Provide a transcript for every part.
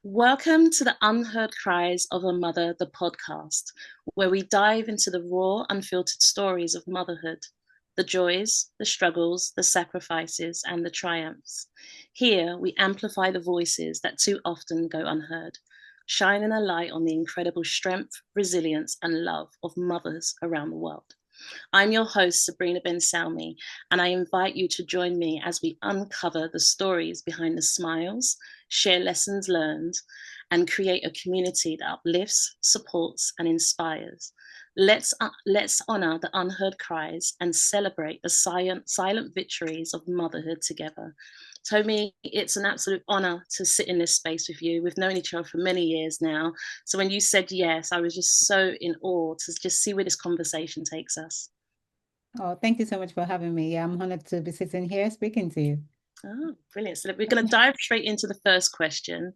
Welcome to the Unheard Cries of a Mother, the podcast, where we dive into the raw, unfiltered stories of motherhood, the joys, the struggles, the sacrifices, and the triumphs. Here, we amplify the voices that too often go unheard, shining a light on the incredible strength, resilience, and love of mothers around the world. I'm your host, Sabrina Ben Salmi, and I invite you to join me as we uncover the stories behind the smiles, share lessons learned, and create a community that uplifts, supports, and inspires. Let's honor the unheard cries and celebrate the silent victories of motherhood together. Tommie, it's an absolute honor to sit in this space with you. We've known each other for many years now. So when you said yes, I was just so in awe to just see where this conversation takes us. Oh, thank you so much for having me. Yeah, I'm honored to be sitting here speaking to you. Oh, brilliant. So we're going to dive straight into the first question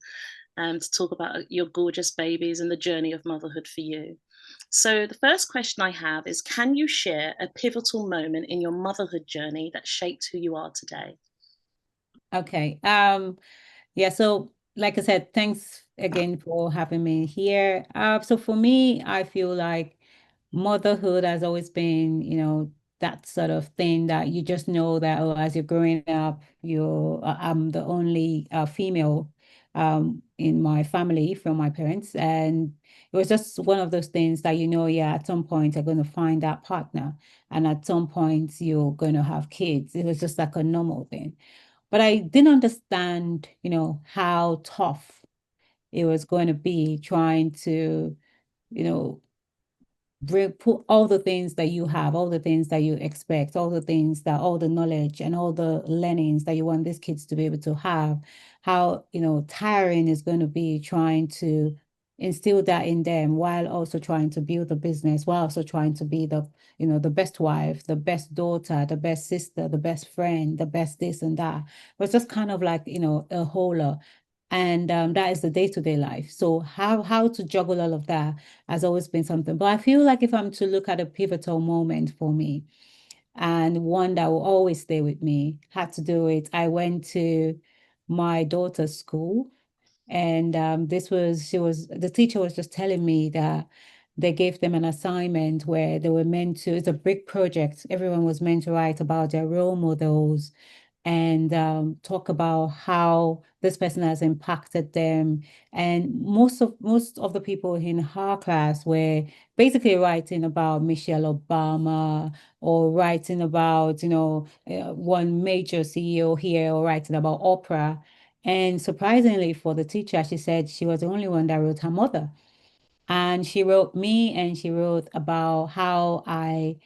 to talk about your gorgeous babies and the journey of motherhood for you. So the first question I have is, can you share a pivotal moment in your motherhood journey that shaped who you are today? Okay. Yeah, so like I said, thanks again for having me here. So for me, I feel like motherhood has always been, that sort of thing that you just know that, oh, as you're growing up, I'm the only female in my family from my parents. And it was just one of those things that, yeah, at some point you're going to find that partner. And at some point you're going to have kids. It was just like a normal thing. But I didn't understand, how tough it was going to be trying to, you know, put all the things that you have, all the things that you expect, all the knowledge and all the learnings that you want these kids to be able to have, how, tiring is going to be trying to instill that in them while also trying to build the business, while also trying to be the best wife, the best daughter, the best sister, the best friend, the best this and that. But it's just kind of like, a whole lot. And that is the day-to-day life. So how to juggle all of that has always been something. But I feel like if I'm to look at a pivotal moment for me and one that will always stay with me, had to do it. I went to my daughter's school, and the teacher was just telling me that they gave them an assignment where they were meant to, it's a big project. Everyone was meant to write about their role models and talk about how this person has impacted them. And most of the people in her class were basically writing about Michelle Obama or writing about, one major CEO here or writing about Oprah. And surprisingly for the teacher, she said she was the only one that wrote her mother. And she wrote me and she wrote about how I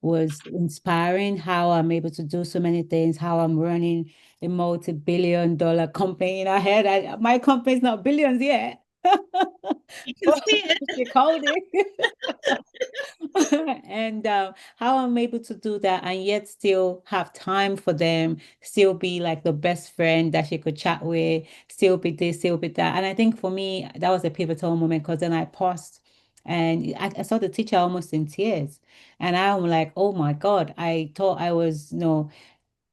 was inspiring, how I'm able to do so many things, how I'm running a multi-billion-dollar company in her head. My company's not billions yet. You can But see it. she called it. And how I'm able to do that and yet still have time for them, still be like the best friend that she could chat with, still be this, still be that. And I think for me, that was a pivotal moment because then I paused and I saw the teacher almost in tears. And I'm like, oh my God, I thought I was,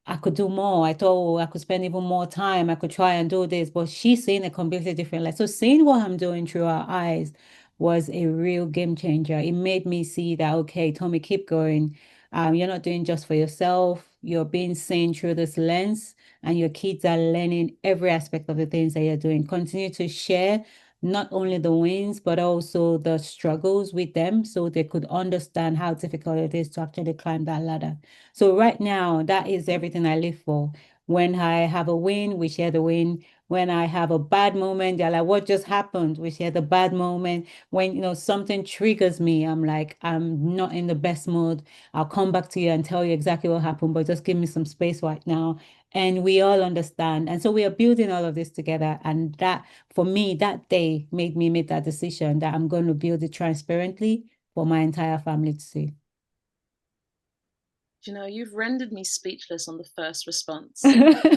I could do more. I thought I could spend even more time. I could try and do this, but she's seeing a completely different light. So seeing what I'm doing through her eyes was a real game changer. It made me see that, okay, Tommie, keep going. You're not doing just for yourself. You're being seen through this lens, and your kids are learning every aspect of the things that you're doing. Continue to share not only the wins, but also the struggles with them so they could understand how difficult it is to actually climb that ladder. So right now, that is everything I live for. When I have a win, we share the win. When I have a bad moment, they're like, what just happened? We share the bad moment. When, something triggers me, I'm like, I'm not in the best mood. I'll come back to you and tell you exactly what happened, but just give me some space right now. And we all understand. And so we are building all of this together. And that, for me, that day made me make that decision that I'm going to build it transparently for my entire family to see. You know, you've rendered me speechless on the first response. I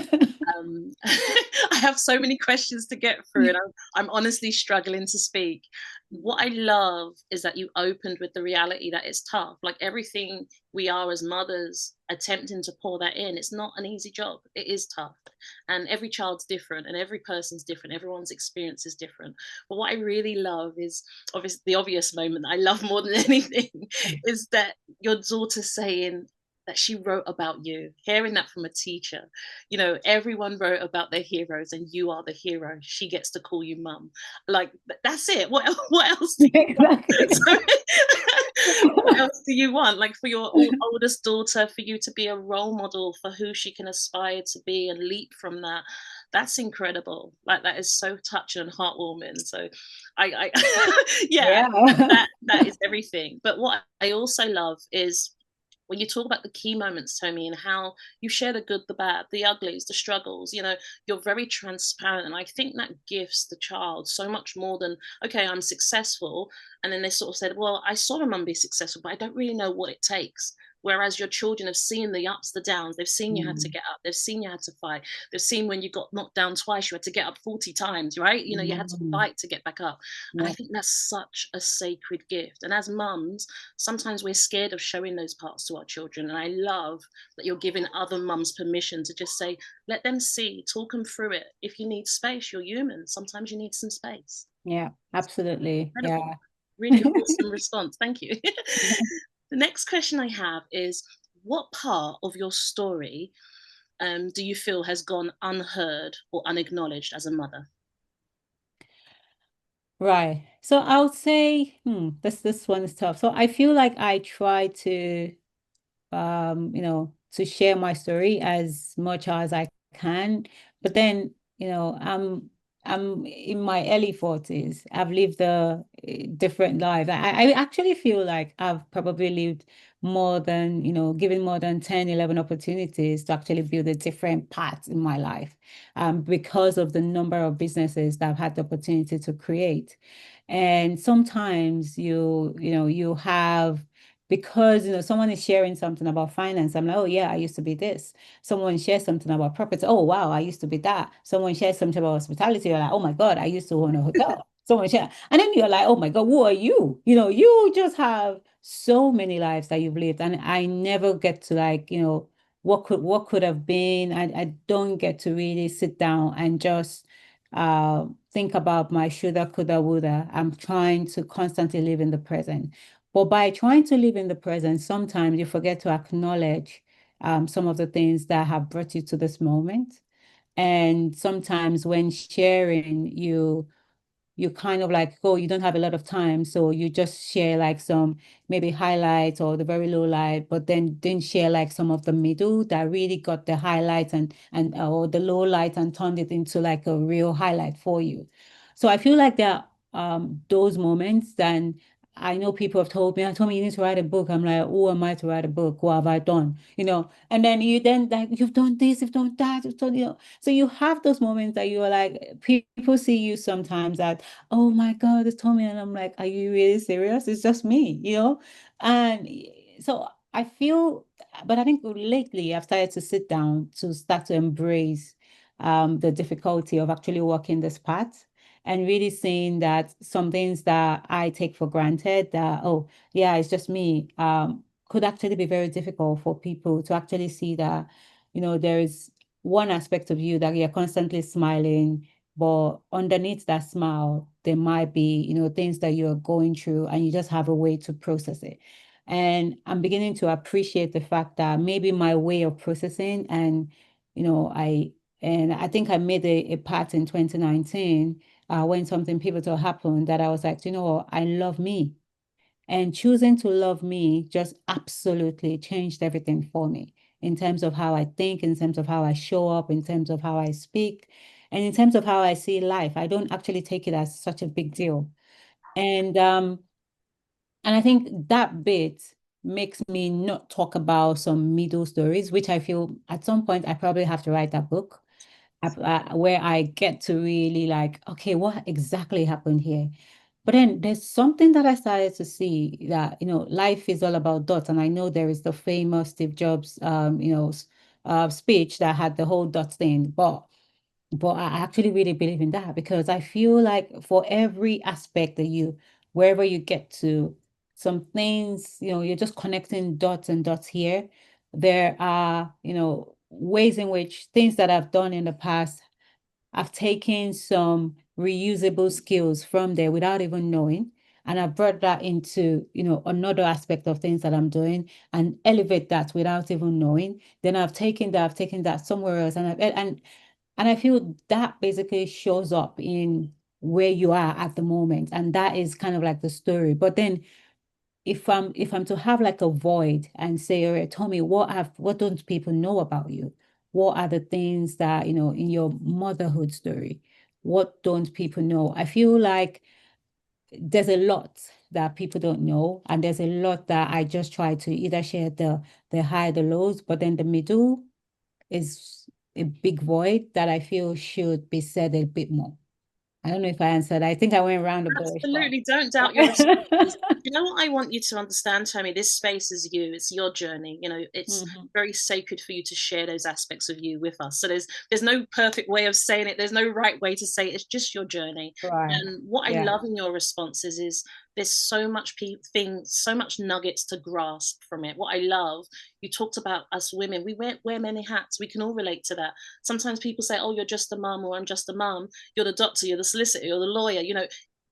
have so many questions to get through, and I'm honestly struggling to speak. what I love is that you opened with the reality that it's tough. Like everything we are as mothers attempting to pour that in, it's not an easy job. It is tough. And every child's different and every person's different. Everyone's experience is different. But what I really love is obviously the obvious moment that I love more than anything is that your daughter saying, that she wrote about you, hearing that from a teacher. Everyone wrote about their heroes and you are the hero. She gets to call you mum. Like, that's it. What else do you want? Exactly. What else do you want? Like, for your oldest daughter, for you to be a role model for who she can aspire to be and leap from that. That's incredible. Like, that is so touching and heartwarming. So yeah, Yeah. that is everything. But what I also love is when you talk about the key moments, Tommie, and how you share the good, the bad, the uglies, the struggles, you're very transparent. And I think that gives the child so much more than, okay, I'm successful. And then they sort of said, well, I saw a mum be successful, but I don't really know what it takes. Whereas your children have seen the ups, the downs, they've seen you had to Mm. get up, they've seen you had to fight, they've seen when you got knocked down twice, you had to get up 40 times, right? You had to Mm. fight to get back up. And I Yeah. think that's such a sacred gift. And as mums, sometimes we're scared of showing those parts to our children. And I love that you're giving other mums permission to just say, let them see, talk them through it. If you need space, you're human. Sometimes you need some space. Yeah, absolutely. Incredible. Yeah. Really wholesome response. Thank you. The next question I have is, what part of your story do you feel has gone unheard or unacknowledged as a mother? Right. So I would say, this one is tough. So I feel like I try to to share my story as much as I can. But then, I'm in my early 40s. I've lived a different life. I actually feel like I've probably lived more than, given more than 10, 11 opportunities to actually build a different path in my life, because of the number of businesses that I've had the opportunity to create. And sometimes you have, because someone is sharing something about finance. I'm like, oh yeah, I used to be this. Someone shares something about property. Oh wow, I used to be that. Someone shares something about hospitality. You're like, oh my God, I used to own a hotel. Someone share, and then you're like, oh my God, who are you? You just have so many lives that you've lived, and I never get to, like, what could have been. I don't get to really sit down and just think about my shoulda, coulda, woulda. I'm trying to constantly live in the present. But by trying to live in the present, sometimes you forget to acknowledge some of the things that have brought you to this moment. And sometimes when sharing, you kind of like, oh, you don't have a lot of time, so you just share like some maybe highlights or the very low light, but then didn't share like some of the middle that really got the highlights and or the low light and turned it into like a real highlight for you. So I feel like there are those moments. Then I know people have told me you need to write a book. I'm like, who am I to write a book? What have I done? And then like, you've done this, you've done that, you've done. So you have those moments that you're like, people see you sometimes that, oh my God, it's Tommie. And I'm like, are you really serious? It's just me. And so I feel, but I think lately I've started to sit down to start to embrace the difficulty of actually walking this path and really seeing that some things that I take for granted that, oh, yeah, it's just me, could actually be very difficult for people to actually see that, there is one aspect of you that you're constantly smiling, but underneath that smile, there might be, things that you're going through and you just have a way to process it. And I'm beginning to appreciate the fact that maybe my way of processing you know, I, I think I made a part in 2019 when something pivotal happened that I was like, you know what, I love me. And choosing to love me just absolutely changed everything for me in terms of how I think, in terms of how I show up, in terms of how I speak, and in terms of how I see life. I don't actually take it as such a big deal. And I think that bit makes me not talk about some middle stories, which I feel at some point I probably have to write that book where I get to really like, okay, what exactly happened here? But then there's something that I started to see that, life is all about dots. And I know there is the famous Steve Jobs, speech that had the whole dots thing. But I actually really believe in that because I feel like for every aspect that you wherever you get to, some things, you're just connecting dots and dots here. There are, ways in which things that I've done in the past, I've taken some reusable skills from there without even knowing. And I brought that into, another aspect of things that I'm doing and elevate that without even knowing. Then I've taken that somewhere else. And I feel that basically shows up in where you are at the moment. And that is kind of like the story. But then if I'm to have like a void and say, all right, Tommie, what don't people know about you? What are the things that, in your motherhood story? What don't people know? I feel like there's a lot that people don't know, and there's a lot that I just try to either share the high, the lows, but then the middle is a big void that I feel should be said a bit more. I don't know if I answered. I think I went around the bush, but Absolutely, don't doubt your responses. You know what I want you to understand, Tommy? This space is you. It's your journey. It's Mhm. very sacred for you to share those aspects of you with us. So there's no perfect way of saying it. There's no right way to say it. It's just your journey. Right. And what I Yeah. love in your responses is there's so much things, so much nuggets to grasp from it. What I love, you talked about us women. We wear many hats. We can all relate to that. Sometimes people say, "Oh, you're just a mum," or "I'm just a mum." You're the doctor, you're the solicitor, you're the lawyer.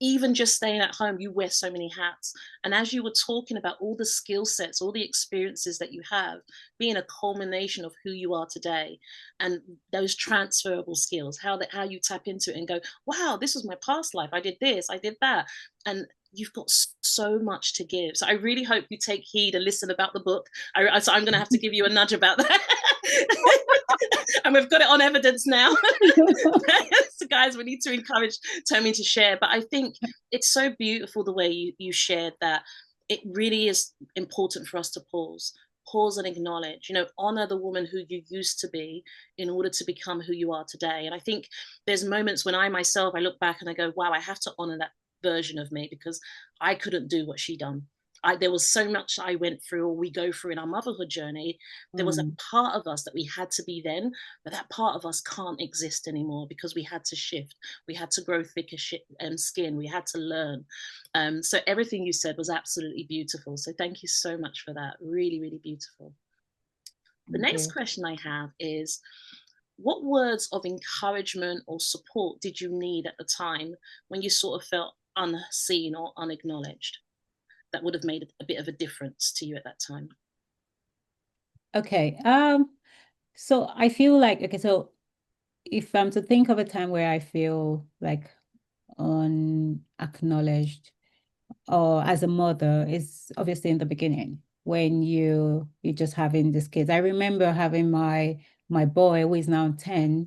Even just staying at home, you wear so many hats. And as you were talking about all the skill sets, all the experiences that you have, being a culmination of who you are today, and those transferable skills, how you tap into it and go, wow, this was my past life. I did this, I did that. And you've got so much to give. So I really hope you take heed and listen about the book. So I'm going to have to give you a nudge about that. And we've got it on evidence now. So guys, we need to encourage Tommie to share. But I think it's so beautiful the way you shared that. It really is important for us to pause and acknowledge, honor the woman who you used to be in order to become who you are today. And I think there's moments when I look back and I go, wow, I have to honor that version of me because I couldn't do what she done. There was so much I went through, or we go through in our motherhood journey. There was a Mm, part of us that we had to be then, but that part of us can't exist anymore because we had to shift. We had to grow thicker skin. We had to learn. So everything you said was absolutely beautiful. So thank you so much for that. Really, really beautiful. The thank next you. question I have is, what words of encouragement or support did you need at the time when you sort of felt unseen or unacknowledged that would have made a bit of a difference to you at that time? Okay. So I feel like, okay, so if I'm to think of a time where I feel like unacknowledged, or as a mother, is obviously in the beginning when you're just having these kids. I remember having my boy, who is now 10.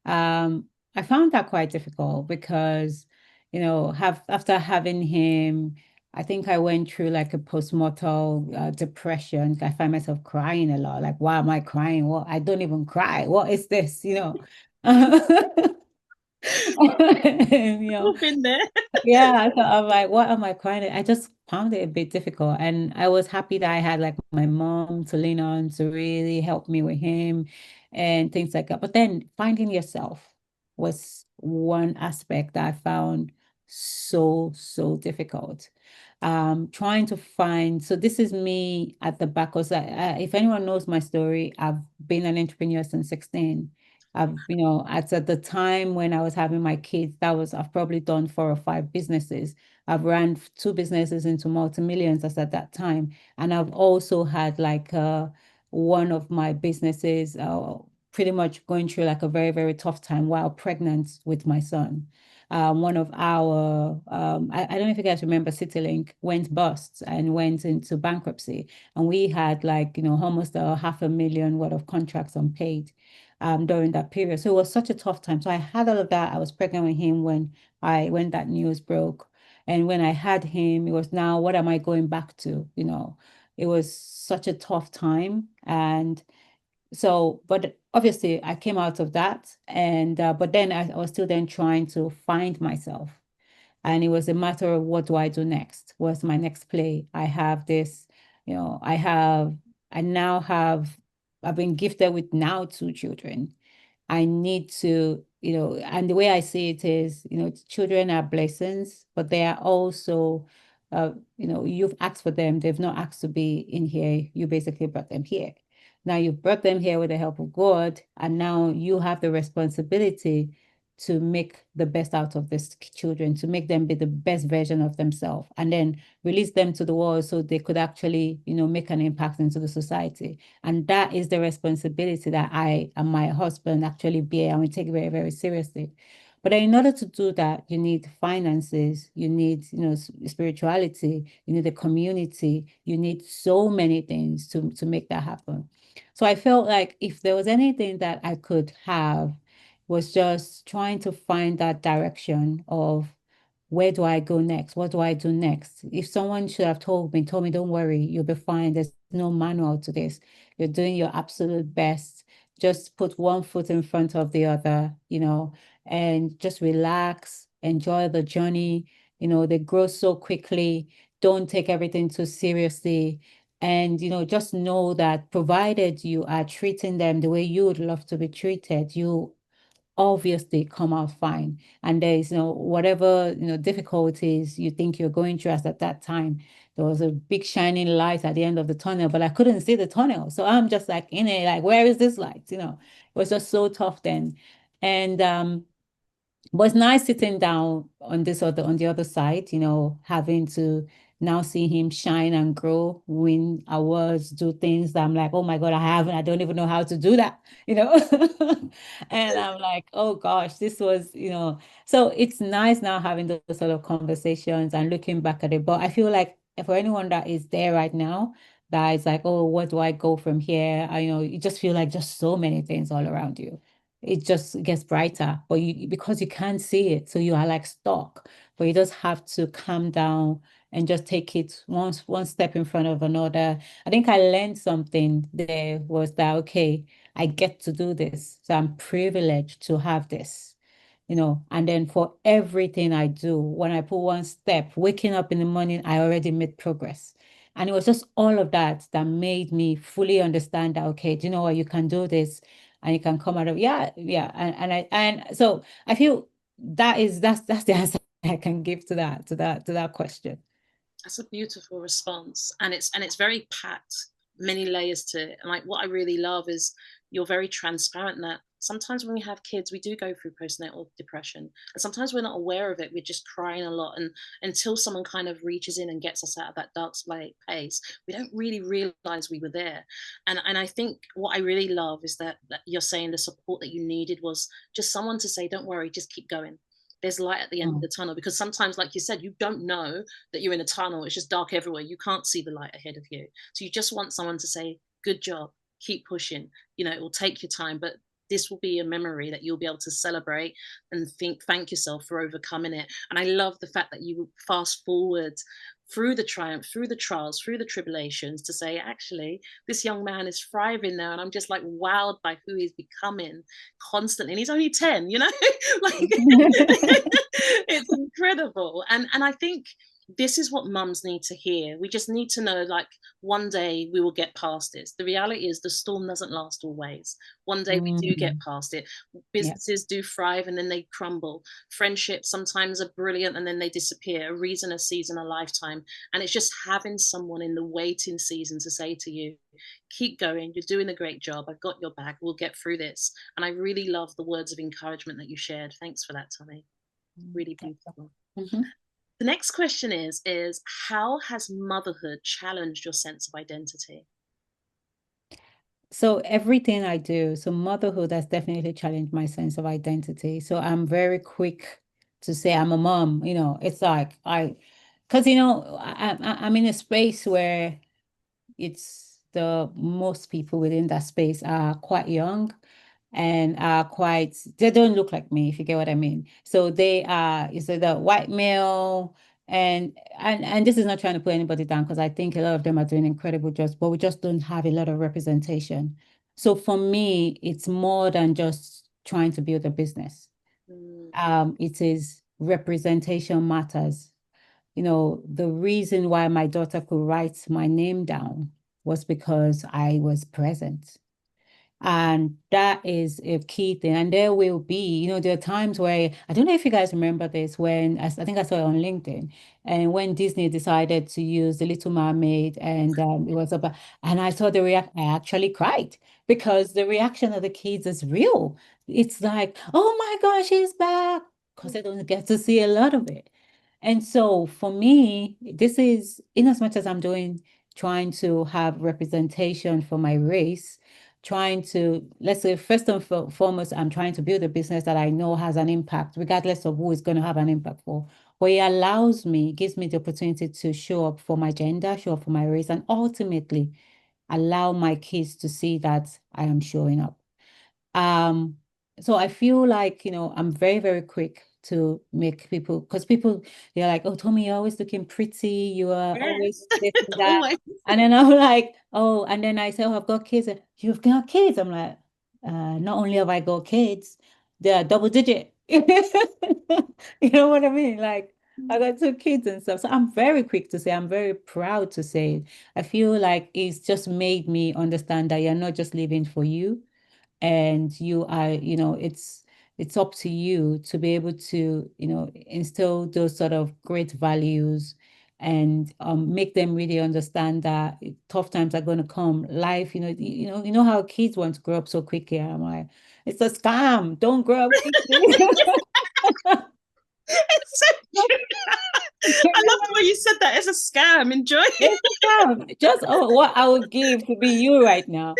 I found that quite difficult because, have after having him, I think I went through like a postmortal depression. I find myself crying a lot. Like, why am I crying? What? I don't even cry. What is this? You know, I've been there. yeah, so I'm like, what am I crying at? I just found it a bit difficult. And I was happy that I had like my mom to lean on to really help me with him and things like that. But then finding yourself was one aspect that I found so difficult. Trying to find, so this is me at the back, because if anyone knows my story, I've been an entrepreneur since 16. At the time when I was having my kids, I've probably done 4 or 5 businesses. I've ran 2 businesses into multi-millions as at that time. And I've also had like one of my businesses pretty much going through like a very, very tough time while pregnant with my son. One of our, I don't know if you guys remember, CityLink went bust and went into bankruptcy. And we had like, almost a 500,000 worth of contracts unpaid during that period. So it was such a tough time. So I had all of that. I was pregnant with him when that news broke. And when I had him, it was now, what am I going back to? It was such a tough time. And so, but obviously I came out of that. And but then I was still then trying to find myself. And it was a matter of, what do I do next? What's my next play? I have this, I now have, I've been gifted with now 2 children. I need to and the way I see it is, children are blessings, but they are also, you've asked for them. They've not asked to be in here. You basically brought them here. Now you've brought them here with the help of God, and now you have the responsibility to make the best out of these children, to make them be the best version of themselves, and then release them to the world so they could actually, make an impact into the society. And that is the responsibility that I and my husband actually bear and we take very, very seriously. But in order to do that, you need finances, you need, spirituality, you need a community, you need so many things to make that happen. So I felt like if there was anything that I could have was just trying to find that direction of where do I go next? What do I do next? If someone should have told me, don't worry, you'll be fine. There's no manual to this. You're doing your absolute best. Just put one foot in front of the other, and just relax, enjoy the journey. They grow so quickly. Don't take everything too seriously. And, just know that provided you are treating them the way you would love to be treated, you obviously come out fine. And there is, whatever, difficulties you think you're going through as at that time, there was a big shining light at the end of the tunnel, but I couldn't see the tunnel. So I'm just like in it, like, where is this light? It was just so tough then. And but it's nice sitting down on the other side, having to now see him shine and grow, win awards, do things that I'm like, oh my God, I don't even know how to do that, And I'm like, oh gosh, this was, so it's nice now having those sort of conversations and looking back at it. But I feel like for anyone that is there right now, that is like, oh, where do I go from here? You just feel like just so many things all around you. It just gets brighter, but because you can't see it, so you are like stuck. But you just have to calm down and just take it one step in front of another. I think I learned something there was that, okay, I get to do this. So I'm privileged to have this, and then for everything I do, when I put one step, waking up in the morning, I already made progress. And it was just all of that that made me fully understand that, okay, do you know what, you can do this and you can come out of, yeah, yeah. And so I feel that's the answer I can give to that question. That's a beautiful response, and it's very packed, many layers to it. And like what I really love is you're very transparent that sometimes when we have kids, we do go through postnatal depression, and sometimes we're not aware of it. We're just crying a lot, and until someone kind of reaches in and gets us out of that dark place, we don't really realize we were there. And I think what I really love is that you're saying the support that you needed was just someone to say, "Don't worry, just keep going." There's light at the end of Mm, the tunnel, because sometimes, like you said, you don't know that you're in a tunnel. It's just dark everywhere. You can't see the light ahead of you. So you just want someone to say, good job, keep pushing. It will take your time, but this will be a memory that you'll be able to celebrate and thank yourself for overcoming it. And I love the fact that you fast forward through the triumph, through the trials, through the tribulations, to say, actually, this young man is thriving now. And I'm just like wowed by who he's becoming constantly. And he's only 10, like it's incredible. And I think this is what mums need to hear. We just need to know, like, one day we will get past this. The reality is the storm doesn't last always. One day we do get mm, past it. yeah. Businesses do thrive and then they crumble. Friendships sometimes are brilliant and then they disappear. A reason, a season, a lifetime. And it's just having someone in the waiting season to say to you, keep going, you're doing a great job, I've got your back, we'll get through this. And I really love the words of encouragement that you shared. Thanks for that, Tommie. Really beautiful. Mhm. The next question is how has motherhood challenged your sense of identity? So everything I do, so motherhood has definitely challenged my sense of identity. So I'm very quick to say I'm a mom. It's like because I'm in a space where it's the most people within that space are quite young and are they don't look like me, if you get what I mean. So they are, is it the white male, and this is not trying to put anybody down because I think a lot of them are doing incredible jobs, but we just don't have a lot of representation. So for me, it's more than just trying to build a business. Mm, It is representation matters. The reason why my daughter could write my name down was because I was present. And that is a key thing. And there will be, there are times where, I don't know if you guys remember this, when I think I saw it on LinkedIn, and when Disney decided to use The Little Mermaid, and it was about, and I saw the react, I actually cried because the reaction of the kids is real. It's like, oh my gosh, he's back, because I don't get to see a lot of it. And so for me, this is, in as much as I'm doing, trying to have representation for my race, trying to, let's say, first and foremost, I'm trying to build a business that I know has an impact, regardless of who is going to have an impact for. But it allows me, gives me the opportunity to show up for my gender, show up for my race, and ultimately allow my kids to see that I am showing up. Um, so I feel like, I'm very, very quick to make people, because people, they're like, oh, Tommie, you're always looking pretty. You are always Yes. this and that. Always. And then I'm like, oh, and then I say, oh, I've got kids. You've got kids. I'm like, not only have I got kids, they're double digit. You know what I mean? Like, I got two kids and stuff. So I'm very quick to say, I'm very proud to say it. I feel like it's just made me understand that you're not just living for you, and you are, it's up to you to be able to, instill those sort of great values, and make them really understand that tough times are going to come. Life, you know how kids want to grow up so quickly. I'm like, it's a scam. Don't grow up quickly. It's so true. I love the way you said that. It's a scam. Enjoy It's a scam. Just what I would give to be you right now.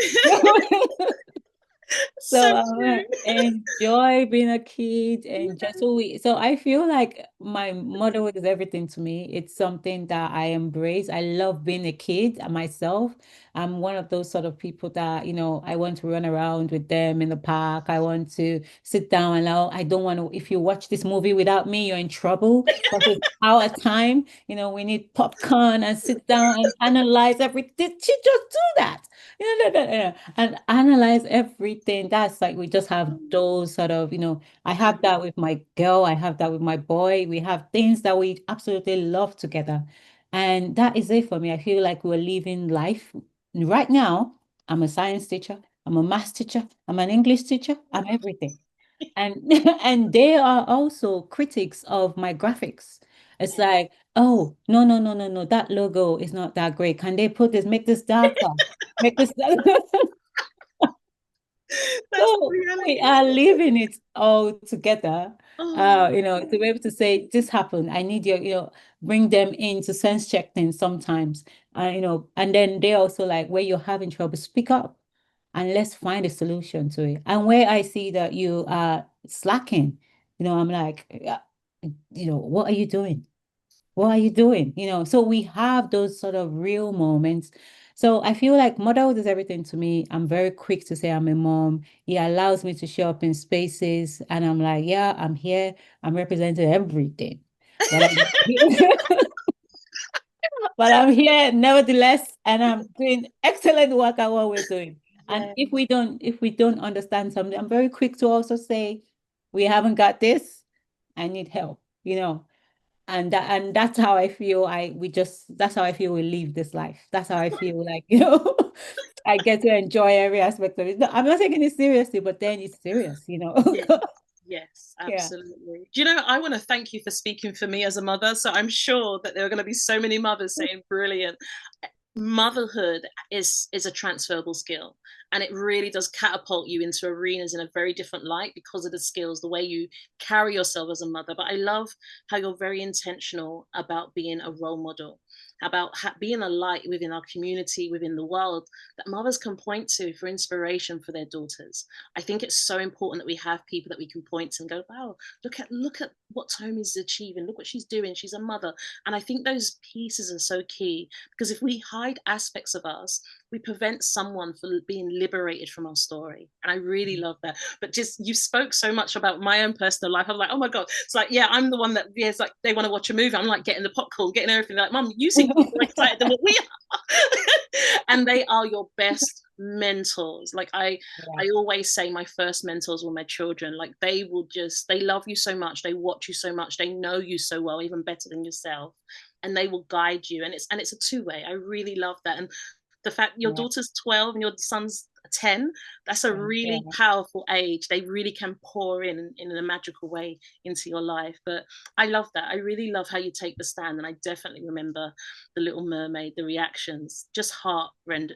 So So true. enjoy being a kid, and just so I feel like my motherhood is everything to me. It's something that I embrace. I love being a kid myself. I'm one of those sort of people that, I want to run around with them in the park. I want to sit down and I don't want to, if you watch this movie without me, you're in trouble. Because it's our time, we need popcorn and sit down and analyze everything. She just do that. And analyze everything. That's like, we just have those sort of, I have that with my girl, I have that with my boy. We have things that we absolutely love together. And that is it for me. I feel like we're living life right now. I'm a science teacher, I'm a math teacher, I'm an English teacher, I'm everything. And and they are also critics of my graphics. It's like, oh, no, no, no, no, no, that logo is not that great. Can they put this, make this darker? Make this That's the so we reality. are living it all together. Oh, To be able to say this happened, I need your, bring them in to sense check things sometimes. And then they also like, where you're having trouble, speak up and let's find a solution to it. And where I see that you are slacking, I'm like, yeah, what are you doing? What are you doing? So we have those sort of real moments. So I feel like motherhood is everything to me. I'm very quick to say I'm a mom. It allows me to show up in spaces, and I'm like, yeah, I'm here. I'm representing everything. But I'm but I'm here nevertheless, and I'm doing excellent work at what we're doing. And yeah. if we don't understand something, I'm very quick to also say, we haven't got this. I need help. And that's how I feel. That's how I feel we live this life. That's how I feel like, I get to enjoy every aspect of it. No, I'm not taking it seriously, but then it's serious. Yeah. Yes, Yeah. absolutely. Do you know, I want to thank you for speaking for me as a mother. So I'm sure that there are going to be so many mothers saying, brilliant. Motherhood is a transferable skill, and it really does catapult you into arenas in a very different light because of the skills, the way you carry yourself as a mother. But I love how you're very intentional about being a role model, about being a light within our community, within the world, that mothers can point to for inspiration for their daughters. I think it's so important that we have people that we can point to and go, wow, look at what Tommie's achieving, look what she's doing, she's a mother. And I think those pieces are so key, because if we hide aspects of us, we prevent someone from being liberated from our story. And I really love that. But just, you spoke so much about my own personal life. I'm like, oh my God. It's like, yeah, I'm the one that, yeah, it's like they want to watch a movie. I'm like getting the popcorn, getting everything. Like, Mum, you seem to be more excited than what we are. And they are your best mentors. Like Yeah. I always say my first mentors were my children. Like they love you so much, they watch you so much, they know you so well, even better than yourself, and they will guide you. And it's a two-way. I really love that. And the fact your Yeah. daughter's 12 and your son's 10. That's a Yeah. really powerful age. They really can pour in a magical way into your life. But I love that. I really love how you take the stand. And I definitely remember the Little Mermaid, the reactions, just heart render.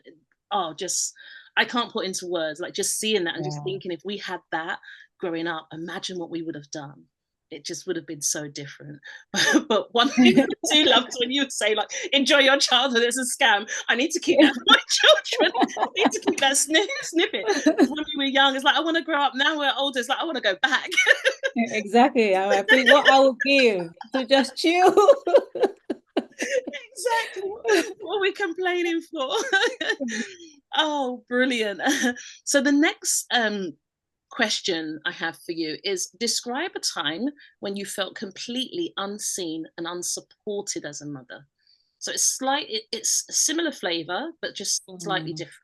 Oh, just, I can't put into words, like just seeing that and just Yeah. thinking if we had that growing up, imagine what we would have done. It just would have been so different. But one thing I do love is when you would say, like, enjoy your childhood, it's a scam. I need to keep that for my children. I need to keep that snippet. Because when we were young, it's like, I want to grow up. Now we're older, it's like, I want to go back. Exactly. I think what I would give to just chill. Exactly. What are we complaining for? Oh, brilliant. So the next question I have for you is, describe a time when you felt completely unseen and unsupported as a mother. So it's a similar flavor, but just slightly Mm. different.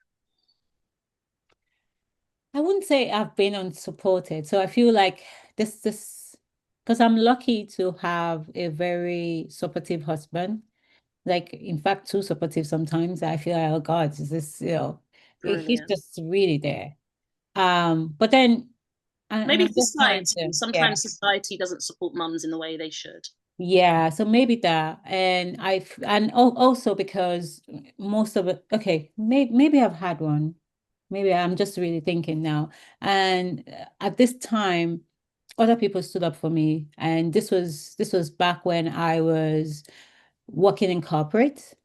I wouldn't say I've been unsupported. So I feel like this, because I'm lucky to have a very supportive husband. Like, in fact, too supportive sometimes. I feel like, oh God, is this, he's Brilliant. just really there. But then, and Maybe I'm just trying society. to, yeah. Sometimes society doesn't support mums in the way they should. Yeah, so maybe that, and also because most of it, okay, maybe I've had one, maybe I'm just really thinking now, and at this time, other people stood up for me, and this was back when I was working in corporate.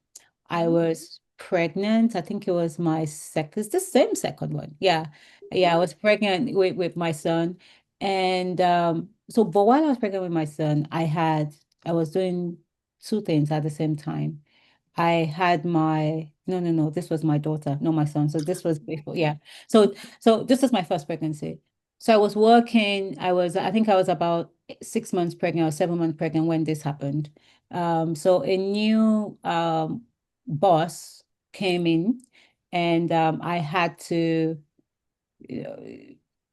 I Mhm. was pregnant. I think it was my second, it's the same second one. Yeah. Yeah, I was pregnant with my son. And so, but while I was pregnant with my son, I was doing two things at the same time. I had my, no, no, no, this was my daughter, not my son. So this was before, yeah. So this was my first pregnancy. So I was working, I think I was about 6 months pregnant or 7 months pregnant when this happened. So a new boss came in and I had to, you know,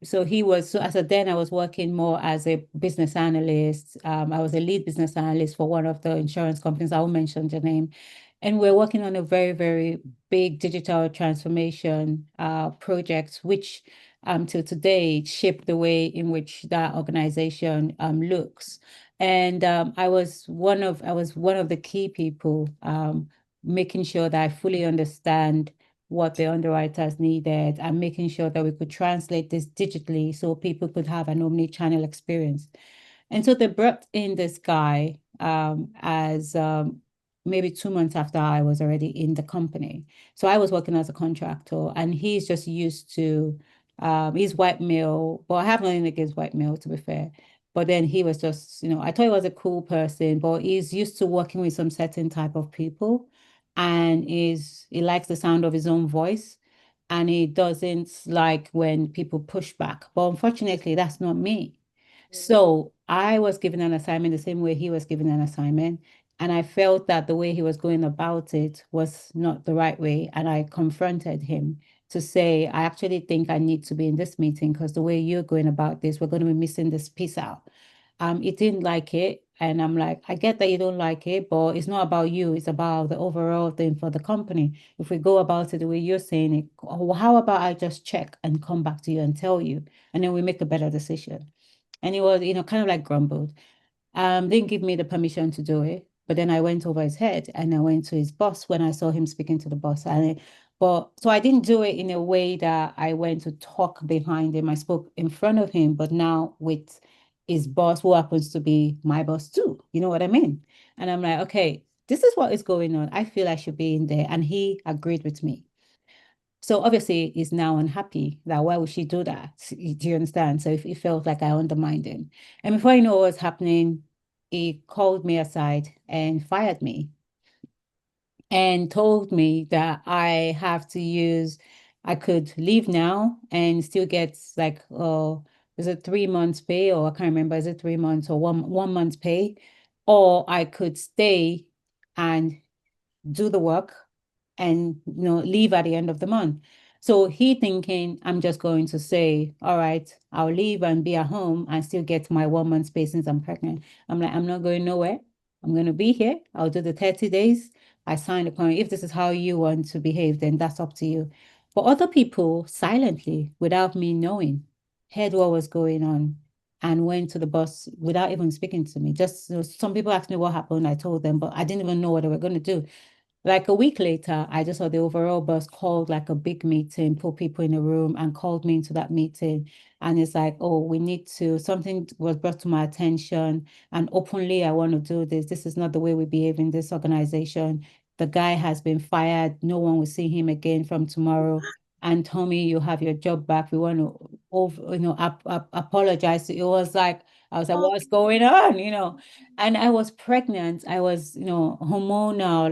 so he was, so as a then I was working more as a business analyst. I was a lead business analyst for one of the insurance companies. I won't mention the name. And we're working on a very, very big digital transformation project, which till today shaped the way in which that organization looks. And I was one of the key people making sure that I fully understand what the underwriters needed and making sure that we could translate this digitally so people could have an omni-channel experience. And so they brought in this guy as maybe 2 months after I was already in the company. So I was working as a contractor, and he's just used to, he's white male, but I have nothing against white male, to be fair. But then he was just, I thought he was a cool person, but he's used to working with some certain type of people, and he likes the sound of his own voice, and he doesn't like when people push back. But unfortunately, that's not me. So I was given an assignment the same way he was given an assignment. And I felt that the way he was going about it was not the right way. And I confronted him to say, I actually think I need to be in this meeting because the way you're going about this, we're going to be missing this piece out. He didn't like it. And I'm like, I get that you don't like it, but it's not about you. It's about the overall thing for the company. If we go about it the way you're saying it, how about I just check and come back to you and tell you, and then we make a better decision. And he was, kind of like grumbled. Didn't give me the permission to do it. But then I went over his head and I went to his boss when I saw him speaking to the boss. But so I didn't do it in a way that I went to talk behind him. I spoke in front of him, but now with his boss, who happens to be my boss too. You know what I mean? And I'm like, okay, this is what is going on. I feel I should be in there. And he agreed with me. So obviously he's now unhappy that why would she do that? Do you understand? So if he felt like I undermined him. And before you know what was happening, he called me aside and fired me and told me that I could leave now and still get like, is it 3 months pay, or I can't remember, is it 3 months or one month's pay? Or I could stay and do the work and leave at the end of the month. So he thinking I'm just going to say, all right, I'll leave and be at home and still get my 1 month pay since I'm pregnant. I'm like, I'm not going nowhere. I'm going to be here. I'll do the 30 days. I signed the contract. If this is how you want to behave, then that's up to you. But other people silently, without me knowing, heard what was going on and went to the bus without even speaking to me. Just some people asked me what happened. I told them, but I didn't even know what they were going to do. Like a week later, I just saw the overall boss called like a big meeting, put people in a room and called me into that meeting. And it's like, oh, we need to, something was brought to my attention and openly, I want to do this. This is not the way we behave in this organization. The guy has been fired. No one will see him again from tomorrow. And Tommie, you have your job back. We want to, apologize. It was like, I was like, Oh, what's going on? And I was pregnant. I was, hormonal.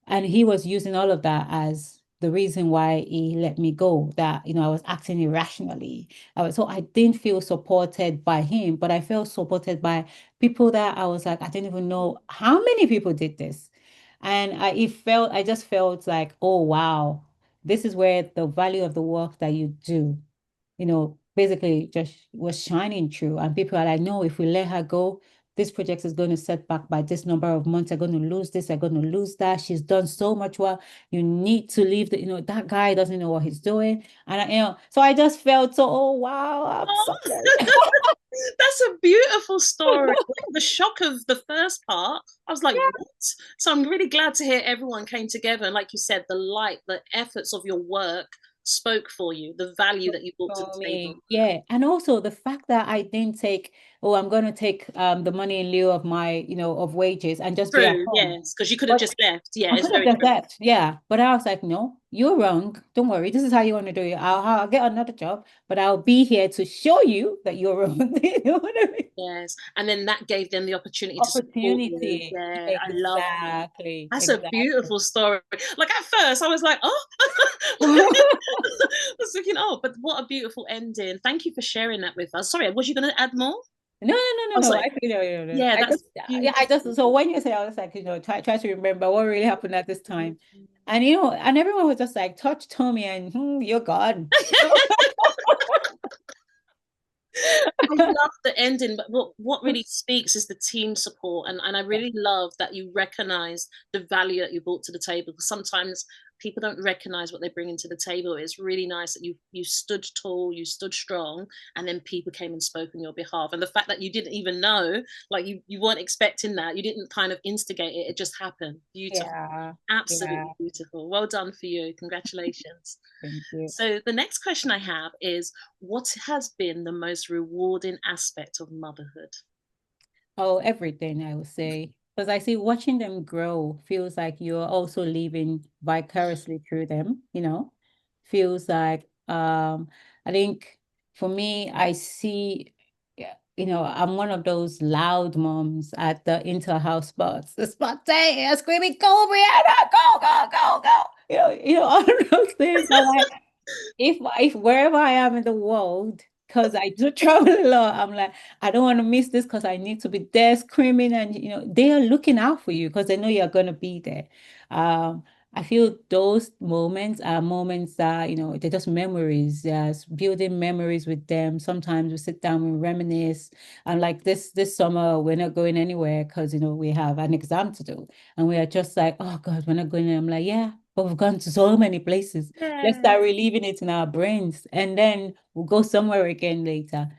And he was using all of that as the reason why he let me go, that, I was acting irrationally. So I didn't feel supported by him, but I felt supported by people that I was like, I didn't even know how many people did this. And I just felt like, oh, wow, this is where the value of the work that you do basically just was shining through. And people are like, no, if we let her go, this project is going to set back by this number of months. They're going to lose this, they're going to lose that. She's done so much work. You need to leave that guy doesn't know what he's doing. And so I just felt so, oh wow, I'm oh. sorry. That's a beautiful story. The shock of the first part, I was like, what? So I'm really glad to hear everyone came together. And like you said, the light, the efforts of your work spoke for you, the value that you brought to the For table. me, yeah. And also the fact that I didn't take, oh, I'm going to take the money in lieu of my, of wages and just be at True, home. yes, because you could have But just left. Yeah, I it's could have very done true. that, yeah. But I was like, no, you're wrong. Don't worry. This is how you want to do it. I'll get another job, but I'll be here to show you that you're wrong. You know what I mean? Yes. And then that gave them the opportunity to support you. Opportunity. Yeah, I love that. Exactly. That's a Exactly. beautiful story. Like at first, I was like, oh, I was thinking, oh, but what a beautiful ending. Thank you for sharing that with us. Sorry, was you going to add more? No, no, no, I no, was no. like, No. yeah, I that's just, yeah, I just, beautiful. so when you say, I was like, try to remember what really happened at this time. And, and everyone was just like, touch Tommie and you're gone. I love the ending, but what really speaks is the team support. And I really love that you recognize the value that you brought to the table. Because sometimes people don't recognize what they bring into the table. It's really nice that you stood tall, you stood strong, and then people came and spoke on your behalf. And the fact that you didn't even know, like you weren't expecting that, you didn't kind of instigate it, it just happened. Beautiful. Yeah, yeah. Absolutely beautiful. Well done for you. Congratulations. Thank you. So, the next question I have is, what has been the most rewarding aspect of motherhood? Oh, everything I would say. Because I see watching them grow feels like you're also living vicariously through them, Feels like I think for me, I see, yeah, I'm one of those loud moms at the inter-house spots. The spot day, screaming, go, Brianna, go, go, go, go. All of those things are like if wherever I am in the world, because I do travel a lot, I'm like, I don't want to miss this because I need to be there screaming, and they are looking out for you because they know you're gonna be there. Um, I feel those moments are moments that, they're just memories. Yes, building memories with them. Sometimes we sit down and reminisce. And like this summer, we're not going anywhere because we have an exam to do. And we are just like, oh God, we're not going there. I'm like, yeah, but we've gone to so many places. Let's Yeah. start relieving it in our brains, and then we'll go somewhere again later.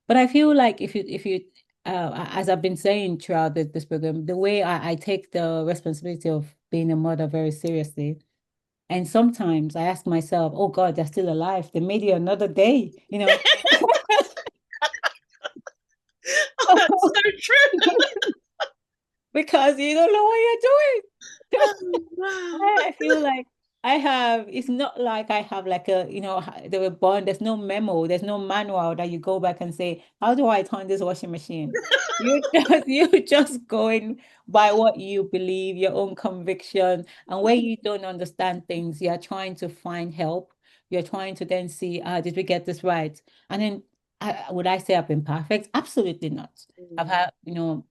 But I feel like if you as I've been saying throughout this program, the way I take the responsibility of being a mother very seriously. And sometimes I ask myself, oh God, they're still alive. They made it another day, Oh, that's so true. because you don't know what you're doing. Oh, wow. I feel like it's not like I have like they were born, there's no memo, there's no manual that you go back and say, how do I turn this washing machine? You're just going by what you believe, your own conviction, and where you don't understand things, you're trying to find help. You're trying to then see, did we get this right? And then would I say I've been perfect? Absolutely not. I've Mm, had,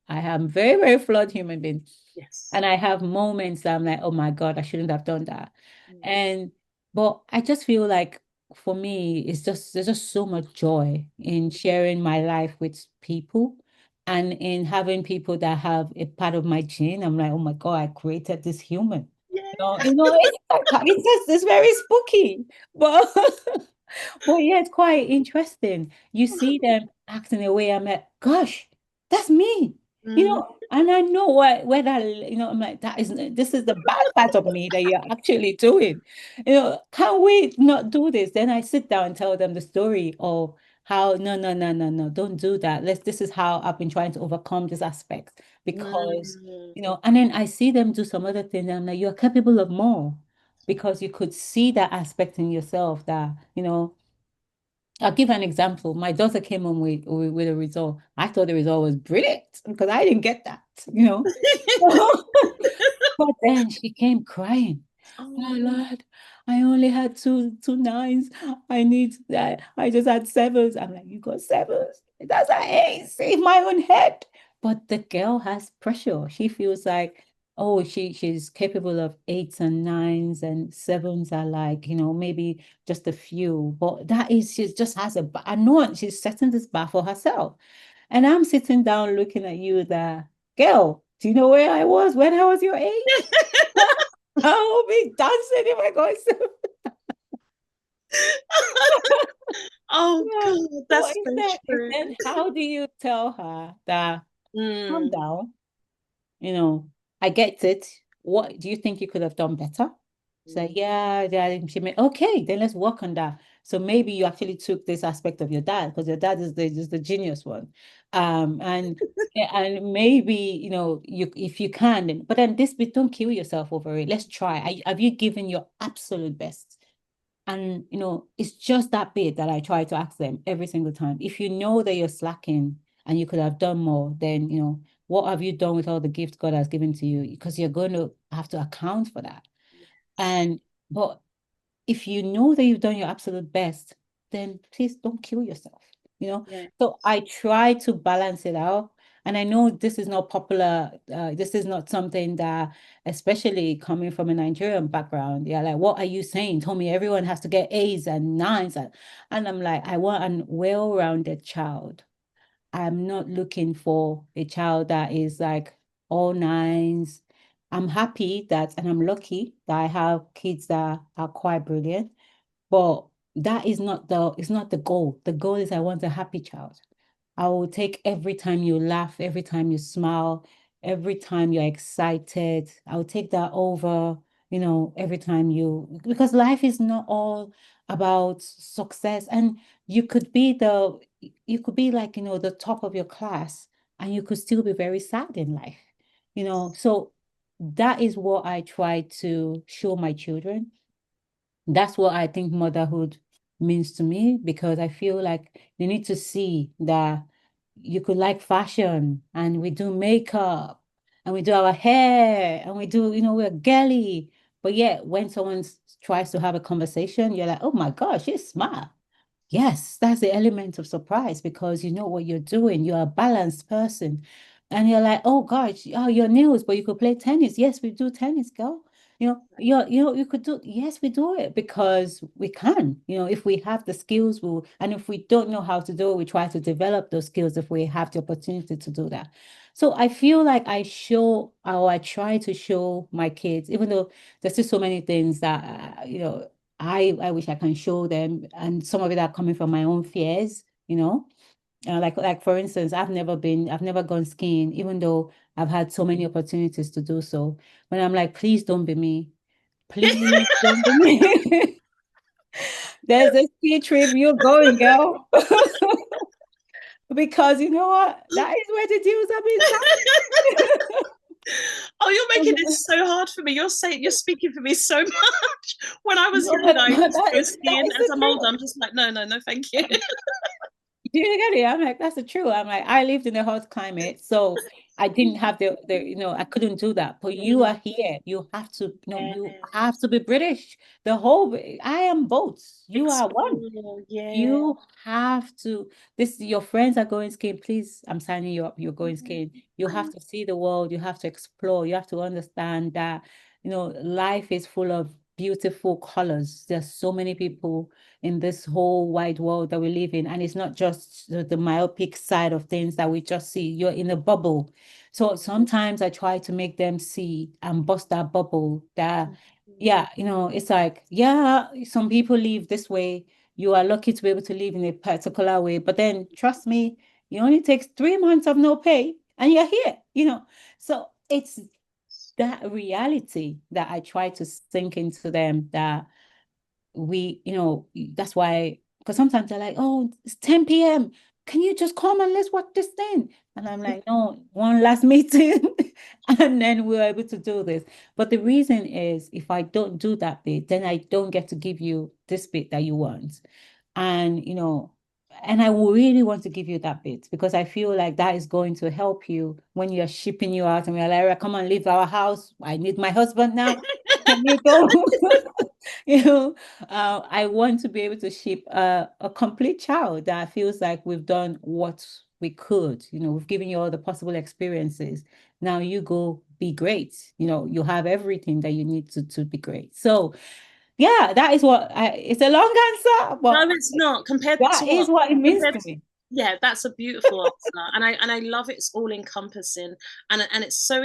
I am very, very flawed human being. yes. And I have moments that I'm like, oh my God, I shouldn't have done that. Mm, And but I just feel like for me, there's just so much joy in sharing my life with people and in having people that have a part of my gene. I'm like, oh my God, I created this human. It's very spooky, but but yeah, it's quite interesting. You see them acting a way. I'm like, gosh, that's me, Mm, and I know where that, I'm like, this is the bad part of me that you're actually doing. Can we not do this? Then I sit down and tell them the story of how, no, no, no, no, no, don't do that. This is how I've been trying to overcome this aspect because, mm. and then I see them do some other thing, and I'm like, you're capable of more because you could see that aspect in yourself that, I'll give an example. My daughter came home with a result. I thought the result was brilliant because I didn't get that. But then she came crying. Oh Oh, Lord, I only had two nines. I need that. I just had sevens. I'm like, you got sevens? That's an eight. Save my own head. But the girl has pressure. She feels like, oh, she's capable of eights and nines, and sevens are like, maybe just a few. But that is, she just has I know she's setting this bar for herself. And I'm sitting down looking at you, the girl. Do you know where I was when I was your age? I will be dancing if I go. oh Yeah. God, So that's so true. how do you tell her that calm Mm, down? You know, I get it. What do you think you could have done better? So mm. yeah, she may okay, then let's work on that. So maybe you actually took this aspect of your dad because your dad is the genius one. And and maybe you if you can, but then this bit, don't kill yourself over it. Let's try. Have you given your absolute best? And it's just that bit that I try to ask them every single time. If you know that you're slacking and you could have done more, then what have you done with all the gifts God has given to you? Because you're going to have to account for that. Yes, And but if you know that you've done your absolute best, then please don't kill yourself, you know? So yes. I try to balance it out. And I know this is not popular. This is not something that, especially coming from a Nigerian background, yeah, like, what are you saying? Told me everyone has to get A's and nines. And I'm like, I want a well-rounded child. I'm not looking for a child that is like all nines. I'm happy that, and I'm lucky that I have kids that are quite brilliant, but that is not it's not the goal. The goal is I want a happy child. I will take every time you laugh, every time you smile, every time you're excited. I'll take that over, every time because life is not all about success. And you could be like, the top of your class, and you could still be very sad in life, So that is what I try to show my children. That's what I think motherhood means to me, because I feel like they need to see that you could like fashion, and we do makeup, and we do our hair, and we do, we're girly. But yet when someone tries to have a conversation, you're like, oh my gosh, she's smart. Yes, that's the element of surprise, because you know what you're doing. You're a balanced person. And you're like, oh gosh, oh, your nails, but you could play tennis. Yes, we do tennis, girl. You could do, yes, we do it because we can. If we have the skills, and if we don't know how to do it, we try to develop those skills if we have the opportunity to do that. So I feel like I try to show my kids, even though there's still so many things that, I wish I can show them, and some of it are coming from my own fears, like for instance, I've never gone skiing, even though I've had so many opportunities to do so. But I'm like, please don't be me. Please don't be me. There's a ski trip you're going, girl. Because you know what? That is where the deals have been Oh, you're making signed. it so hard for me. You're speaking for me so much. When I was No, young, I but used to that go that skiing. is As the I'm older, truth. I'm just like, no, no, no, thank you. Do you get it? I'm like, that's the truth. I'm like, I lived in a hot climate, so I didn't have I couldn't do that. But you Mm, are here. You have to, you have yes. to be British. I am both. You are one. Explore, yeah. You have to, your friends are going skiing. Please, I'm signing you up. You're going skiing. You have to see the world. You have to explore. You have to understand that, life is full of beautiful colors. There's so many people in this whole wide world that we live in, and it's not just the myopic side of things that we just see. You're in a bubble. So sometimes I try to make them see and bust that bubble that, yeah, it's like, yeah, some people live this way. You are lucky to be able to live in a particular way. But then trust me, it only takes 3 months of no pay and you're here. So it's that reality that I try to sink into them, that that's why, because sometimes they're like, oh, it's 10 p.m. Can you just come and let's watch this thing? And I'm like, no, one last meeting, and then we're able to do this. But the reason is, if I don't do that bit, then I don't get to give you this bit that you want. And I will really want to give you that bit because I feel like that is going to help you when you're shipping you out and we're like, come and leave our house. I need my husband now. Can you go? you know, I want to be able to ship a complete child that feels like we've done what we could. We've given you all the possible experiences. Now you go be great. You have everything that you need to be great. So yeah, that is it's a long answer, No, but it's not. Compared that to is what? what it means Compared to to, me. yeah, that's a beautiful answer, and I love it's all encompassing, and it's so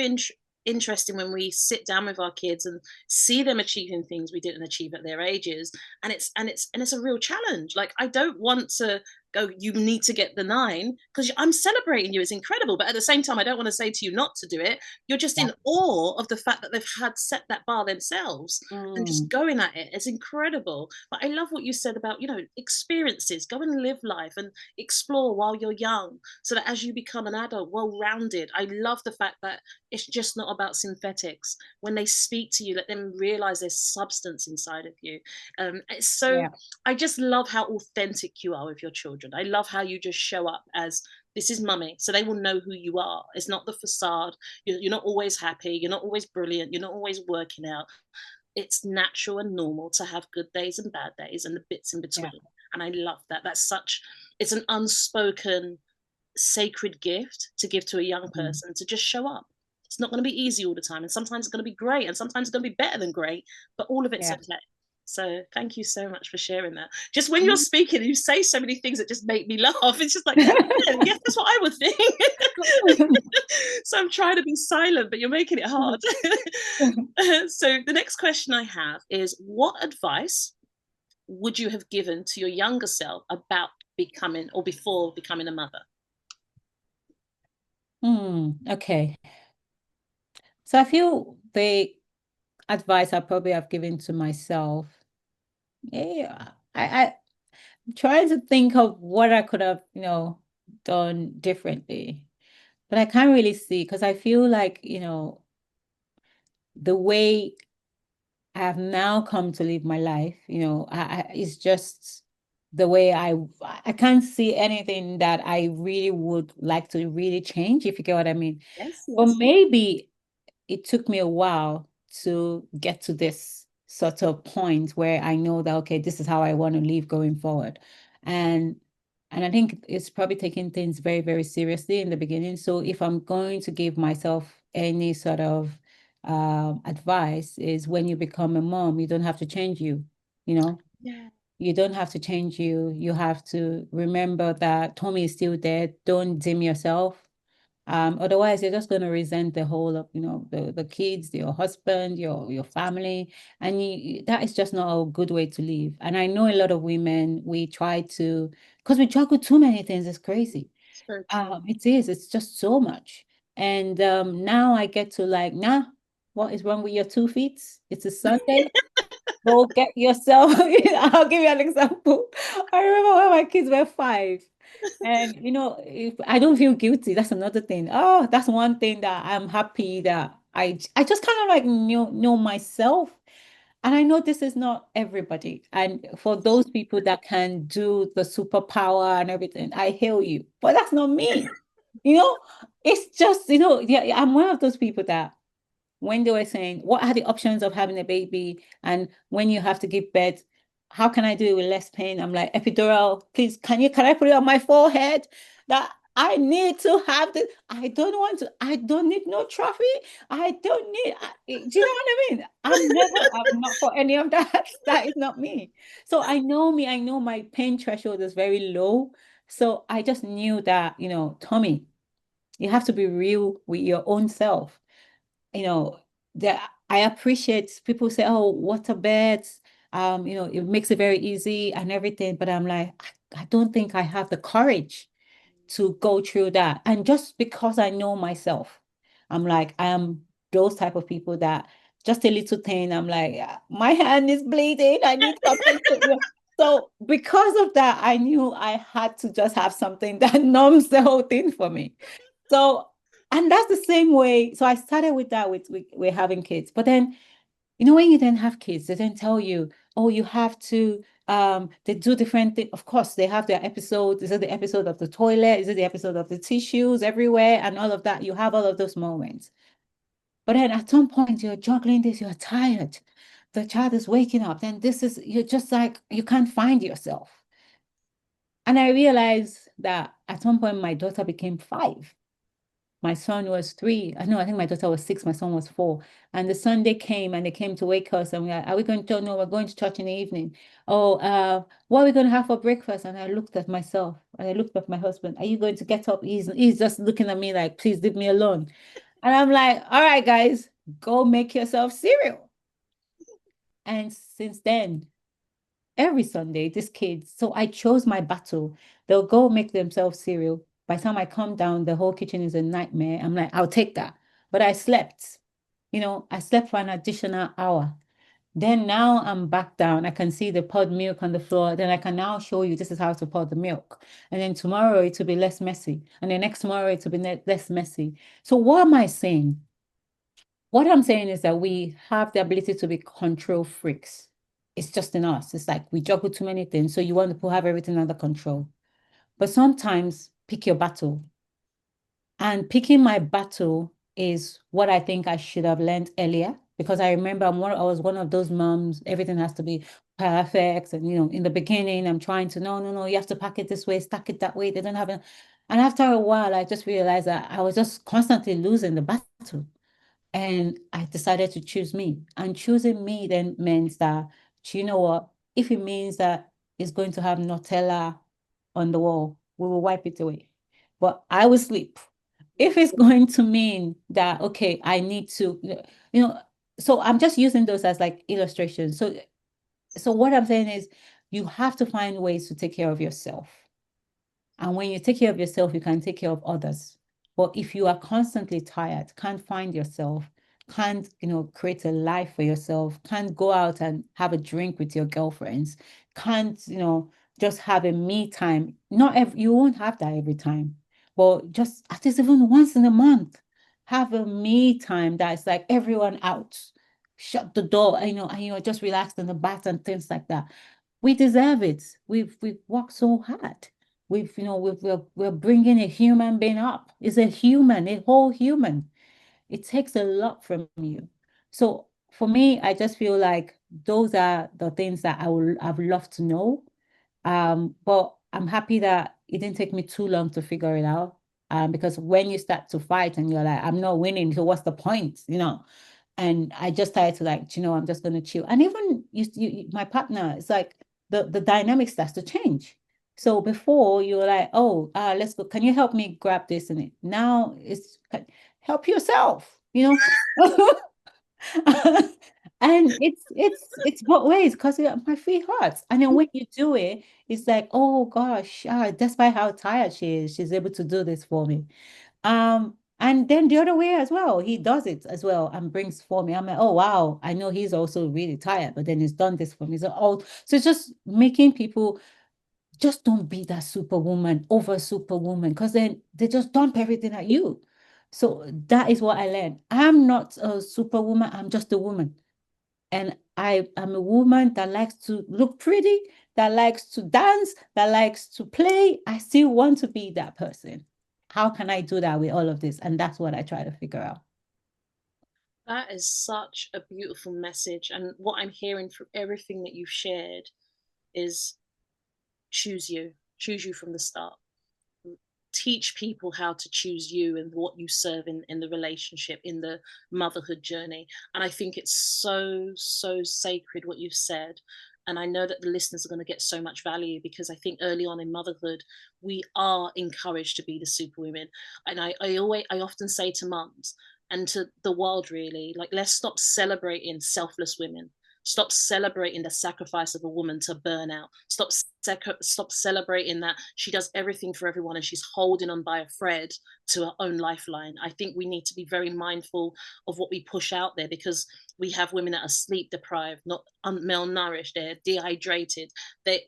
interesting when we sit down with our kids and see them achieving things we didn't achieve at their ages, and it's a real challenge. Like, I don't want to go, you need to get the 9, because I'm celebrating you, it's incredible, but at the same time I don't want to say to you not to do it. You're just Yeah. in awe of the fact that they've had set that bar themselves and just Mm, going at it. It's incredible. But I love what you said about, experiences. Go and live life and explore while you're young, so that as you become an adult, well-rounded. I love the fact that it's just not about synthetics. When they speak to you, let them realize there's substance inside of you. It's so, yeah. I just love how authentic you are with your children. I love how you just show up as, this is mummy, so they will know who you are. It's not the facade. You're not always happy, you're not always brilliant, you're not always working out. It's natural and normal to have good days and bad days and the bits in Yeah. between. And I love that. It's an unspoken sacred gift to give to a young Mm, person, to just show up. It's not going to be easy all the time, and sometimes it's going to be great, and sometimes it's going to be better than great, but all of it's yeah. okay. So thank you so much for sharing that. Just when you're Mm. speaking, you say so many things that just make me laugh. It's just like, yeah, yes, that's what I would think. So I'm trying to be silent, but you're making it hard. So the next question I have is, what advice would you have given to your younger self about becoming, or before becoming, a mother? Okay. So I feel the advice I probably have given to myself. Yeah, I'm trying to think of what I could have, done differently. But I can't really see because I feel like, the way I have now come to live my life, it's just the way I can't see anything that I really would like to really change, if you get what I mean. Yes, But yes. maybe it took me a while to get to this sort of point where I know that, okay, this is how I want to live going forward. And and I think it's probably taking things very, very seriously in the beginning. So if I'm going to give myself any sort of advice, is when you become a mom, you don't have to change you know, Yeah. you don't have to change you. You have to remember that Tommie is still there. Don't dim yourself. Otherwise, you're just going to resent the whole of, the kids, your husband, your family, and that is just not a good way to live. And I know a lot of women, we try to, because we juggle too many things. It's crazy. It's very true. It is. It's just so much. And now I get to like, nah, what is wrong with your 2 feet? It's a Sunday. Go get yourself. I'll give you an example. I remember when my kids were 5. And if I don't feel guilty, that's another thing. Oh, that's one thing that I'm happy that I just kind of like know myself. And I know this is not everybody. And for those people that can do the superpower and everything, I hail you. But that's not me. You know, it's just, yeah, I'm one of those people that when they were saying, what are the options of having a baby? And when you have to give birth, how can I do it with less pain? I'm like, epidural, please, can I put it on my forehead? That I need to have this. I don't need no trophy. Do you know what I mean? I'm not for any of that. That is not me. So I know my pain threshold is very low. So I just knew that, Tommie, you have to be real with your own self. That I appreciate people say, oh, water beds, it makes it very easy and everything. But I'm like, I don't think I have the courage to go through that. And just because I know myself, I'm like, I am those type of people that just a little thing, I'm like, my hand is bleeding. I need something So because of that, I knew I had to just have something that numbs the whole thing for me. So, and that's the same way. So I started with that with having kids. But then, when you then have kids, they then tell you, oh, you have to they do different things. Of course, they have their episodes. Is it the episode of the toilet? Is it the episode of the tissues everywhere and all of that? You have all of those moments. But then at some point you're juggling this, you're tired. The child is waking up. Then you're just like, you can't find yourself. And I realized that at some point my daughter became 5. My son was 3. I know, I think my daughter was 6, my son was 4. And the Sunday came and they came to wake us and are we going to, no, we're going to church in the evening. Oh, what are we going to have for breakfast? And I looked at myself and I looked at my husband. Are you going to get up? He's just looking at me like, please leave me alone. And I'm like, all right, guys, go make yourself cereal. And since then, every Sunday, these kids, so I chose my battle. They'll go make themselves cereal. By the time I come down, the whole kitchen is a nightmare. I'm like, I'll take that. But I slept, I slept for an additional hour. Then now I'm back down. I can see the poured milk on the floor. Then I can now show you this is how to pour the milk. And then tomorrow it will be less messy. And then next tomorrow it will be less messy. So what am I saying? What I'm saying is that we have the ability to be control freaks. It's just in us. It's like we juggle too many things. So you want to have everything under control. But sometimes pick your battle. And picking my battle is what I think I should have learned earlier. Because I remember I was one of those moms, everything has to be perfect. And in the beginning, I'm trying to, no, no, no, you have to pack it this way, stack it that way. They don't have it. And after a while, I just realized that I was just constantly losing the battle. And I decided to choose me. And choosing me then means that, do you know what? If it means that it's going to have Nutella on the wall, we will wipe it away. But I will sleep. If it's going to mean that, okay, I need to, you know, so I'm just using those as like illustrations. So what I'm saying is you have to find ways to take care of yourself. And when you take care of yourself, you can take care of others. But if you are constantly tired, can't find yourself, can't, create a life for yourself, can't go out and have a drink with your girlfriends, can't, just have a me time. Not every, you won't have that every time, but just at least even once in a month, have a me time that's like everyone out. Shut the door, and you're just relaxed in the bath and things like that. We deserve it. We've worked so hard. We're bringing a human being up. It's a human, a whole human. It takes a lot from you. So for me, I just feel like those are the things that I've loved to know. But I'm happy that it didn't take me too long to figure it out. Because when you start to fight and you're like, I'm not winning, so what's the point? And I just started to like, I'm just gonna chill. And even my partner, it's like the dynamic starts to change. So before you were like, oh, let's go. Can you help me grab this and it? Now it's help yourself, And it's both ways because my feet hurts. And then when you do it, it's like, oh gosh, despite how tired she is, she's able to do this for me. And then the other way as well, he does it as well and brings for me. I'm like, oh wow, I know he's also really tired, but then he's done this for me. So it's just making people just don't be that superwoman, over superwoman, because then they just dump everything at you. So that is what I learned. I'm not a superwoman, I'm just a woman. And I am a woman that likes to look pretty, that likes to dance, that likes to play. I still want to be that person. How can I do that with all of this? And that's what I try to figure out. That is such a beautiful message. And what I'm hearing from everything that you've shared is choose you from the start. teach people how to choose you and what you serve in the relationship, in the motherhood journey. And I think it's so sacred what you've said. And I know that the listeners are going to get so much value, because I think early on in motherhood, we are encouraged to be the superwomen. And I often say to mums and to the world, really, like, let's stop celebrating selfless women. Stop celebrating the sacrifice of a woman to burn out. Stop celebrating that she does everything for everyone and she's holding on by a thread to her own lifeline. I think we need to be very mindful of what we push out there, because we have women that are sleep deprived, not malnourished, they're dehydrated. They're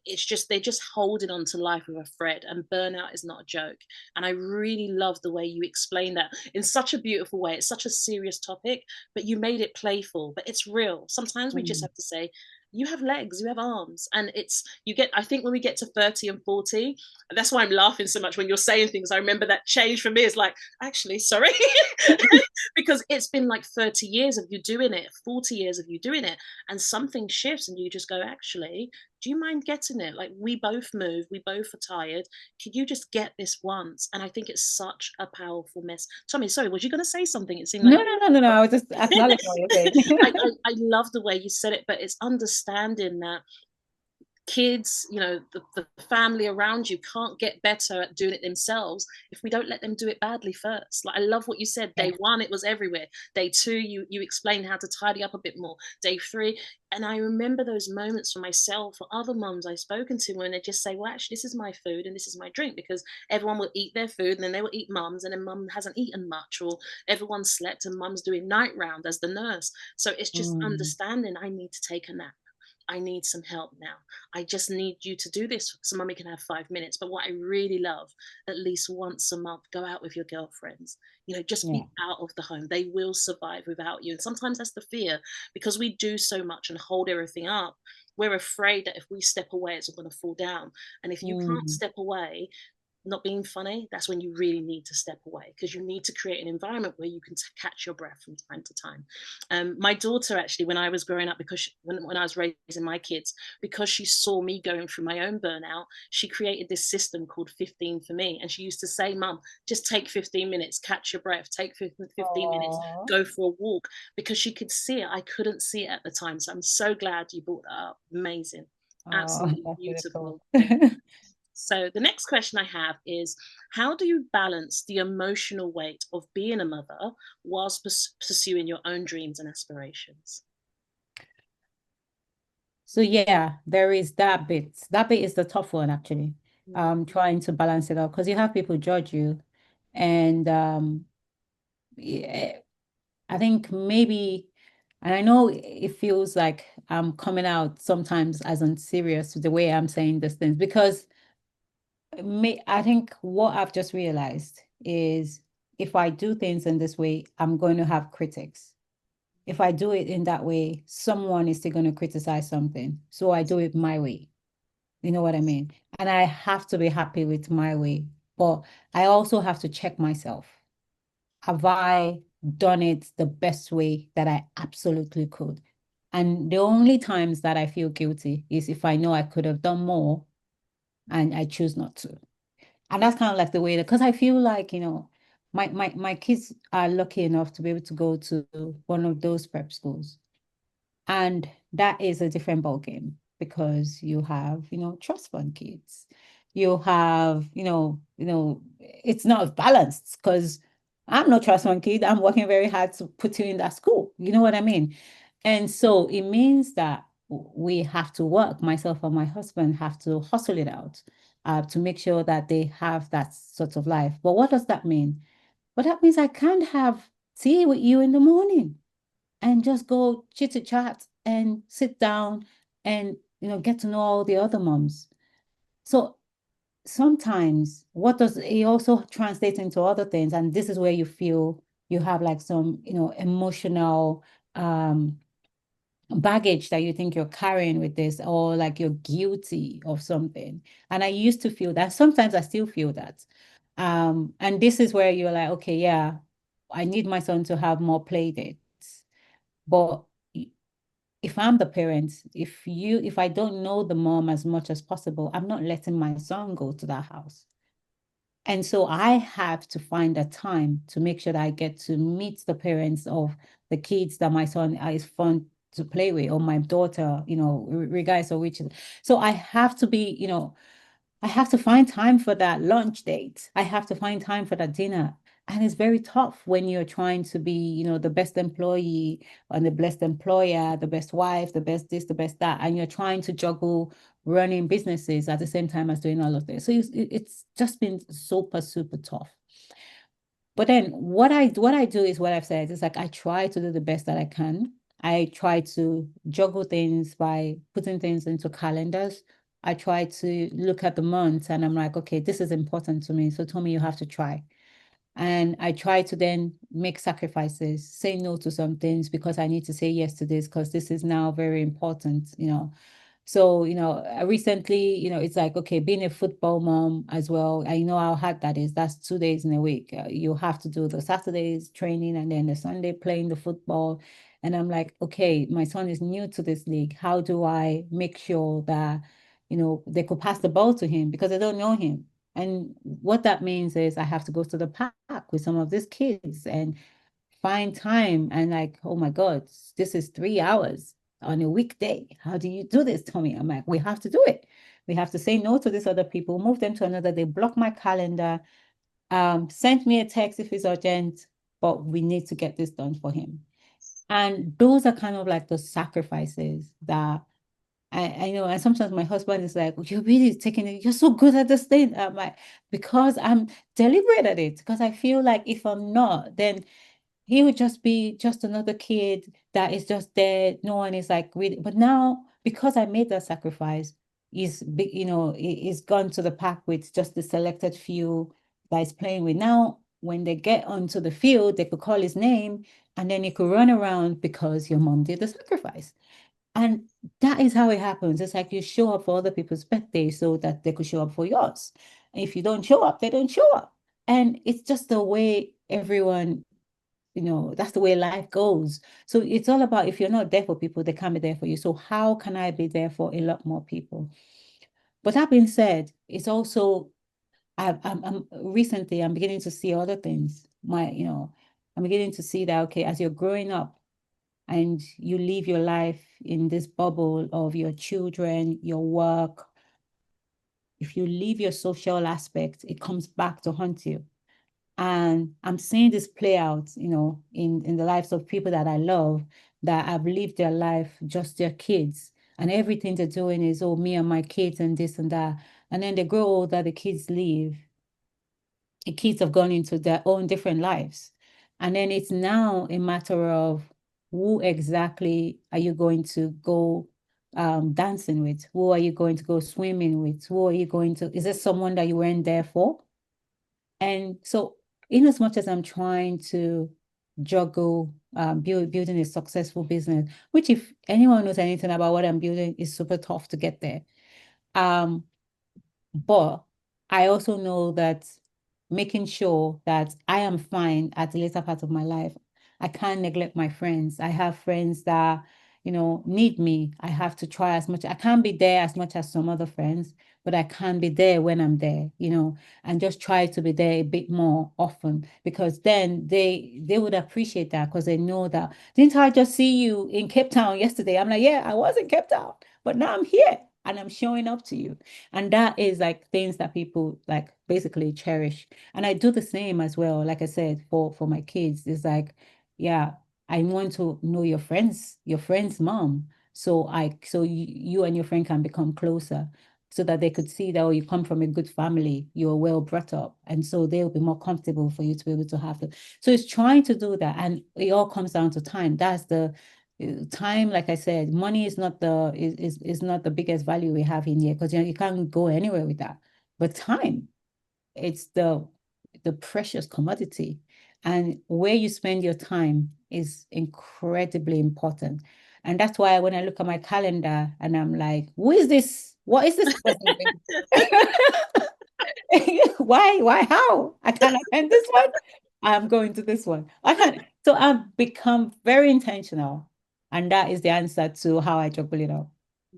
just holding on to life with a thread, and burnout is not a joke. And I really love the way you explain that in such a beautiful way. It's such a serious topic, but you made it playful, but it's real. Sometimes we just Mm. have to say, you have legs, you have arms. And it's, you get, I think when we get to 30 and 40, that's why I'm laughing so much when you're saying things. I remember that change for me is like, actually, sorry, because it's been like 30 years of you doing it, 40 years of you doing it, and something shifts and you just go, actually, do you mind getting it? Like, we both move, we both are tired. Can you just get this once? And I think it's such a powerful mess. Tommie, sorry, was you going to say something? It seemed like No, you. no, no, no, no. I was just acknowledging what you're saying. I love the way you said it, but it's understanding that kids, the family around you can't get better at doing it themselves if we don't let them do it badly first. Like, I love what you said. Yeah. Day one, it was everywhere. Day two, you explained how to tidy up a bit more. Day three, and I remember those moments for myself or other mums I've spoken to when they just say, well, actually, this is my food and this is my drink, because everyone will eat their food and then they will eat mum's, and then mum hasn't eaten much, or everyone slept and mum's doing night round as the nurse. So it's just Mm. understanding, I need to take a nap. I need some help now. I just need you to do this so mommy can have 5 minutes. But what I really love, at least once a month, go out with your girlfriends. Just Yeah. be out of the home. They will survive without you. And sometimes that's the fear, because we do so much and hold everything up. We're afraid that if we step away, it's going to fall down. And if you can't Mm. step away, not being funny, that's when you really need to step away, because you need to create an environment where you can catch your breath from time to time. My daughter, actually, when I was growing up, because when I was raising my kids, because she saw me going through my own burnout, she created this system called 15 for me. And she used to say, Mum, just take 15 minutes, catch your breath, take 15 minutes, Oh, go for a walk, because she could see it. I couldn't see it at the time. So I'm so glad you brought that up. Amazing. oh, Absolutely that's really cool. beautiful. So the next question I have is, how do you balance the emotional weight of being a mother whilst pursuing your own dreams and aspirations? So yeah, there is that bit. That bit is the tough one, actually. Mm. Trying to balance it out, because you have people judge you, and yeah, I think maybe, and I know it feels like I'm coming out sometimes as unserious with the way I'm saying these things, because I think what I've just realized is, if I do things in this way, I'm going to have critics. If I do it in that way, someone is still going to criticize something. So I do it my way. You know what I mean? And I have to be happy with my way. But I also have to check myself. Have I done it the best way that I absolutely could? And the only times that I feel guilty is if I know I could have done more and I choose not to. And that's kind of like the way that, because I feel like, my kids are lucky enough to be able to go to one of those prep schools. And that is a different ball game, because you have, trust fund kids. You have, it's not balanced, because I'm no trust fund kid. I'm working very hard to put you in that school. You know what I mean? And so it means that we have to work. Myself and my husband have to hustle it out, to make sure that they have that sort of life. But what does that mean? Well, that means I can't have tea with you in the morning and just go chit chat and sit down and get to know all the other moms. So sometimes what does it also translate into other things, and this is where you feel you have like some emotional baggage that you think you're carrying with this, or like you're guilty of something. And I used to feel that. Sometimes I still feel that. And this is where you're like, okay, yeah, I need my son to have more play dates. But if I'm the parent, if I don't know the mom as much as possible, I'm not letting my son go to that house. And so I have to find a time to make sure that I get to meet the parents of the kids that my son is fun to play with, or my daughter, regardless of which. So I have to be, I have to find time for that lunch date. I have to find time for that dinner. And it's very tough when you're trying to be, the best employee and the best employer, the best wife, the best this, the best that, and you're trying to juggle running businesses at the same time as doing all of this. So it's just been super, super tough. But then what I do is what I've said. It's like I try to do the best that I can. I try to juggle things by putting things into calendars. I try to look at the months and I'm like, okay, this is important to me. So Tommie, you have to try. And I try to then make sacrifices, say no to some things because I need to say yes to this because this is now very important. So, recently, it's like, okay, being a football mom as well, I know how hard that is. That's 2 days in a week. You have to do the Saturdays training and then the Sunday playing the football. And I'm like, okay, my son is new to this league. How do I make sure that, they could pass the ball to him because they don't know him? And what that means is I have to go to the park with some of these kids and find time and like, oh my God, this is 3 hours on a weekday. How do you do this, Tommie? I'm like, we have to do it. We have to say no to these other people, move them to another. They block my calendar, send me a text if it's urgent, but we need to get this done for him. And those are kind of like the sacrifices that I know. And sometimes my husband is like, you're really taking it, you're so good at this thing. I'm like, because I'm deliberate at it, because I feel like if I'm not, then he would just be just another kid that is just there. No one is like really, but now because I made that sacrifice, he's gone to the park with just the selected few that he's playing with. Now, when they get onto the field, they could call his name and then he could run around because your mom did the sacrifice. And that is how it happens. It's like you show up for other people's birthdays so that they could show up for yours. And if you don't show up, they don't show up. And it's just the way everyone that's the way life goes. So it's all about if you're not there for people, they can't be there for you. So how can I be there for a lot more people? But that being said, it's also I'm recently I'm beginning to see other things. I'm beginning to see that okay, as you're growing up and you live your life in this bubble of your children, your work, if you leave your social aspect, it comes back to haunt you. And I'm seeing this play out, in the lives of people that I love that have lived their life, just their kids. And everything they're doing is, oh, me and my kids and this and that. And then they grow older, the kids leave. The kids have gone into their own different lives. And then it's now a matter of who exactly are you going to go dancing with? Who are you going to go swimming with? Who are you going to, is this someone that you weren't there for? And so, in as much as I'm trying to juggle building a successful business, which if anyone knows anything about what I'm building, is super tough to get there. Um, but I also know that making sure that I am fine at the later part of my life. I can't neglect my friends. I have friends that, need me. I have to try as much. I can't be there as much as some other friends, but I can be there when I'm there, and just try to be there a bit more often because then they would appreciate that because they know that didn't I just see you in Cape Town yesterday? I'm like, yeah, I was in Cape Town, but now I'm here and I'm showing up to you. And that is like things that people like basically cherish. And I do the same as well. Like I said, for my kids, it's like, yeah, I want to know your friend's mom. So you and your friend can become closer so that they could see that, oh, you come from a good family, you're well brought up. And so they'll be more comfortable for you to be able to have them. So it's trying to do that. And it all comes down to time. That's the time, like I said, money is not is not the biggest value we have in here because you can't go anywhere with that. But time, it's the precious commodity. And where you spend your time is incredibly important. And that's why when I look at my calendar and I'm like, who is this? What is this person doing? Why, how? I can't attend this one. I'm going to this one. I can't. So I've become very intentional. And that is the answer to how I juggle it up.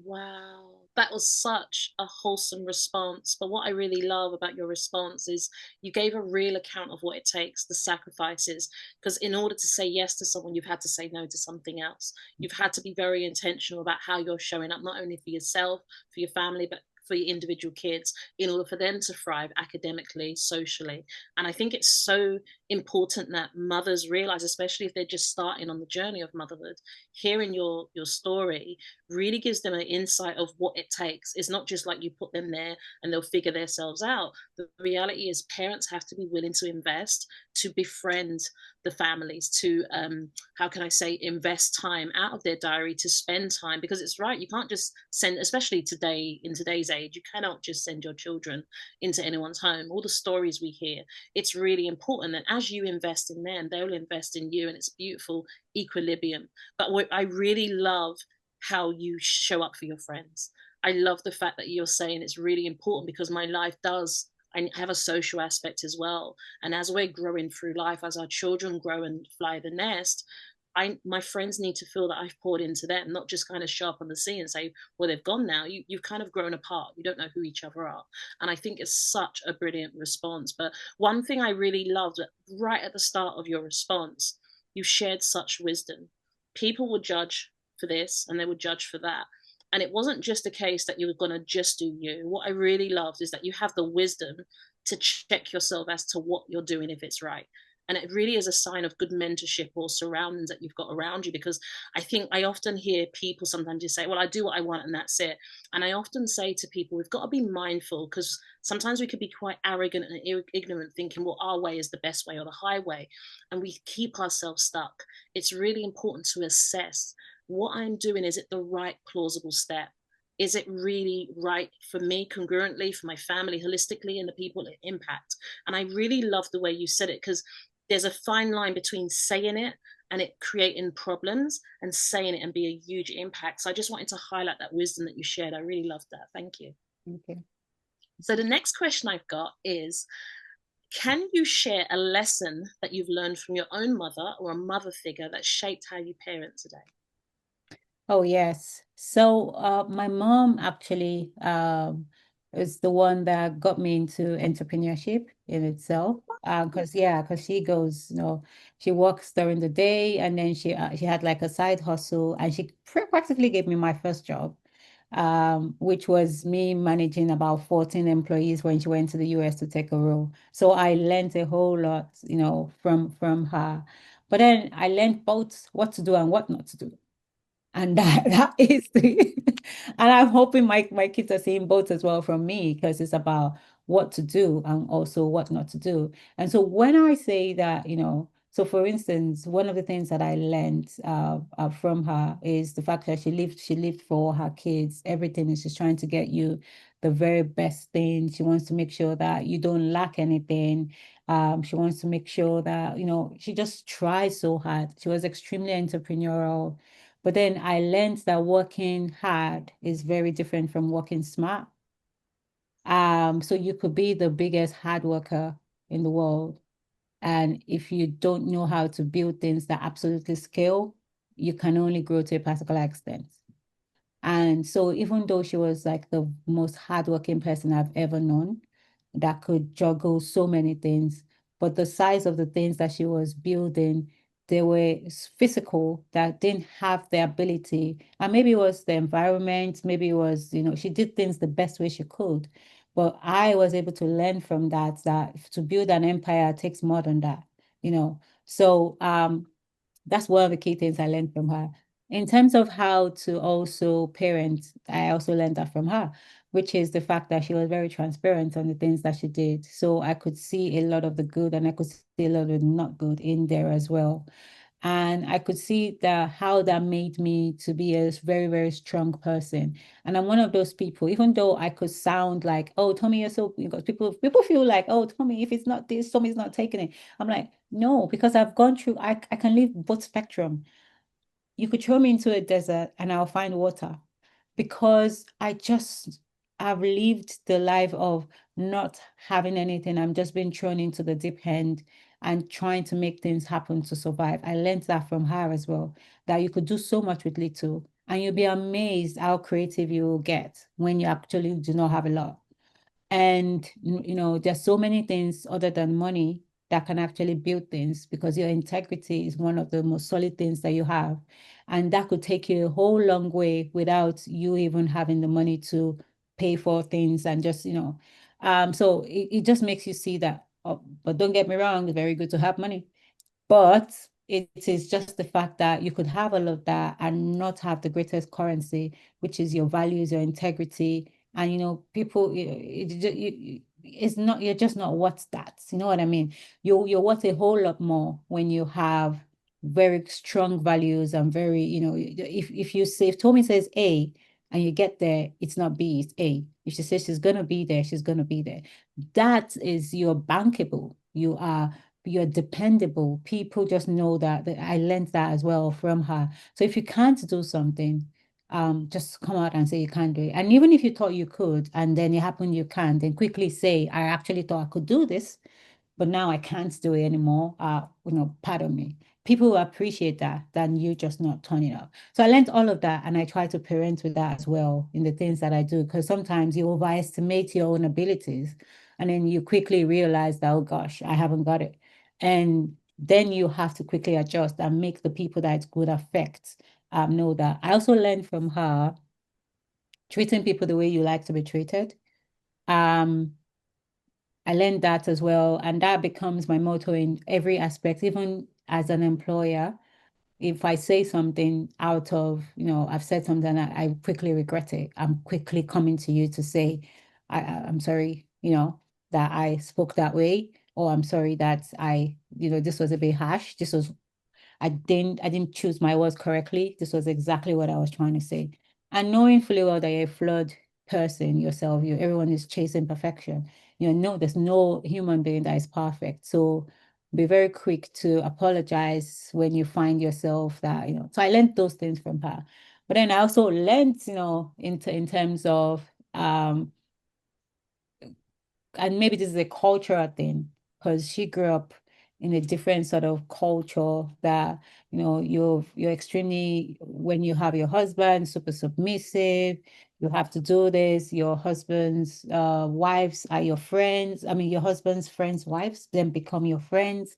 Wow. That was such a wholesome response. But what I really love about your response is you gave a real account of what it takes, the sacrifices. Because in order to say yes to someone, you've had to say no to something else. You've had to be very intentional about how you're showing up, not only for yourself, for your family, but for your individual kids, in order for them to thrive academically, socially. And I think it's so important that mothers realize, especially if they're just starting on the journey of motherhood, hearing your story really gives them an insight of what it takes. It's not just like you put them there and they'll figure themselves out. The reality is parents have to be willing to invest, to befriend the families, to how can I say, invest time out of their diary to spend time, because it's right, you can't just send, especially today, in today's age, you cannot just send your children into anyone's home. All the stories we hear, it's really important that as you invest in them, they'll invest in you, and it's beautiful equilibrium. But what I really love, how you show up for your friends. I love the fact that you're saying it's really important, because my life does, I have a social aspect as well. And as we're growing through life, as our children grow and fly the nest, my friends need to feel that I've poured into them, not just kind of show up on the scene and say, well, they've gone now. You've kind of grown apart. You don't know who each other are. And I think it's such a brilliant response. But one thing I really loved right at the start of your response, you shared such wisdom. People would judge for this and they would judge for that. And it wasn't just a case that you were going to just do you. What I really loved is that you have the wisdom to check yourself as to what you're doing, if it's right. And it really is a sign of good mentorship or surroundings that you've got around you. Because I think I often hear people sometimes just say, well, I do what I want and that's it. And I often say to people, we've got to be mindful, because sometimes we could be quite arrogant and ignorant, thinking, well, our way is the best way or the highway. And we keep ourselves stuck. It's really important to assess what I'm doing. Is it the right plausible step? Is it really right for me, congruently, for my family, holistically, and the people it impact? And I really love the way you said it, because there's a fine line between saying it and it creating problems, and saying it and be a huge impact. So I just wanted to highlight that wisdom that you shared. I really loved that. Thank you. Okay. So the next question I've got is, can you share a lesson that you've learned from your own mother or a mother figure that shaped how you parent today? Oh, yes. So my mom actually is the one that got me into entrepreneurship in itself. Because she goes, she works during the day, and then she had like a side hustle, and she practically gave me my first job, which was me managing about 14 employees when she went to the US to take a role. So I learned a whole lot, from her. But then I learned both what to do and what not to do. And that is and I'm hoping my kids are seeing both as well from me, because it's about what to do and also what not to do. And so when I say that, so for instance, one of the things that I learned from her is the fact that she lived for her kids. Everything is she's trying to get you the very best thing. She wants to make sure that you don't lack anything. She wants to make sure that, she just tries so hard. She was extremely entrepreneurial, but then I learned that working hard is very different from working smart. So you could be the biggest hard worker in the world. And if you don't know how to build things that absolutely scale, you can only grow to a particular extent. And so even though she was like the most hardworking person I've ever known, that could juggle so many things, but the size of the things that she was building, they were physical, that didn't have the ability. And maybe it was the environment, maybe it was, she did things the best way she could. But I was able to learn from that to build an empire takes more than that, you know. So that's one of the key things I learned from her. In terms of how to also parent, I also learned that from her, which is the fact that she was very transparent on the things that she did. So I could see a lot of the good and I could see a lot of the not good in there as well. And I could see that how that made me to be a very, very strong person. And I'm one of those people, even though I could sound like, oh, Tommie, you're so, because people feel like, oh, Tommie, if it's not this, Tommie's not taking it. I'm like, no, because I've gone through, I can live both spectrum. You could throw me into a desert and I'll find water, because I've lived the life of not having anything. I'm just being thrown into the deep end and trying to make things happen to survive. I learned that from her as well, that you could do so much with little. And you'll be amazed how creative you will get when you actually do not have a lot. And there's so many things other than money that can actually build things, because your integrity is one of the most solid things that you have. And that could take you a whole long way without you even having the money to pay for things, and just, so it just makes you see that. Oh, but don't get me wrong, it's very good to have money. But it is just the fact that you could have all of that and not have the greatest currency, which is your values, your integrity. And, people, it's not, you're just not worth that. You know what I mean? You're worth a whole lot more when you have very strong values and very, if Tommy says A and you get there, it's not B, it's A. If she says she's gonna be there, she's gonna be there. That is, you're bankable. You're dependable. People just know that I learned that as well from her. So if you can't do something, just come out and say you can't do it. And even if you thought you could, and then it happened you can't, then quickly say, I actually thought I could do this, but now I can't do it anymore. Pardon me. People will appreciate that than you just not turning up. So I learned all of that, and I try to parent with that as well in the things that I do, because sometimes you overestimate your own abilities, and then you quickly realize that, oh gosh, I haven't got it. And then you have to quickly adjust and make the people that it could affect know that. I also learned from her treating people the way you like to be treated. Um, I learned that as well. And that becomes my motto in every aspect, even as an employer. If I say something out of, I've said something and I quickly regret it, I'm quickly coming to you to say, I'm sorry, that I spoke that way, or I'm sorry that this was a bit harsh. I didn't choose my words correctly. This was exactly what I was trying to say. And knowing fully well that you're a flawed person yourself, everyone is chasing perfection. No, there's no human being that is perfect. So be very quick to apologize when you find yourself that, So I learned those things from her. But then I also learned, in terms of and maybe this is a cultural thing, because she grew up in a different sort of culture that, you're extremely, when you have your husband, super submissive, you have to do this, your husband's wives are your friends. I mean, your husband's friends' wives then become your friends.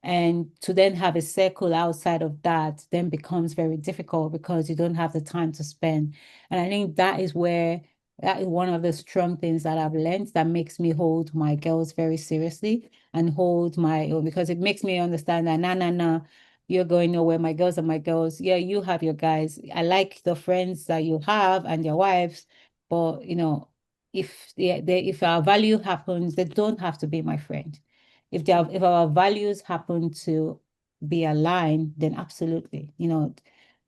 And to then have a circle outside of that then becomes very difficult, because you don't have the time to spend. And I think that is one of the strong things that I've learned that makes me hold my girls very seriously, and hold my own, because it makes me understand that, nah, you're going nowhere. My girls are my girls. Yeah, you have your guys. I like the friends that you have and your wives, but if our value happens, they don't have to be my friend. If our values happen to be aligned, then absolutely,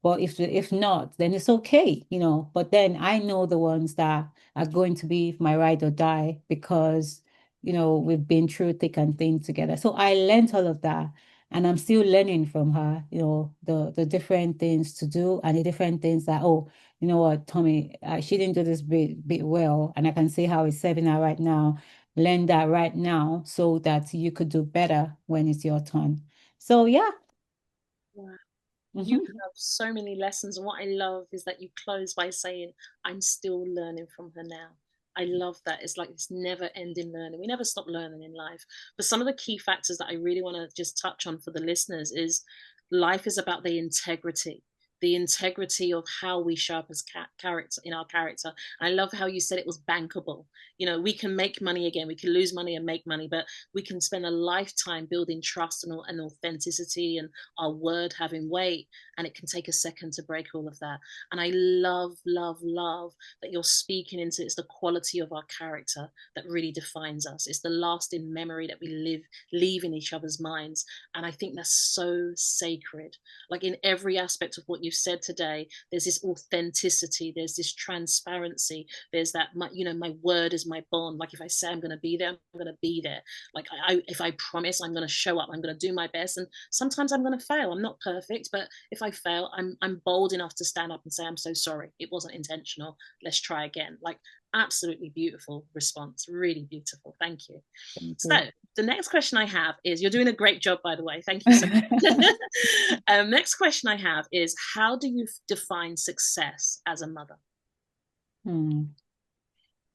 But if not, then it's okay. But then I know the ones that are going to be my ride or die, because we've been through thick and thin together. So I learned all of that. And I'm still learning from her, the different things to do, and the different things that, oh, you know what, Tommie, she didn't do this bit well, and I can see how it's serving her right now. Learn that right now so that you could do better when it's your turn. So yeah. Wow. You Mhm. have so many lessons. And what I love is that you close by saying, I'm still learning from her now. I love that. It's like this never ending learning. We never stop learning in life. But some of the key factors that I really want to just touch on for the listeners is life is about the integrity of how we show up as character in our character. And I love how you said it was bankable. We can make money again, we can lose money and make money, but we can spend a lifetime building trust and authenticity and our word having weight, and it can take a second to break all of that. And I love, love, love that you're speaking into it's the quality of our character that really defines us. It's the lasting memory that we leave in each other's minds. And I think that's so sacred. Like in every aspect of what you've said today, there's this authenticity, there's this transparency, there's that my word is my bond. Like if I say I'm going to be there, I'm going to be there. Like if I promise I'm going to show up, I'm going to do my best. And sometimes I'm going to fail. I'm not perfect, but if I fail, I'm bold enough to stand up and say I'm so sorry, it wasn't intentional, let's try again. Like absolutely beautiful response, really beautiful. Thank you. Thank So you. the next question I have is, you're doing a great job, by the way. Thank you so much. Next question I have is, how do you define success as a mother? Hmm.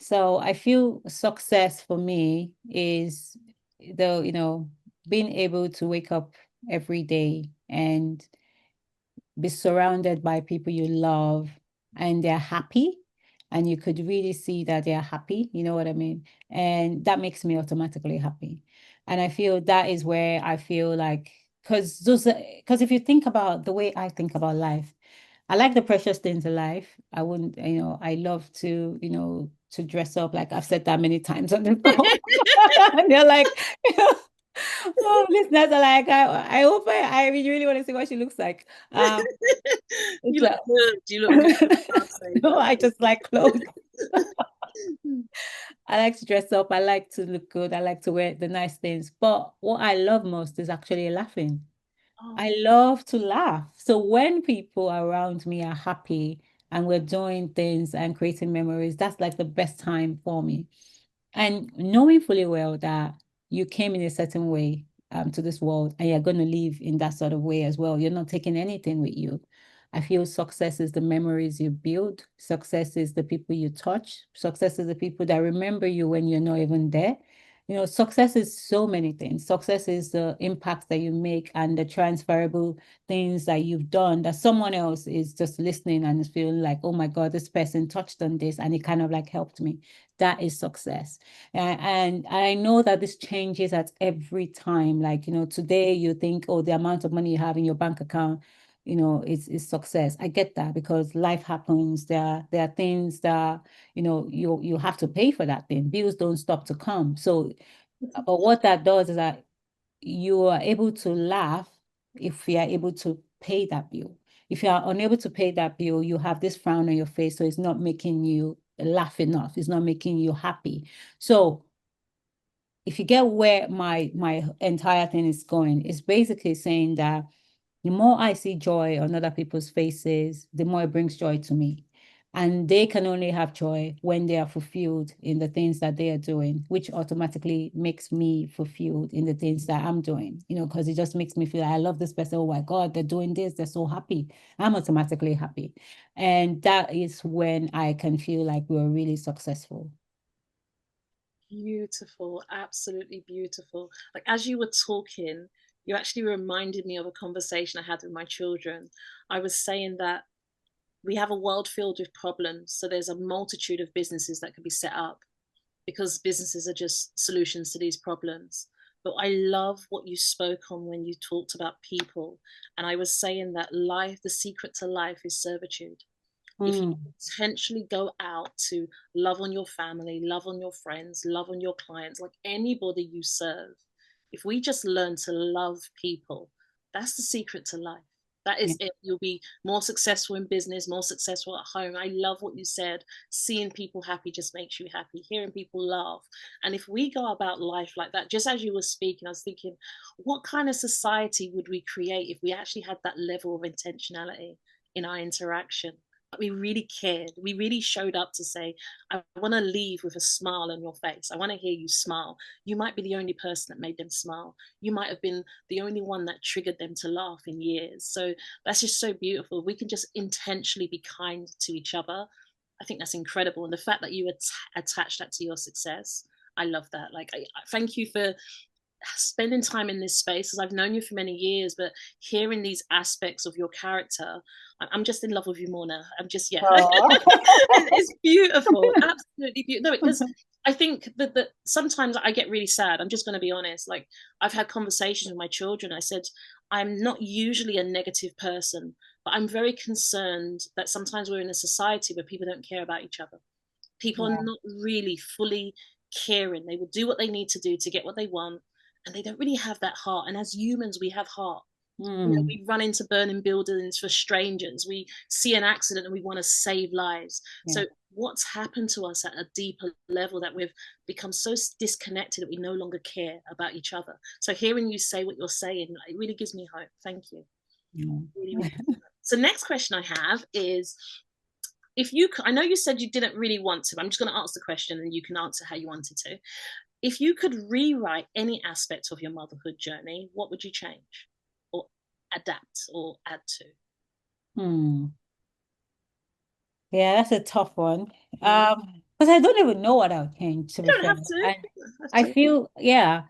So I feel success for me is being able to wake up every day and be surrounded by people you love and they're happy and you could really see that they're happy, you know what I mean? And that makes me automatically happy. And I feel that is where I feel like, because if you think about the way I think about life, I like the precious things in life. I wouldn't, I love to, to dress up. Like I've said that many times on the phone. And they're like, oh, listeners are like, I hope I really, really want to see what she looks like. You It's look a, good. You look good. I'll say no, I that. just like clothes. I like to dress up. I like to look good. I like to wear the nice things. But what I love most is actually laughing. I Oh, love to laugh. So when people around me are happy and we're doing things and creating memories, that's like the best time for me. And knowing fully well that you came in a certain way to this world and you're going to live in that sort of way as well. You're not taking anything with you. I feel success is the memories you build. Success is the people you touch. Success is the people that remember you when you're not even there. Success is so many things. Success is the impact that you make and the transferable things that you've done that someone else is just listening and is feeling like, oh my God, this person touched on this and it kind of like helped me. That is success. And I know that this changes at every time. Like, today you think, oh, the amount of money you have in your bank account, is success. I get that because life happens. There are things that, you have to pay for that thing. Bills don't stop to come. So, but what that does is that you are able to laugh if you are able to pay that bill. If you are unable to pay that bill, you have this frown on your face. So it's not making you laugh enough. It's not making you happy. So if you get where my entire thing is going, it's basically saying that the more I see joy on other people's faces, the more it brings joy to me. And they can only have joy when they are fulfilled in the things that they are doing, which automatically makes me fulfilled in the things that I'm doing, because it just makes me feel like I love this person. Oh my God, they're doing this. They're so happy. I'm automatically happy. And that is when I can feel like we're really successful. beautiful. Absolutely beautiful. Like, as you were talking, you actually reminded me of a conversation I had with my children. I was saying that we have a world filled with problems. So there's a multitude of businesses that could be set up because businesses are just solutions to these problems. But I love what you spoke on when you talked about people. And I was saying that life, the secret to life is servitude. If you Mm, intentionally go out to love on your family, love on your friends, love on your clients, like anybody you serve, if we just learn to love people, that's the secret to life. That yeah. is it. You'll be more successful in business, more successful at home. I love what you said. Seeing people happy just makes you happy. Hearing people laugh. And if we go about life like that, just as you were speaking, I was thinking, what kind of society would we create if we actually had that level of intentionality in our interaction? We really cared. We really showed up to say, I want to leave with a smile on your face. I want to hear you smile. You might be the only person that made them smile. You might have been the only one that triggered them to laugh in years. So that's just so beautiful. We can just intentionally be kind to each other. I think that's incredible. And the fact that you attach that to your success, I love that. Like, I thank you for spending time in this space, because I've known you for many years, but hearing these aspects of your character, I'm just in love with you more now. I'm just, yeah. Oh. It's beautiful, absolutely beautiful. No, because I think that sometimes I get really sad. I'm just going to be honest. Like, I've had conversations with my children. I said, I'm not usually a negative person, but I'm very concerned that sometimes we're in a society where people don't care about each other. People are Yeah. not really fully caring. They will do what they need to do to get what they want, and they don't really have that heart. And as humans, we have heart. Mm, We run into burning buildings for strangers. We see an accident and we want to save lives. yeah. So what's happened to us at a deeper level that we've become so disconnected that we no longer care about each other? So hearing you say what you're saying, it really gives me hope. Thank you. Yeah. Really, really. So next question I have is, if you, I know you said you didn't really want to, I'm just going to ask the question and you can answer how you wanted to. If you could rewrite any aspect of your motherhood journey, what would you change or adapt or add to? Hmm. Yeah, that's a tough one. Mm. Because I don't even know what I'll change, to You be don't fair. have to. I You don't have I to. feel, yeah,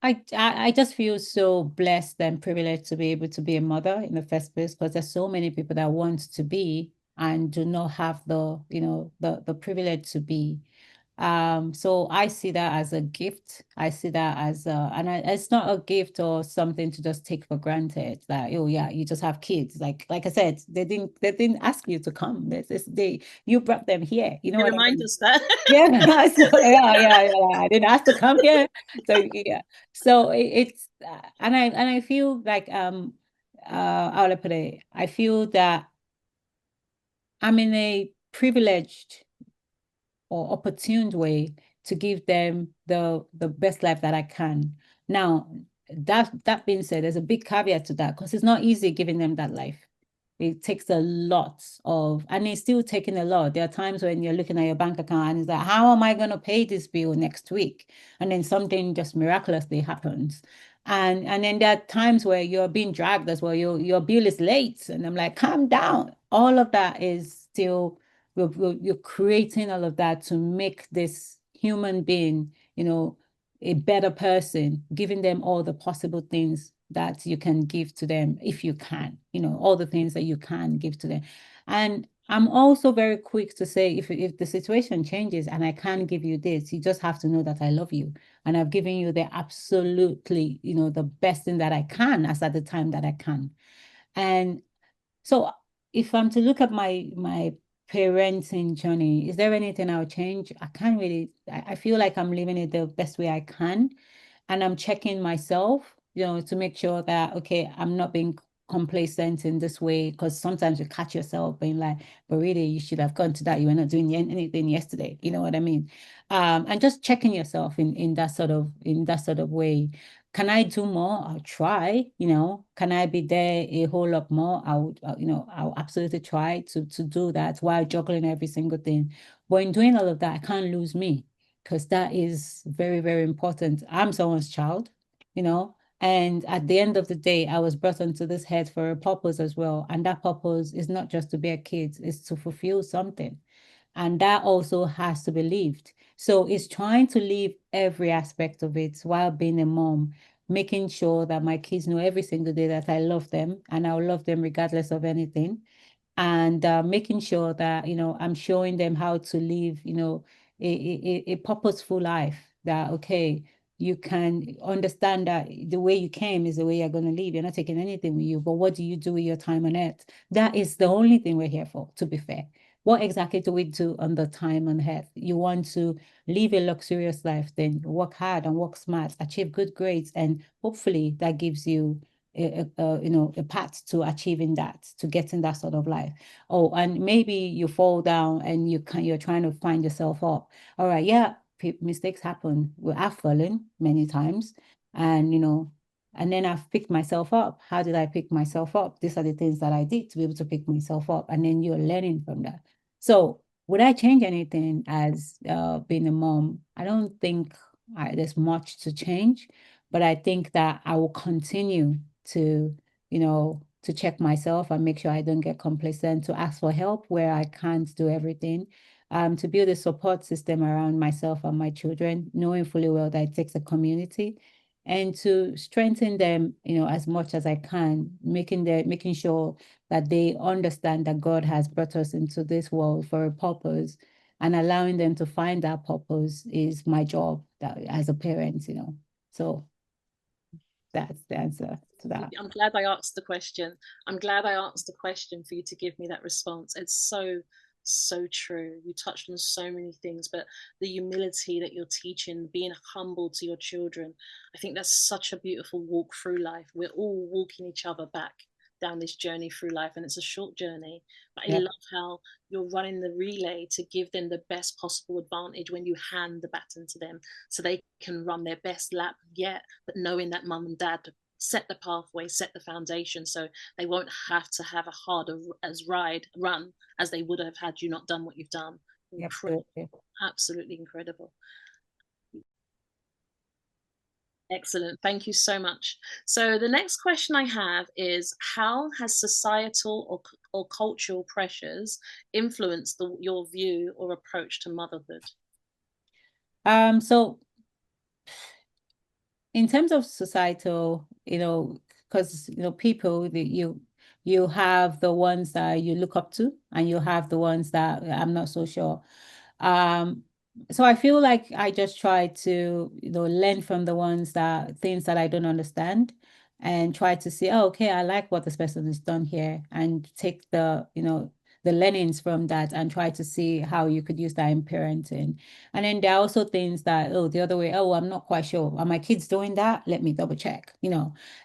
I just feel so blessed and privileged to be able to be a mother in the first place, because there's so many people that want to be and do not have the, the privilege to be. So I see that as a gift. I see that as it's not a gift or something to just take for granted that, oh yeah, you just have kids. Like I said, they didn't ask you to come. You brought them here. You know They what I remind mean? us that. Yeah, so yeah. I didn't ask to come here. So yeah. So and I feel like how will I put it? I feel that I'm in a privileged or opportune way to give them the best life that I can. Now, that being said, there's a big caveat to that, because it's not easy giving them that life. It takes a lot of, and it's still taking a lot. There are times when you're looking at your bank account and it's like, how am I going to pay this bill next week? And then something just miraculously happens. And then there are times where you're being dragged as well. Your bill is late. And I'm like, calm down. All of that is still, you're creating all of that to make this human being, a better person, giving them all the possible things that you can give to them if you can, all the things that you can give to them. And I'm also very quick to say, if the situation changes and I can't give you this, you just have to know that I love you. And I've given you the absolutely, the best thing that I can as at the time that I can. And so if I'm to look at my parenting journey, is there anything I'll change? I can't really, I feel like I'm living it the best way I can. And I'm checking myself, to make sure that, okay, I'm not being complacent in this way, because sometimes you catch yourself being like, but really you should have gone to that. You were not doing anything yesterday. You know what I mean? And just checking yourself in that sort of way. Can I do more? I'll try, Can I be there a whole lot more? I'll absolutely try to do that while juggling every single thing. But in doing all of that, I can't lose me, because that is very, very important. I'm someone's child, and at the end of the day, I was brought onto this earth for a purpose as well. And that purpose is not just to bear kids, it's to fulfill something. And that also has to be lived. So it's trying to live every aspect of it while being a mom, making sure that my kids know every single day that I love them and I'll love them regardless of anything. And making sure that, I'm showing them how to live, a purposeful life, that, okay, you can understand that the way you came is the way you're going to live. You're not taking anything with you, but what do you do with your time on earth? That is the only thing we're here for, to be fair. What exactly do we do on the time on earth? You want to live a luxurious life, then work hard and work smart, achieve good grades, and hopefully that gives you a path to achieving that, to getting that sort of life. Oh, and maybe you fall down and you're trying to find yourself up. All right, yeah, mistakes happen. I've fallen many times, and and then I've picked myself up. How did I pick myself up? These are the things that I did to be able to pick myself up, and then you're learning from that. So would I change anything as being a mom? I don't think there's much to change, but I think that I will continue to, to check myself and make sure I don't get complacent, to ask for help where I can't do everything, to build a support system around myself and my children, knowing fully well that it takes a community, and to strengthen them, as much as I can, making sure that they understand that God has brought us into this world for a purpose, and allowing them to find that purpose is my job as a parent, So that's the answer to that. I'm glad I asked the question. I'm glad I asked the question for you to give me that response. It's so, so true. You touched on so many things, but the humility that you're teaching, being humble to your children, I think that's such a beautiful walk through life. We're all walking each other back down this journey through life, and it's a short journey. But I Yep. love how you're running the relay to give them the best possible advantage when you hand the baton to them, so they can run their best lap yet, but knowing that mum and dad set the pathway, set the foundation, so they won't have to have a harder as run as they would have had you not done what you've done. Yep. Incredible, absolutely incredible. Excellent. Thank you so much. So the next question I have is, how has societal or cultural pressures influenced your view or approach to motherhood? So in terms of societal, because people that you have the ones that you look up to, and you have the ones that I'm not so sure. Um, so I feel like I just try to, learn from the ones that things that I don't understand, and try to see, oh, okay, I like what this person has done here, and take the learnings from that and try to see how you could use that in parenting. And then there are also things that, oh, the other way, oh, I'm not quite sure. Are my kids doing that? Let me double check.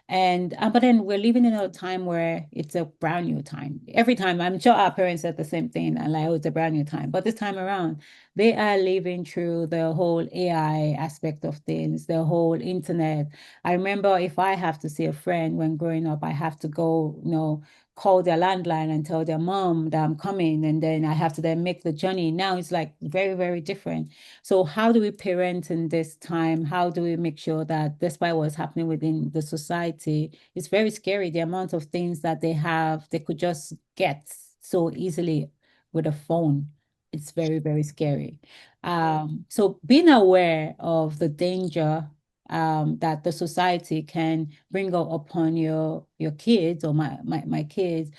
And but then we're living in a time where it's a brand new time. Every time, I'm sure our parents said the same thing, and like, oh, it's a brand new time. But this time around, they are living through the whole AI aspect of things, the whole internet. I remember, if I have to see a friend when growing up, I have to go, call their landline and tell their mom that I'm coming, and then I have to then make the journey. Now it's like very, very different. So how do we parent in this time? How do we make sure that, despite what's happening within the society, it's very scary, the amount of things that they could just get so easily with a phone. It's very, very scary. So being aware of the danger that the society can bring up upon your kids, or my kids,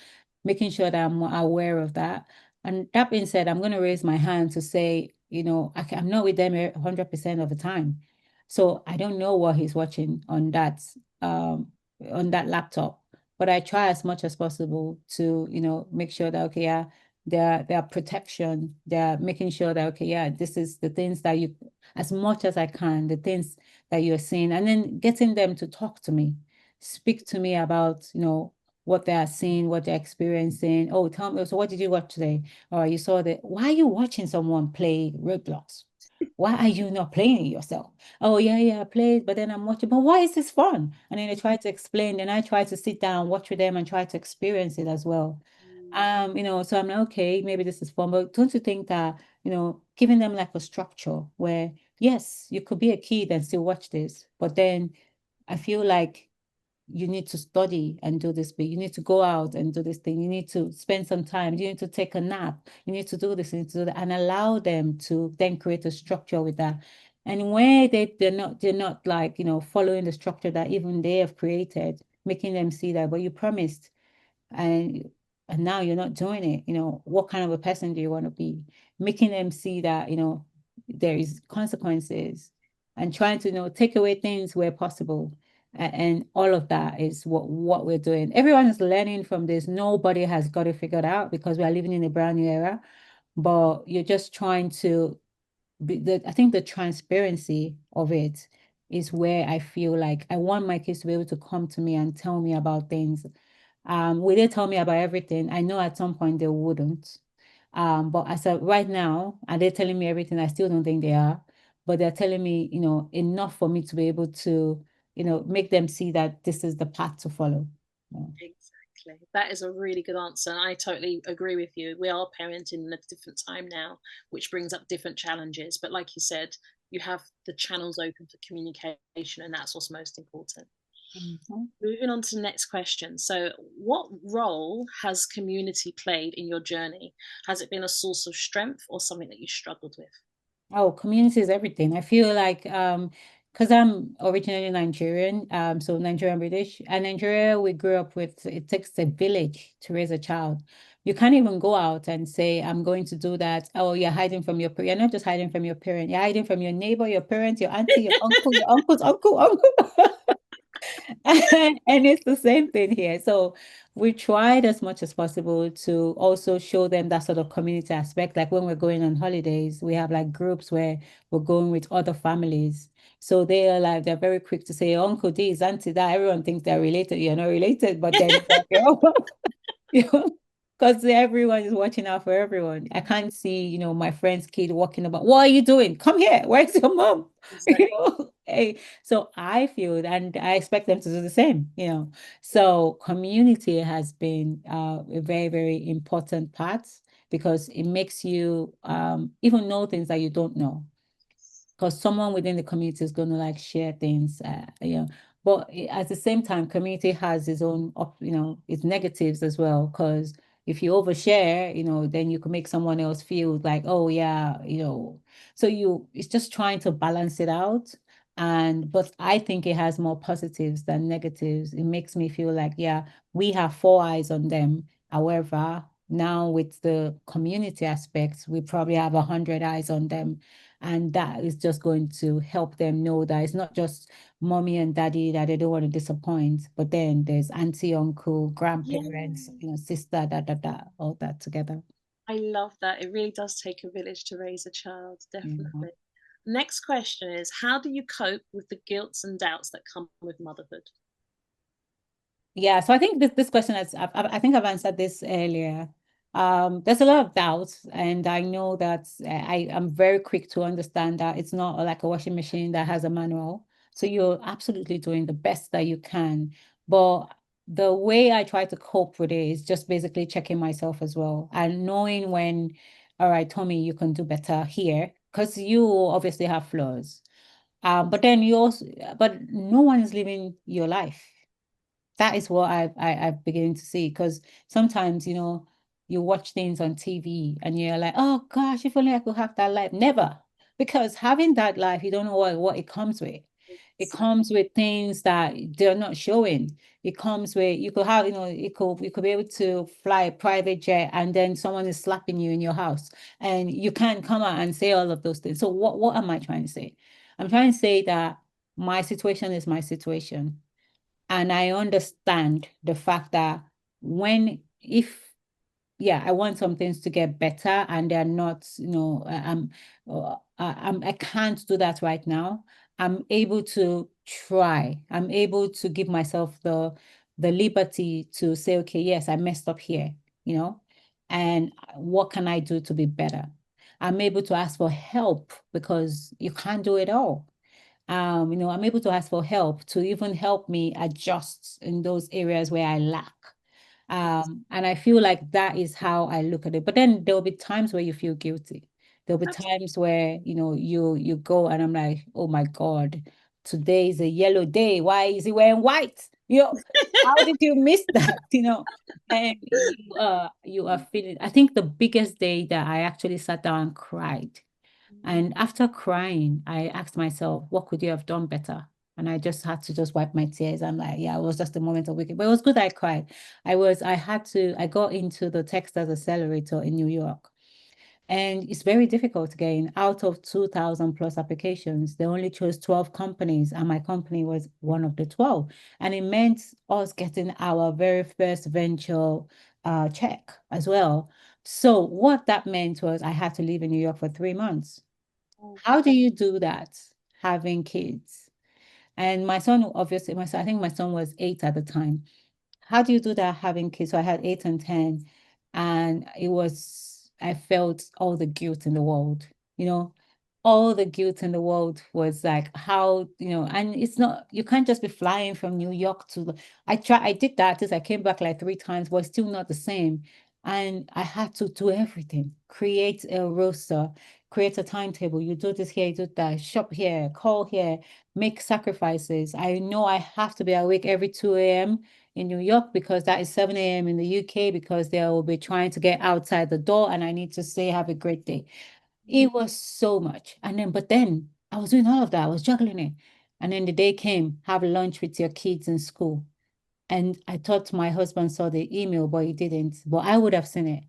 making sure that I'm aware of that. And that being said, I'm going to raise my hand to say, I'm not with them 100% of the time. So I don't know what he's watching um, on that laptop. But I try as much as possible to, make sure that, okay, yeah, their protection, they're making sure that, okay, yeah, this is the things that you, as much as I can, the things that you're seeing, and then getting them to talk to me, speak to me about, what they are seeing, what they're experiencing. Oh, tell me, so what did you watch today? Or you saw that, why are you watching someone play Roblox? Why are you not playing it yourself? Oh, yeah, yeah, I played, but then I'm watching, but why is this fun? And then I try to explain, then I try to sit down, watch with them, and try to experience it as well. Mm, So I'm like, okay, maybe this is fun, but don't you think that, giving them like a structure where, yes, you could be a kid and still watch this, but then I feel like you need to study and do this bit. You need to go out and do this thing. You need to spend some time. You need to take a nap. You need to do this, you need to do that, and allow them to then create a structure with that. And where they're not like, following the structure that even they have created, making them see that, but you promised, and now you're not doing it. What kind of a person do you want to be? Making them see that, there is consequences, and trying to, take away things where possible. And all of that is what we're doing. Everyone is learning from this. Nobody has got it figured out, because we are living in a brand new era. But you're just trying to I think the transparency of it is where I feel like I want my kids to be able to come to me and tell me about things. Will they tell me about everything? I know at some point they wouldn't. But as of right now, are they telling me everything? I still don't think they are. But they're telling me, enough for me to be able to, make them see that this is the path to follow. Yeah. exactly. That is a really good answer. I totally agree with you. We are parenting in a different time now, which brings up different challenges. But like you said, you have the channels open for communication, and that's what's most important. Mhm. Moving on to the next question. So, what role has community played in your journey? Has it been a source of strength or something that you struggled with? Oh, community is everything. I feel like because I'm originally Nigerian, so Nigerian British, and Nigeria, we grew up with, it takes a village to raise a child. You can't even go out and say, I'm going to do that. Oh, you're hiding from your parent. You're not just hiding from your parent, you're hiding from your neighbor, your parents, your auntie, your uncle, your uncle's uncle. And it's the same thing here. So we tried as much as possible to also show them that sort of community aspect. Like when we're going on holidays, we have like groups where we're going with other families. So they are like, they're very quick to say, Uncle this, Auntie that. Everyone thinks they're related. You're not related, but then it's like, you know, because everyone is watching out for everyone. I can't see, my friend's kid walking about. What are you doing? Come here. Where's your mom? Exactly. Hey, so I feel, and I expect them to do the same. So community has been a very, very important part, because it makes you even know things that you don't know. because someone within the community is going to like share things, but at the same time, community has its own, its negatives as well. Because if you overshare, then you can make someone else feel like, oh yeah, so it's just trying to balance it out. But I think it has more positives than negatives. It makes me feel like, yeah, we have four eyes on them. However, now with the community aspects, we probably have 100 eyes on them. And that is just going to help them know that it's not just mommy and daddy that they don't want to disappoint, but then there's auntie, uncle, Yeah, grandparents, sister, all that together. I love that. It really does take a village to raise a child, Mhm. definitely. Next question is, how do you cope with the guilts and doubts that come with motherhood? Yeah, so I think this question I think I've answered this earlier. There's a lot of doubts, and I know that I am very quick to understand that it's not like a washing machine that has a manual. So you're absolutely doing the best that you can. But the way I try to cope with it is just basically checking myself as well and knowing when, all right, Tommy, you can do better here because you obviously have flaws. But then but no one is living your life. That is what I've beginning to see, because sometimes you watch things on TV and you're like, oh gosh, if only I could have that life. Never, because having that life, you don't know what it comes with. It Exactly. comes with things that they're not showing. It comes with, you could have, you could be able to fly a private jet and then someone is slapping you in your house and you can't come out and say all of those things. So what am I trying to say? I'm trying to say that my situation is my situation. And I understand the fact that yeah, I want some things to get better and they're not, I can't do that right now. I'm able to try. I'm able to give myself the liberty to say, okay, yes, I messed up here, and what can I do to be better? I'm able to ask for help because you can't do it all. I'm able to ask for help to even help me adjust in those areas where I lack. And I feel like that is how I look at it. But then there'll be times where you feel guilty. There'll be Absolutely. times where, you go and I'm like, oh my God, today is a yellow day. Why is he wearing white? How did you miss that? And you are feeling, I think the biggest day that I actually sat down and cried, and after crying, I asked myself, what could you have done better? And I just had to just wipe my tears. I'm like, yeah, it was just a moment of weakness. But it was good I cried. I got into the Texas Accelerator in New York. And it's very difficult to get in. Out of 2,000 plus applications, they only chose 12 companies, and my company was one of the 12. And it meant us getting our very first venture check as well. So what that meant was I had to live in New York for 3 months. Oh, How do you do that having kids? And my son, obviously, I think my son was 8 at the time. How do you do that having kids? So I had 8 and 10, and I felt all the guilt in the world, you know, all the guilt in the world was like how, and it's not, you can't just be flying from New York I did that as I came back like 3 times, but it's still not the same. And I had to do everything, create a roster, create a timetable. You do this here, you do that, shop here, call here, make sacrifices. I know I have to be awake every 2 a.m. in New York because that is 7 a.m. in the UK because they will be trying to get outside the door and I need to say, have a great day. It was so much. But then I was doing all of that. I was juggling it. And then the day came, have lunch with your kids in school. And I thought my husband saw the email, but he didn't. But I would have seen it.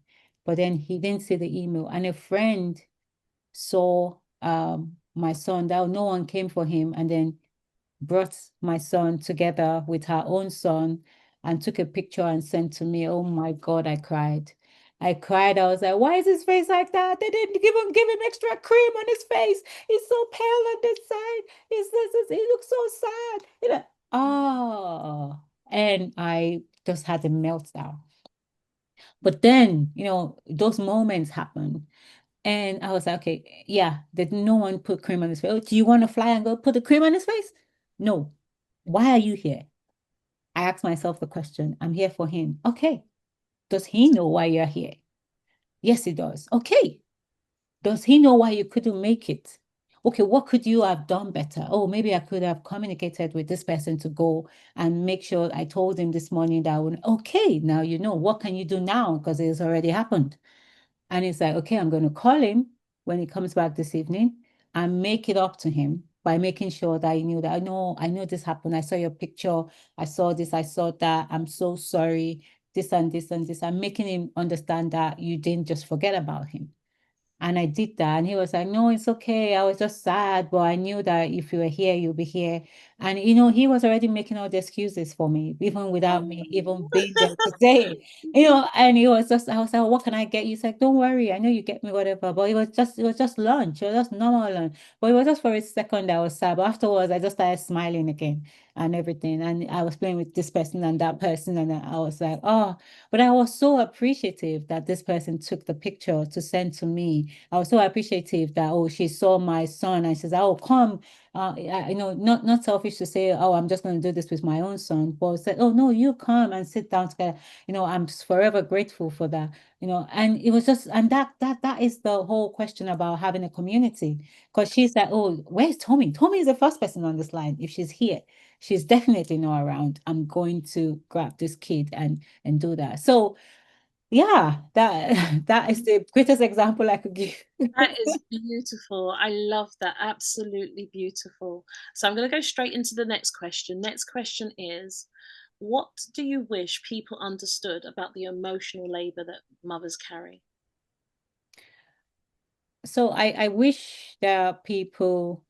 But then he didn't see the email. And a friend saw my son, that no one came for him. And then brought my son together with her own son and took a picture and sent to me. Oh my God, I cried. I cried. I was like, why is his face like that? They didn't give him extra cream on his face. He's so pale on this side. He looks so sad. Oh, and I just had a meltdown. But then, those moments happen. And I was like, okay, yeah, did no one put cream on his face? Oh, do you want to fly and go put the cream on his face? No. Why are you here? I asked myself the question. I'm here for him. Okay. Does he know why you're here? Yes, he does. Okay. Does he know why you couldn't make it? okay, what could you have done better? Oh, maybe I could have communicated with this person to go and make sure I told him this morning that I would, okay, now you know, what can you do now? Because it's already happened. And it's like, okay, I'm going to call him when he comes back this evening and make it up to him by making sure that he knew that I know this happened. I saw your picture. I saw this. I saw that. I'm so sorry. This and this and this. I'm making him understand that you didn't just forget about him. And I did that. And he was like, no, it's okay. I was just sad, but I knew that if you were here, you'll be here. And, he was already making all the excuses for me, even without me even being there to say it. And he was just, I was like, "Oh, what can I get you?" He's like, don't worry. I know you get me whatever. But it was just lunch. It was just normal lunch. But it was just for a second that I was sad. But afterwards, I just started smiling again and everything. And I was playing with this person and that person. And I was like, oh, but I was so appreciative that this person took the picture to send to me. I was so appreciative that, oh, she saw my son and she says, oh, come. Not selfish to say, oh, I'm just going to do this with my own son, but said, oh, no, you come and sit down together. I'm forever grateful for that. And it was just, and that is the whole question about having a community. Because she's like, oh, where's Tommie? Tommie is the first person on this line. If she's here, she's definitely not around. I'm going to grab this kid and do that. So yeah, that that is the greatest example I could give. That is beautiful. I love that. Absolutely beautiful. So I'm going to go straight into the next question. Next question is, what do you wish people understood about the emotional labor that mothers carry? So I wish that people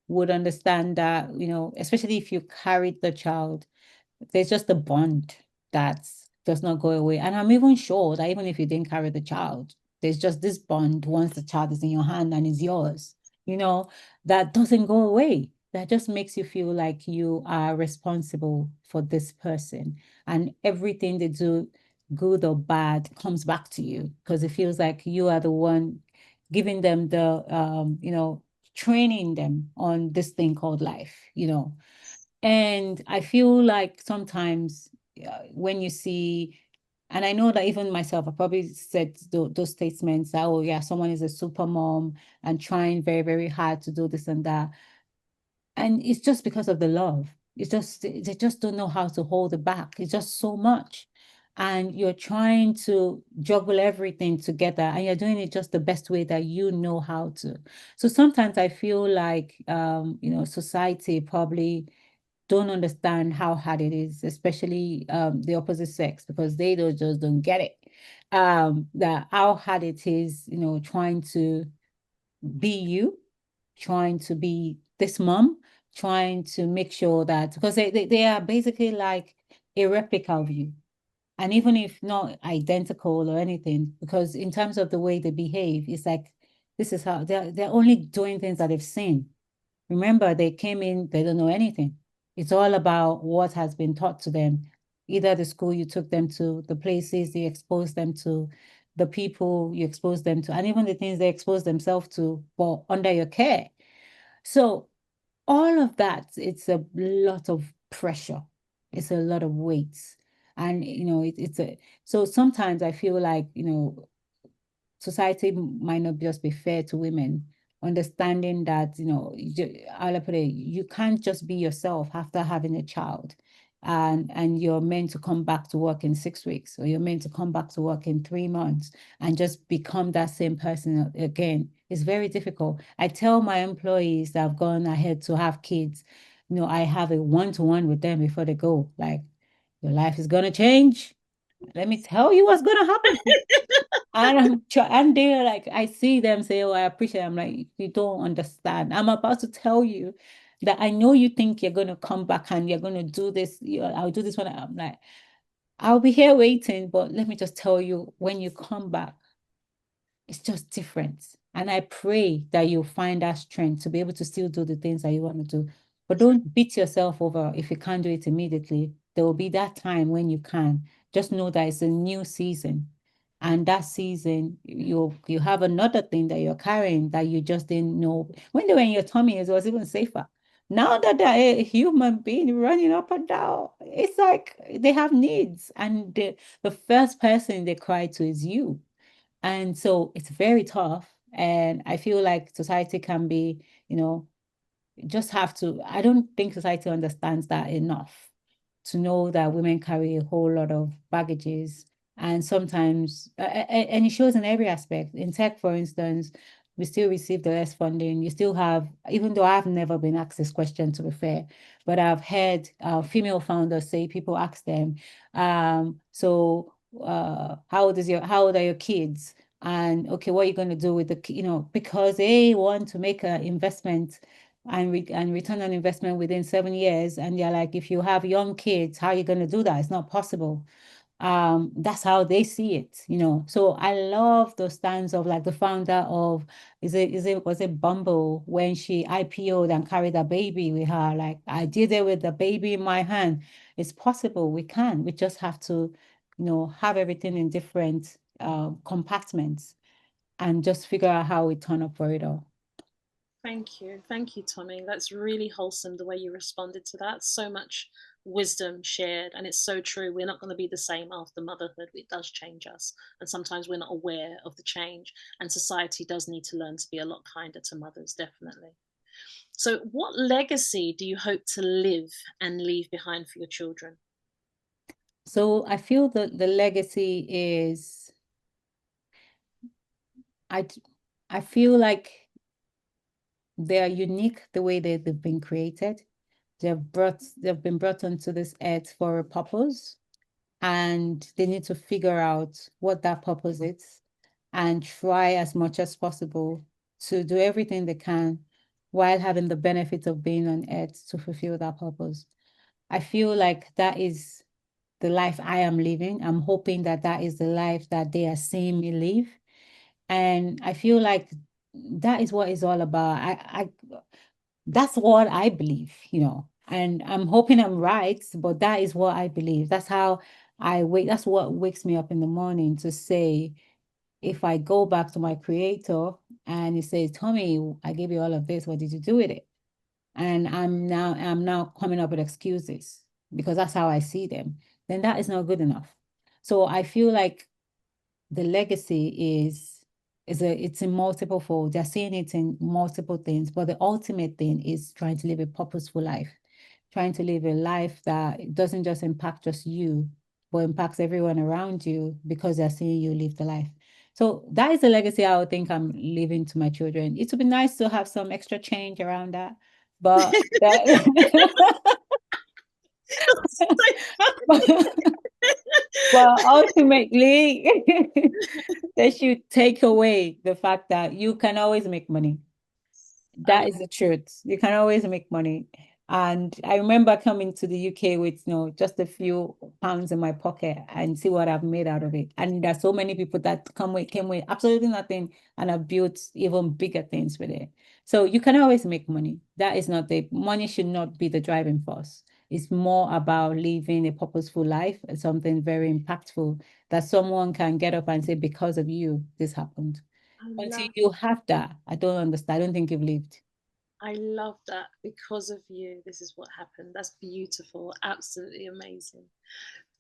would understand that, especially if you carried the child, there's just a bond that does not go away. And I'm even sure that even if you didn't carry the child, there's just this bond once the child is in your hand and is yours, that doesn't go away. That just makes you feel like you are responsible for this person. And everything they do, good or bad, comes back to you because it feels like you are the one giving them training them on this thing called life. And I feel like sometimes when you see, and I know that even myself, I probably said those statements that, oh, yeah, someone is a super mom and trying very, very hard to do this and that. And it's just because of the love. It's just, they just don't know how to hold it back. It's just so much. And you're trying to juggle everything together and you're doing it just the best way that you know how to. So sometimes I feel like, society probably don't understand how hard it is, especially the opposite sex, because they just don't get it. That how hard it is, trying to be you, trying to be this mom, trying to make sure that because they are basically like a replica of you. And even if not identical or anything, because in terms of the way they behave, it's like this is how they're only doing things that they've seen. Remember, they came in, they don't know anything. It's all about what has been taught to them, either the school you took them to, the places you exposed them to, the people you exposed them to, and even the things they exposed themselves to, but under your care. So all of that, it's a lot of pressure. It's a lot of weight. And it's a so sometimes I feel like, society might not just be fair to women, understanding that, I'll put it, you can't just be yourself after having a child. And you're meant to come back to work in 6 weeks, or you're meant to come back to work in 3 months and just become that same person again. It's very difficult. I tell my employees that have gone ahead to have kids, I have a one-to-one with them before they go. Like, your life is gonna change. Let me tell you what's gonna happen. And and they're like, I see them say, "Oh, I appreciate it." I'm like, you don't understand. I'm about to tell you that I know you think you're gonna come back and you're gonna do this. I'll do this one. I'm like, I'll be here waiting, but let me just tell you, when you come back, it's just different. And I pray that you'll find that strength to be able to still do the things that you want to do. But don't beat yourself over if you can't do it immediately. There will be that time when you can. Just know that it's a new season. And that season, you have another thing that you're carrying that you just didn't know. When they were in your tummy, it was even safer. Now that they're a human being running up and down, it's like they have needs. And the first person they cry to is you. And so it's very tough. And I feel like society can be, just have to, I don't think society understands that enough to know that women carry a whole lot of baggages. And sometimes, and it shows in every aspect. In tech, for instance, we still receive the less funding. You still have, even though I've never been asked this question, to be fair, but I've heard female founders say, people ask them, how old are your kids? And okay, what are you going to do with because they want to make an investment and return on investment within 7 years. And you're like, if you have young kids, how are you going to do that? It's not possible. That's how they see it. So I love those stands of like the founder of was it Bumble, when she IPO'd and carried a baby with her. Like, I did it with the baby in my hand. It's possible. We can. We just have to, have everything in different compartments and just figure out how we turn up for it all. Thank you. Thank you, Tommie. That's really wholesome the way you responded to that. So much wisdom shared. And it's so true. We're not going to be the same after motherhood. It does change us. And sometimes we're not aware of the change. And society does need to learn to be a lot kinder to mothers, definitely. So, what legacy do you hope to live and leave behind for your children? So I feel that the legacy is, I I feel like they are unique the way they've been created. They've been brought onto this earth for a purpose, and they need to figure out what that purpose is and try as much as possible to do everything they can while having the benefit of being on earth to fulfill that purpose. I feel like that is the life I am living. I'm hoping that that is the life that they are seeing me live. And I feel like that is what it's all about. That's what I believe. And I'm hoping I'm right, but that is what I believe. That's how I wake. That's what wakes me up in the morning to say, if I go back to my creator and he says, Tommie, I gave you all of this, what did you do with it? And I'm now coming up with excuses because that's how I see them, then that is not good enough. So I feel like the legacy it's in multiple folds. They're seeing it in multiple things, but the ultimate thing is trying to live a purposeful life, trying to live a life that doesn't just impact just you, but impacts everyone around you because they're seeing you live the life. So that is the legacy I would think I'm leaving to my children. It would be nice to have some extra change around that, but that but ultimately, they should take away the fact that you can always make money. I That is the truth. You can always make money. And I remember coming to the UK with, just a few pounds in my pocket and see what I've made out of it. And there's so many people that came with absolutely nothing and have built even bigger things with it. So you can always make money. That is not the money should not be the driving force. It's more about living a purposeful life, something very impactful that someone can get up and say, because of you, this happened. Until love you have that, I don't understand. I don't think you've lived. I love that. Because of you, this is what happened. That's beautiful. Absolutely amazing.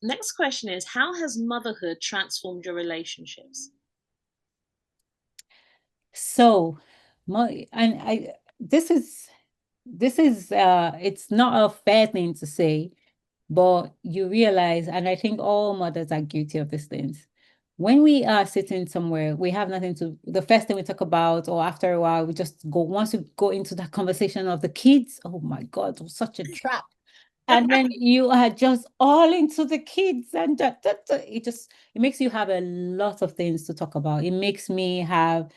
Next question is, how has motherhood transformed your relationships? So, my and I this is it's not a fair thing to say, but you realize, and I think all mothers are guilty of these things. When we are sitting somewhere, we have nothing to, the first thing we talk about, or after a while, we just go, once we go into that conversation of the kids, oh my God, it was such a trap. And then you are just all into the kids, and it makes you have a lot of things to talk about. It makes me have,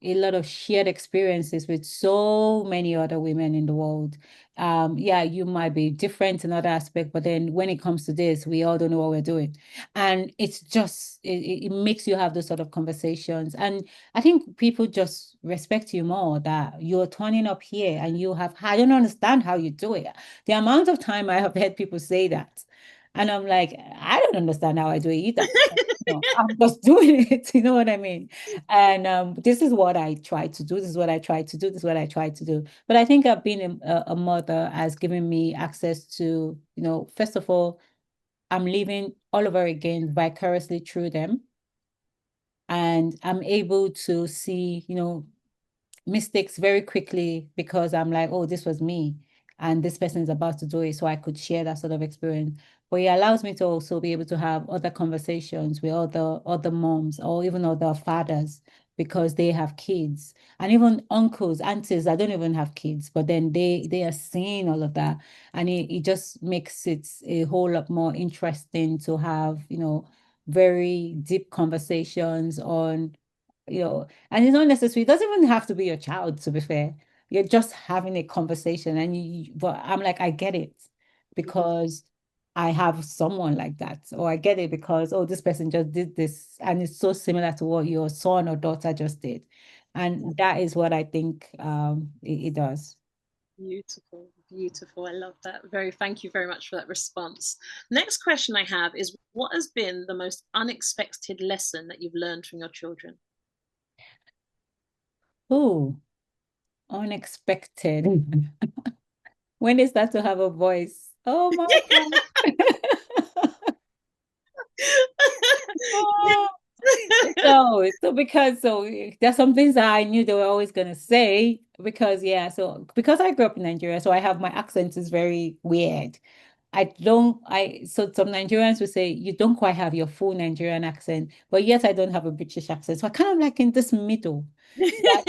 a lot of shared experiences with so many other women in the world. Yeah, you might be different in other aspects, but then when it comes to this, we all don't know what we're doing. And it's just it makes you have those sort of conversations. And I think people just respect you more, that you're turning up here and I don't understand how you do it. The amount of time I have heard people say that, and I'm like, I don't understand how I do it either. I'm just doing it. You know what I mean? And this is what I try to do. This is what I try to do. This is what I try to do. But I think being a mother has given me access to, first of all, I'm living all over again vicariously through them. And I'm able to see, mistakes very quickly because I'm like, oh, this was me, and this person is about to do it. So I could share that sort of experience. But it allows me to also be able to have other conversations with other moms or even other fathers because they have kids, and even uncles, aunties. I don't even have kids, but then they are seeing all of that, and it just makes it a whole lot more interesting to have, very deep conversations on, and it's not necessary. It doesn't even have to be your child, to be fair. You're just having a conversation, and but I'm like, I get it because I have someone like that, or I get it because, oh, this person just did this, and it's so similar to what your son or daughter just did. And that is what I think it does. Beautiful, beautiful. I love that. Thank you very much for that response. Next question I have is, what has been the most unexpected lesson that you've learned from your children? Oh, unexpected. When they start to have a voice. Oh my God. Oh, so because there's some things that I knew they were always gonna say because yeah, so because I grew up in Nigeria, so I have my accent is very weird. So some Nigerians would say you don't quite have your full Nigerian accent, but yet I don't have a British accent. So I kind of like in this middle. That,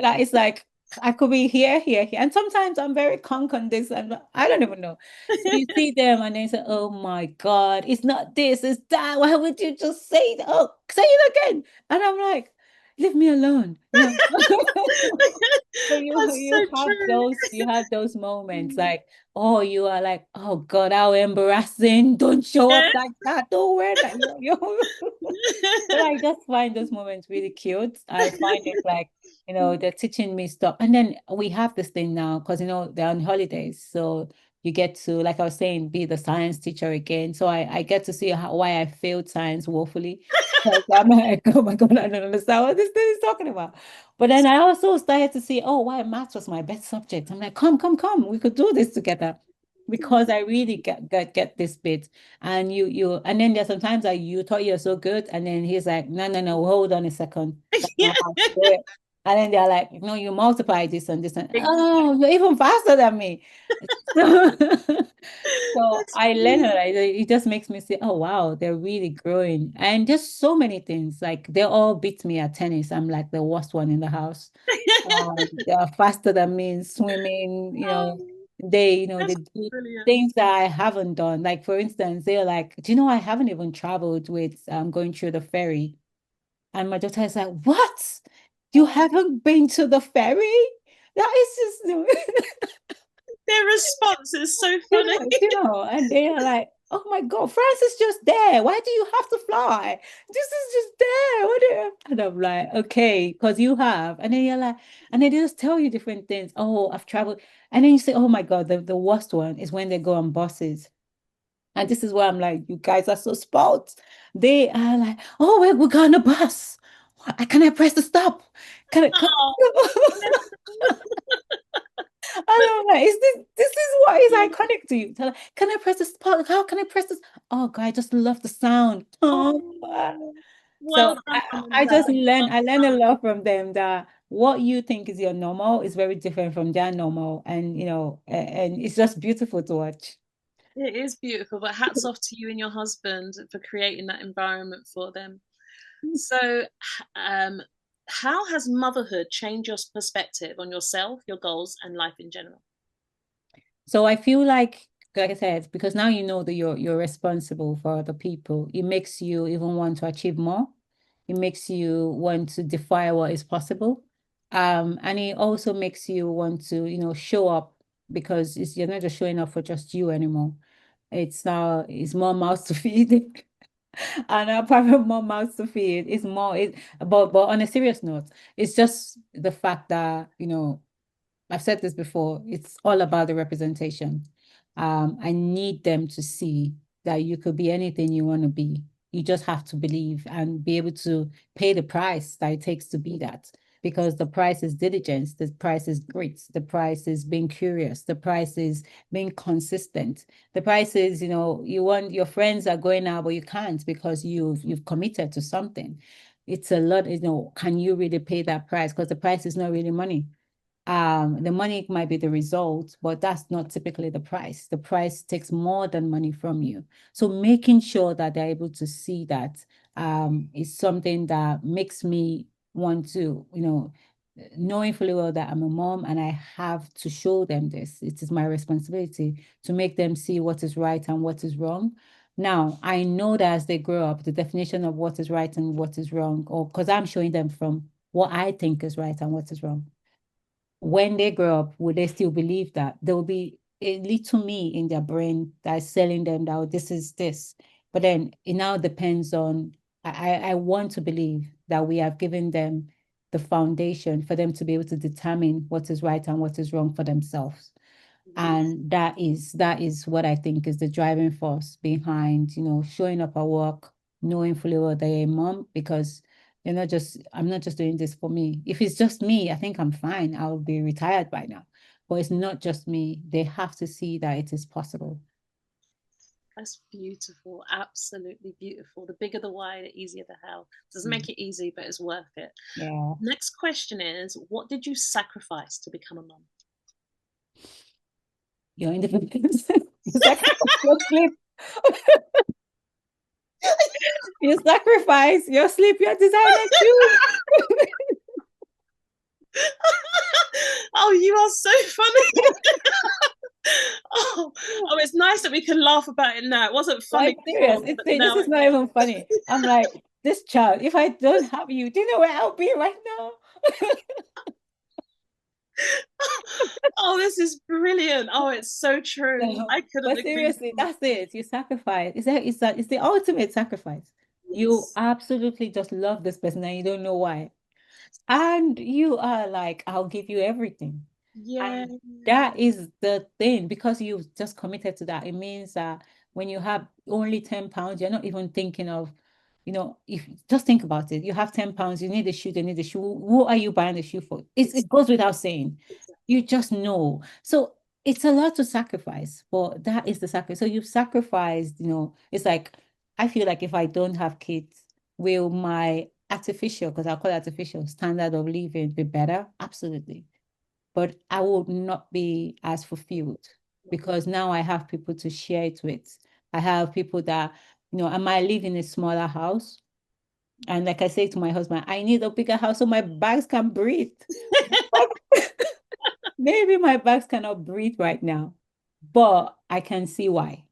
that it's like I could be here, here, here. And sometimes I'm very conk on this, and I don't even know. So you see them and they say, oh my God, it's not this, it's that. Why would you just say that? Oh, say it again. And I'm like, leave me alone. So That's so true. you have those moments like, oh, you are like, oh God, how embarrassing. Don't show up like that. Don't wear that. But I just find those moments really cute. I find it like, they're teaching me stuff. And then we have this thing now because, they're on holidays. So you get to, like I was saying, be the science teacher again. So I get to see why I failed science woefully. Like, I'm like, oh my God, I don't understand what this thing is talking about. But then I also started to see, oh, why math was my best subject. I'm like, come, come, come, we could do this together. Because I really get this bit. And then there's sometimes that you thought you're so good, and then he's like, no, no, no, hold on a second. That's Yeah. not how to do it. And then they're like, no, you multiply this and this and oh, you're even faster than me. So, so That's I learn brilliant. it just makes me say, oh wow, they're really growing. And just so many things. Like they all beat me at tennis. I'm like the worst one in the house. They are faster than me in swimming, Oh, they that's do brilliant. things that I haven't done. Like for instance, they're like, do you know I haven't even traveled with going through the ferry? And my daughter is like, what? You Oh, haven't been to the ferry? That is just their response is so funny. and they are like, oh my God, France is just there. Why do you have to fly? This is just there. And I'm like, okay, because you have. And then you're like, and then they just tell you different things. Oh, I've traveled. And then you say, oh my God, the worst one is when they go on buses. And this is why I'm like, you guys are so spoiled. They are like, oh, we're going on a bus. Can I press the stop? Can Oh, And I'm like, this is what is iconic to you? Tell her, can I press this part? How can I press this? Oh God, I just love the sound. oh, well So done, mum and I just dad. learn Well I learn a done. lot from them that what you think is your normal is very different from their normal. And and it's just beautiful to watch. It is beautiful, but hats off to you and your husband for creating that environment for them. So, um, how has motherhood changed your perspective on yourself, your goals, and life in general? So I feel like I said, because now you know that you're responsible for other people, it makes you even want to achieve more. It makes you want to defy what is possible. And it also makes you want to, show up because you're not just showing up for just you anymore. It's more mouths to feed. And apart from more mouths to feed, but on a serious note, it's just the fact that, I've said this before, it's all about the representation. I need them to see that you could be anything you want to be. You just have to believe and be able to pay the price that it takes to be that. Because the price is diligence, the price is grit, the price is being curious, the price is being consistent. The price is, you want your friends are going out, but you can't because you've committed to something. it's a lot, can you really pay that price? Because the price is not really money. The money might be the result, but that's not typically the price. The price takes more than money from you. So making sure that they're able to see that is something that makes me want to, knowing fully well that I'm a mom and I have to show them this. It is my responsibility to make them see what is right and what is wrong. Now, I know that as they grow up, the definition of what is right and what is wrong, or because I'm showing them from what I think is right and what is wrong, when they grow up, will they still believe that? There will be a little me in their brain that's telling them that, oh, this is this. But then it now depends on, I want to believe that we have given them the foundation for them to be able to determine what is right and what is wrong for themselves. And that is what I think is the driving force behind, showing up at work, knowing fully well they're a mom, because I'm not just doing this for me. If it's just me, I think I'm fine. I'll be retired by now. But it's not just me. They have to see that it is possible. That's beautiful. Absolutely beautiful. The bigger the why, the easier the how. Doesn't Mm. make it easy, but it's worth it. Yeah. Next question is, what did you sacrifice to become a mum? Your independence. You sacrifice your sleep. You sacrifice your sleep, your designer shoes. Oh, you are so funny. Oh, it's nice that we can laugh about it now. It wasn't funny Like serious. before, but This now is it not even funny. I'm like, this child, if I don't have you, do you know where I'll be right now? Oh, this is brilliant. Oh, it's so true. No, I couldn't but agree seriously, more. that's it. You sacrifice. It's the ultimate sacrifice. You Yes. absolutely just love this person and you don't know why. And you are like, I'll give you everything. Yeah. And that is the thing, because you've just committed to that. It means that when you have only 10 pounds, you're not even thinking of, if just think about it. You have 10 pounds, you need a shoe, they need a shoe. Who are you buying the shoe for? It goes without saying. Exactly. You just know. So it's a lot to sacrifice, but that is the sacrifice. So you've sacrificed, it's like, I feel like if I don't have kids, will my artificial, because I'll call it artificial, standard of living be better? Absolutely. But I would not be as fulfilled because now I have people to share it with. I have people that, I might live in a smaller house. And like I say to my husband, I need a bigger house so my bags can breathe. Maybe my bags cannot breathe right now, but I can see why.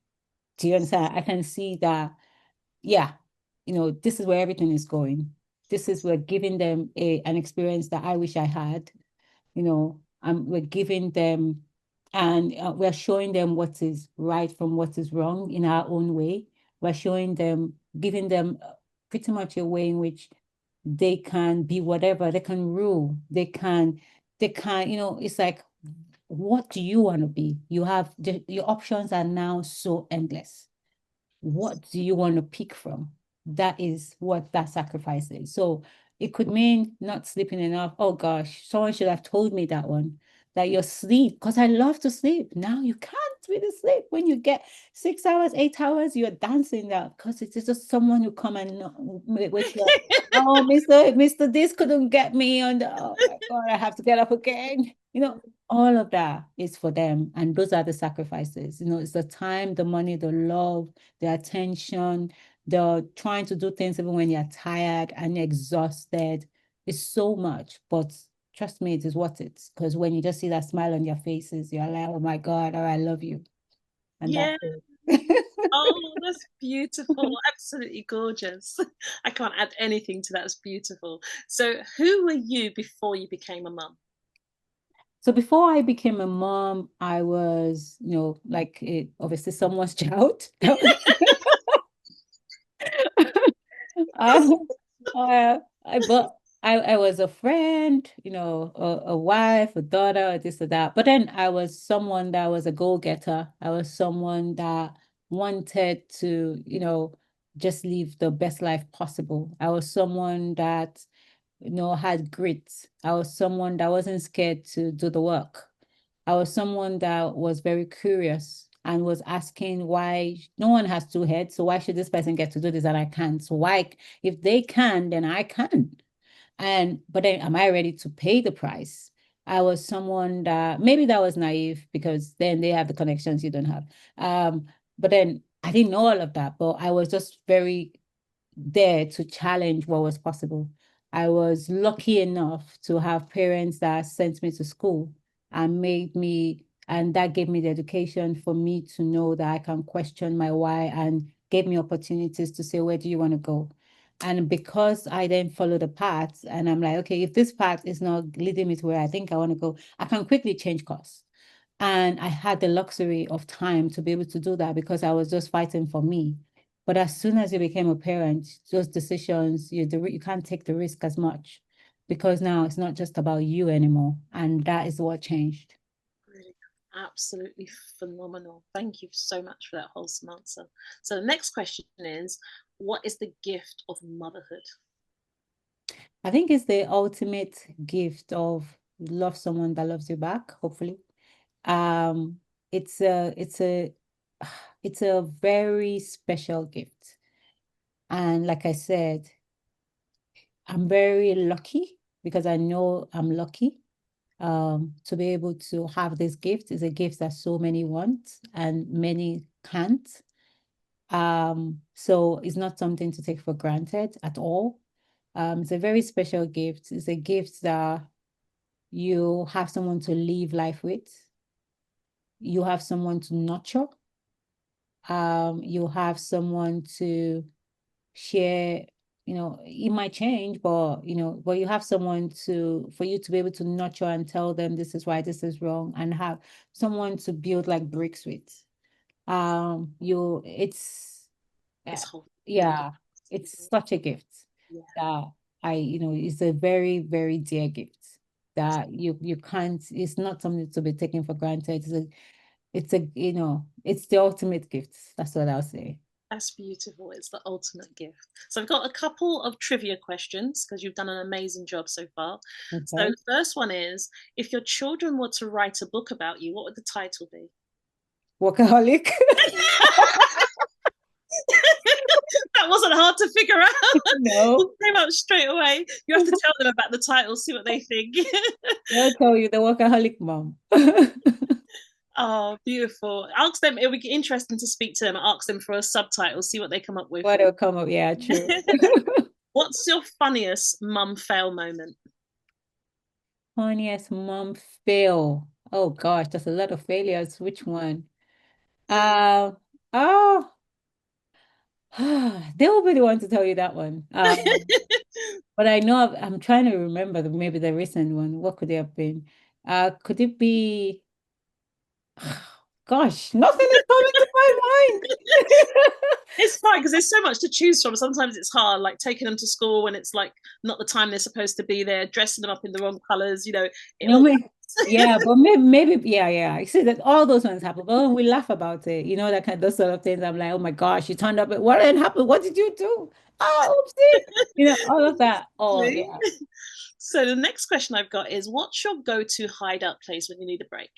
Do you understand? I can see that, yeah, this is where everything is going. This is we're giving them an experience that I wish I had. We're giving them, and we're showing them what is right from what is wrong in our own way. We're showing them, giving them pretty much a way in which they can be whatever, they can rule, they can, it's like, what do you want to be? Your options are now so endless. What do you want to pick from? That is what that sacrifice is. So it could mean not sleeping enough. Oh gosh, someone should have told me that one. That your sleep, because I love to sleep. Now you can't really sleep. When you get 6 hours, 8 hours, you're dancing now because it is just someone who come and wake you up. Oh, Mr. This couldn't get me on the, oh my God, I have to get up again. All of that is for them. And those are the sacrifices. It's the time, the money, the love, the attention, the trying to do things even when you're tired and exhausted. It's so much, but trust me, it is worth it. Because when you just see that smile on their faces, you're like, oh my God, oh, I love you. And that's Yeah. it. Oh, that's beautiful. Absolutely gorgeous. I can't add anything to that. It's beautiful. So, who were you before you became a mum? So before I became a mom, I was, like obviously someone's child. I, but I was a friend, a wife, a daughter, this or that. But then I was someone that was a go-getter. I was someone that wanted to, just live the best life possible. I was someone that, had grit. I was someone that wasn't scared to do the work. I was someone that was very curious and was asking why no one has two heads. So why should this person get to do this and I can't? So why, if they can, then I can. And but then am I ready to pay the price? I was someone that maybe that was naive because then they have the connections you don't have. But then I didn't know all of that, but I was just very there to challenge what was possible. I was lucky enough to have parents that sent me to school and and that gave me the education for me to know that I can question my why and gave me opportunities to say, where do you want to go? And because I then follow the path and I'm like, okay, if this path is not leading me to where I think I want to go, I can quickly change course. And I had the luxury of time to be able to do that because I was just fighting for me. But as soon as you became a parent, those decisions, you can't take the risk as much because now it's not just about you anymore. And that is what changed. Really, absolutely phenomenal. Thank you so much for that wholesome answer. So the next question is, what is the gift of motherhood? I think it's the ultimate gift of love someone that loves you back, hopefully. Um, it's a it's a it's a very special gift. And like I said, I'm very lucky because I know I'm lucky to be able to have this gift. Is a gift that so many want and many can't. So it's not something to take for granted at all. It's a very special gift. It's a gift that you have someone to live life with. You have someone to nurture. You have someone to share, it might change, but you have someone for you to be able to nurture and tell them this is right, this is wrong, and have someone to build like bricks with. You It's whole. yeah, it's such a gift Yeah. that it's a very, very dear gift that you can't, it's not something to be taken for granted. It's the ultimate gift. That's what I'll say. That's beautiful. It's the ultimate gift. So I've got a couple of trivia questions because you've done an amazing job so far. So Okay. the first one is, if your children were to write a book about you, what would the title be? Workaholic. That wasn't hard to figure out. It No, came out straight away. You have to tell them about the title, see what they think. they'll tell you the workaholic mom. Oh, beautiful. Ask them, it'll be interesting to speak to them, ask them for a subtitle, see what they come up with What for will come up? Yeah, true. you. What's your funniest mum fail moment? Funniest mom fail. Oh gosh, there's a lot of failures. Which one? Yeah. Uh, oh, they will be the one to tell you that one. But I know I'm trying to remember maybe the recent one. What could it have been? Could it be? Gosh, nothing is coming to my mind. It's fine because there's so much to choose from. Sometimes it's hard, like taking them to school when it's like not the time they're supposed to be there, dressing them up in the wrong colors, it No, all. yeah, but maybe, yeah. I see that all those ones happen, but when we laugh about it, that kind of those sort of things. I'm like, oh my gosh, you turned up. What did happen? What did you do? Oh, oopsie. All of that. Oh, yeah. So the next question I've got is, what's your go-to hideout place when you need a break?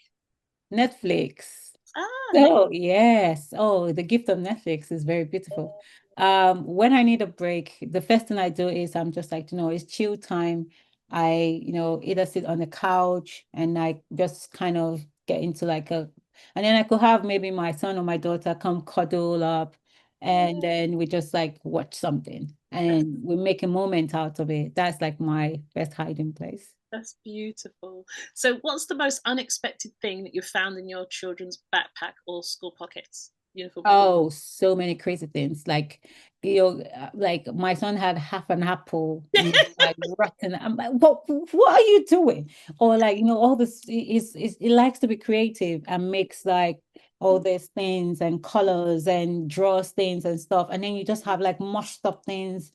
Netflix. Ah, next. Oh, yes. Oh, the gift of Netflix is very beautiful. When I need a break, the first thing I do is I'm just like, it's chill time. Either sit on the couch and I just kind of get into and then I could have maybe my son or my daughter come cuddle up and Oh, then we just like watch something and we make a moment out of it. That's like my best hiding place. that's beautiful. So, what's the most unexpected thing that you've found in your children's backpack or school pockets, uniform pocket? Oh, so many crazy things. Like my son had half an apple in his bag, rotten. I'm like, what are you doing? Or like, all this he likes to be creative and makes like all these things and colors and draws things and stuff. And then you just have like mushed up things,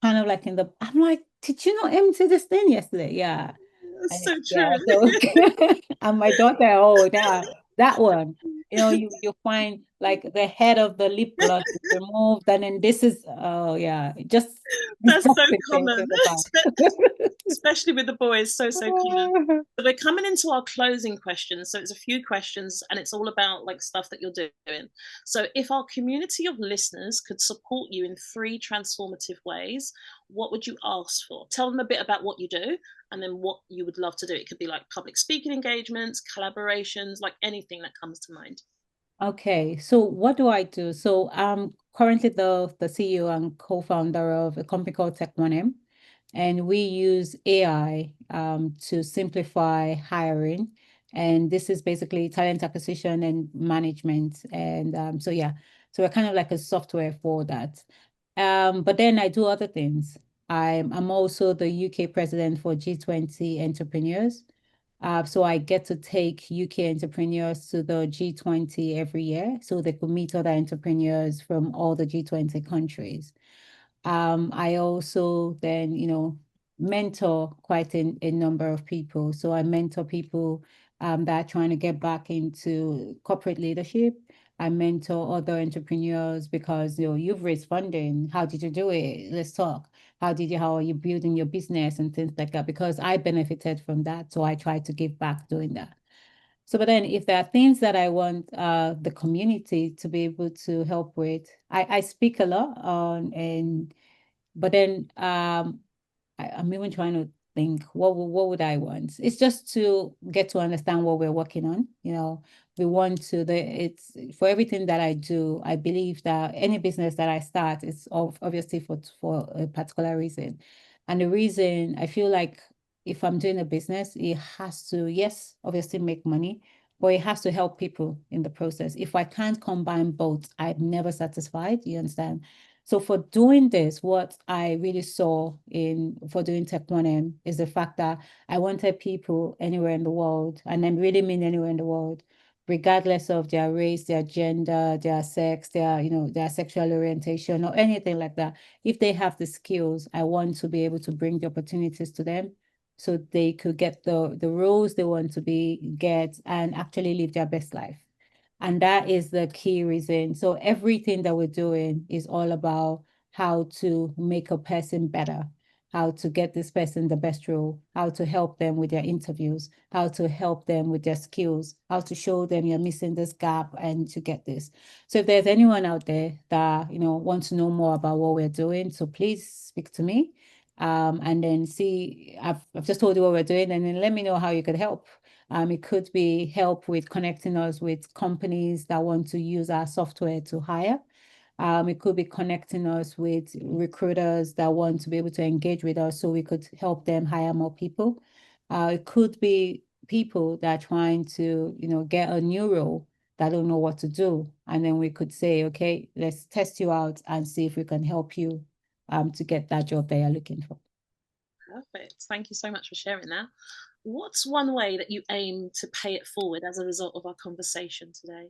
kind of like I'm like, did you not empty this thing yesterday? Yeah. That's so Yeah, true. so and my daughter, oh, that one. You find like the head of the lip gloss is removed, and then this is, oh yeah, just That's so disgusting things common. in the back. especially with the boys, so common. So we're coming into our closing questions. So it's a few questions and it's all about like stuff that you're doing. So if our community of listeners could support you in 3 transformative ways, what would you ask for? Tell them a bit about what you do and then what you would love to do. It could be like public speaking engagements, collaborations, like anything that comes to mind. Okay, so what do I do? So I'm currently the CEO and co-founder of a company called Tech1M, and we use AI to simplify hiring. And this is basically talent acquisition and management. And so yeah, so we're kind of like a software for that. But then I do other things. I'm also the UK president for G20 Entrepreneurs. So I get to take UK entrepreneurs to the G20 every year so they could meet other entrepreneurs from all the G20 countries. I also then, mentor quite a number of people. So I mentor people that are trying to get back into corporate leadership. I mentor other entrepreneurs because you've raised funding. How did you do it? Let's talk. How are you building your business and things like that? Because I benefited from that. So I try to give back doing that. So, but then if there are things that I want the community to be able to help with, I speak a lot on and but then I'm even trying to think what would I want? It's just to get to understand what we're working on. We want to it's for everything that I do. I believe that any business that I start is obviously for a particular reason. And the reason I feel like if I'm doing a business, it has to, yes, obviously make money, but it has to help people in the process. If I can't combine both, I'm never satisfied. You understand? So for doing this, what I really saw in for doing Tech1M is the fact that I wanted people anywhere in the world, and I really mean anywhere in the world, regardless of their race, their gender, their sex, their sexual orientation or anything like that. If they have the skills, I want to be able to bring the opportunities to them so they could get the roles they want to get and actually live their best life. And that is the key reason. So everything that we're doing is all about how to make a person better, how to get this person the best role, how to help them with their interviews, how to help them with their skills, how to show them you're missing this gap and to get this. So if there's anyone out there that, wants to know more about what we're doing, so please speak to me. And then see, I've just told you what we're doing, and then let me know how you could help. It could be help with connecting us with companies that want to use our software to hire. It could be connecting us with recruiters that want to be able to engage with us so we could help them hire more people. It could be people that are trying to, get a new role that don't know what to do. And then we could say, okay, let's test you out and see if we can help you to get that job that you're looking for. Perfect. Thank you so much for sharing that. What's one way that you aim to pay it forward as a result of our conversation today?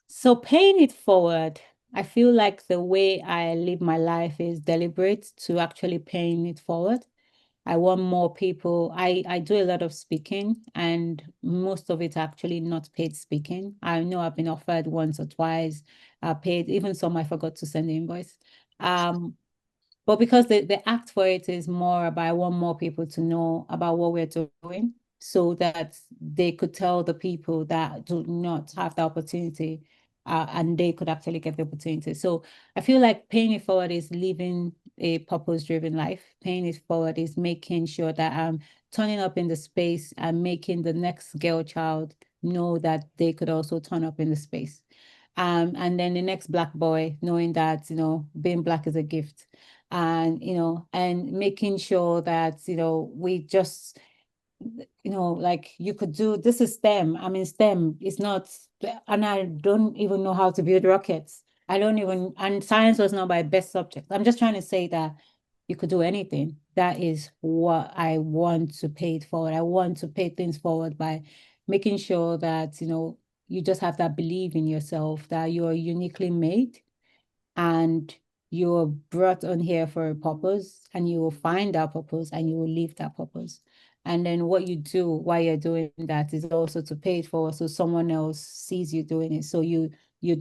So paying it forward, I feel like the way I live my life is deliberate to actually paying it forward. I want more people. I do a lot of speaking, and most of it actually not paid speaking. I know I've been offered once or twice, paid, even some I forgot to send the invoice. Um, but because the act for it is more about, I want more people to know about what we're doing so that they could tell the people that do not have the opportunity and they could actually get the opportunity. So I feel like paying it forward is living a purpose-driven life. Paying it forward is making sure that I'm turning up in the space and making the next girl child know that they could also turn up in the space. And then the next black boy knowing that, being black is a gift and and making sure that we just like you could do this is STEM. I mean, STEM is not, and I don't even know how to build rockets. I don't even, and science was not my best subject. I'm just trying to say that you could do anything. That is what I want to pay it forward. I want to pay things forward by making sure that you just have that belief in yourself that you're uniquely made and you're brought on here for a purpose and you will find that purpose and you will live that purpose. And then what you do while you're doing that is also to pay it forward so someone else sees you doing it. So you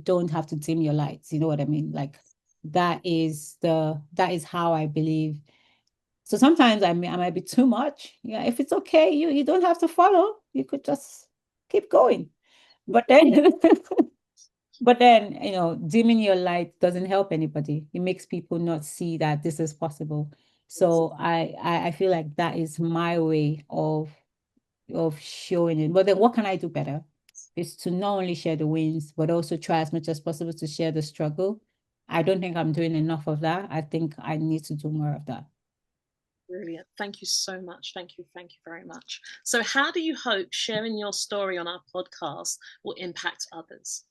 don't have to dim your lights. You know what I mean? Like that is how I believe So sometimes I might be too much. Yeah, if it's okay, you don't have to follow. You could just keep going. But then but then, dimming your light doesn't help anybody. It makes people not see that this is possible. So I feel like that is my way of showing it. But then what can I do better? Is to not only share the wins, but also try as much as possible to share the struggle. I don't think I'm doing enough of that. I think I need to do more of that. Brilliant. Thank you so much. Thank you. Thank you very much. So, how do you hope sharing your story on our podcast will impact others?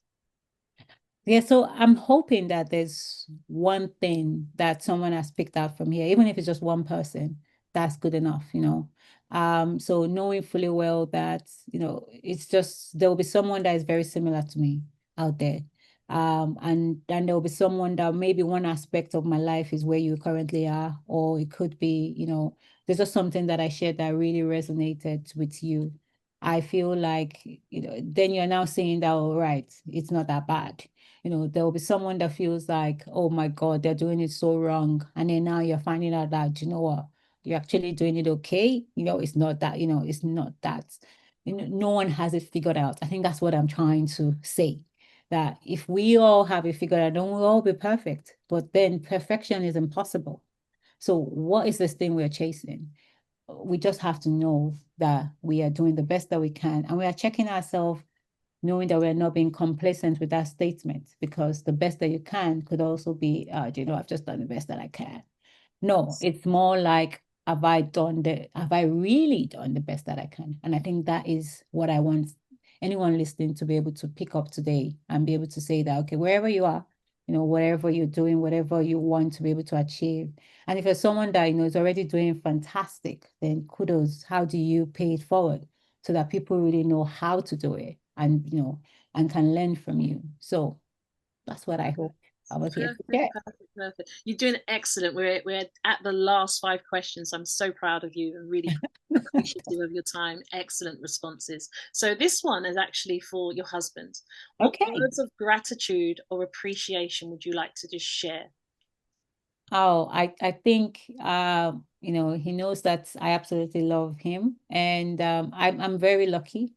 Yeah, so I'm hoping that there's one thing that someone has picked out from here, even if it's just one person, that's good enough. So knowing fully well that, it's just there will be someone that is very similar to me out there. And then there will be someone that maybe one aspect of my life is where you currently are, or it could be, there's just something that I shared that really resonated with you. I feel like, then you're now saying that, all right, it's not that bad. There will be someone that feels like, oh my God, they're doing it so wrong. And then now you're finding out that, you know what, you're actually doing it okay. It's not that, it's not that, no one has it figured out. I think that's what I'm trying to say. That if we all have it figured out, don't we all be perfect? But then perfection is impossible. So what is this thing we're chasing? We just have to know that we are doing the best that we can and we are checking ourselves, knowing that we're not being complacent with that statement, because the best that you can could also be, I've just done the best that I can. No, it's more like, have I really done the best that I can? And I think that is what I want anyone listening to be able to pick up today and be able to say that, okay, wherever you are, whatever you're doing, whatever you want to be able to achieve. And if you're someone that, is already doing fantastic, then kudos. How do you pay it forward so that people really know how to do it and, and can learn from you? So that's what I hope I was here to Perfect, share. perfect, perfect. You're doing excellent. We're at the last 5 questions. I'm so proud of you and really appreciative of your time. Excellent responses. So this one is actually for your husband. What Okay. words of gratitude or appreciation would you like to just share? Oh, I think he knows that I absolutely love him, and I'm very lucky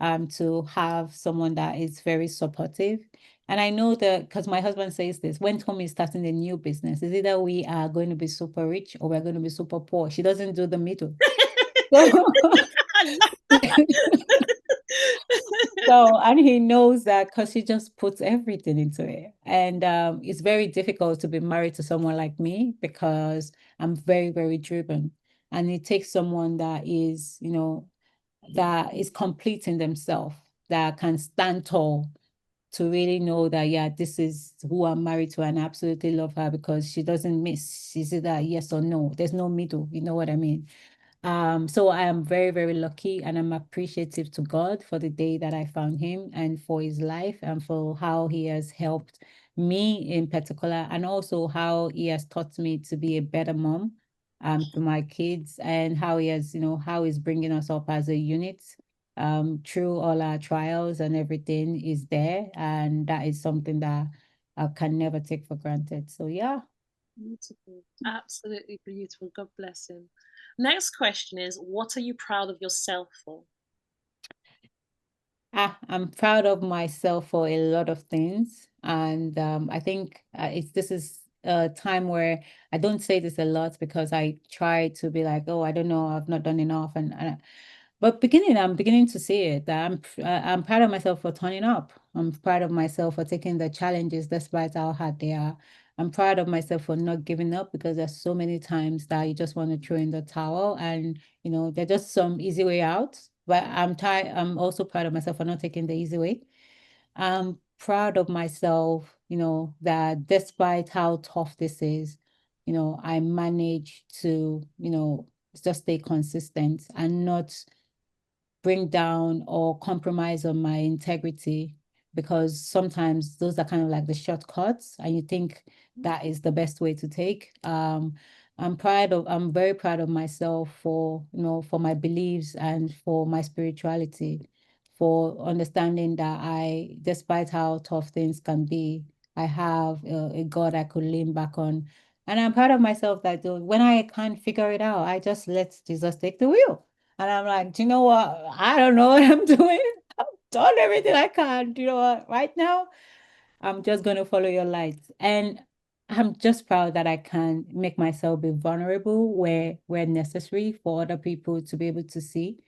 to have someone that is very supportive. And I know that because my husband says this, when Tommy is starting a new business, is either we are going to be super rich or we're going to be super poor. She doesn't do the middle. So I love that. So, and he knows that because he just puts everything into it. And it's very difficult to be married to someone like me because I'm very, very driven. And it takes someone that is complete in themselves, that can stand tall to really know that, yeah, this is who I'm married to and I absolutely love her because she doesn't miss. She's either yes or no. There's no middle. You know what I mean? So I am very, very lucky and I'm appreciative to God for the day that I found him and for his life and for how he has helped me in particular, and also how he has taught me to be a better mom to my kids, and how he has, how he's bringing us up as a unit through all our trials, and everything is there. And that is something that I can never take for granted. So yeah. Beautiful. Absolutely beautiful. God bless him. Next question is, what are you proud of yourself for? I'm proud of myself for a lot of things. And I think this is a time where I don't say this a lot because I try to be like, oh, I don't know, I've not done enough. But I'm beginning to see it. That I'm proud of myself for turning up. I'm proud of myself for taking the challenges despite how hard they are. I'm proud of myself for not giving up because there's so many times that you just want to throw in the towel, and there's just some easy way out. But I'm tired. I'm also proud of myself for not taking the easy way. I'm proud of myself, that despite how tough this is, I managed to, just stay consistent and not bring down or compromise on my integrity, because sometimes those are kind of like the shortcuts and you think that is the best way to take. I'm very proud of myself for, for my beliefs and for my spirituality, for understanding that despite how tough things can be, I have a God I could lean back on. And I'm proud of myself that when I can't figure it out, I just let Jesus take the wheel. And I'm like, do you know what? I don't know what I'm doing. I've done everything I can. Do you know what? Right now, I'm just going to follow your lights. And I'm just proud that I can make myself be vulnerable where necessary for other people to be able to see,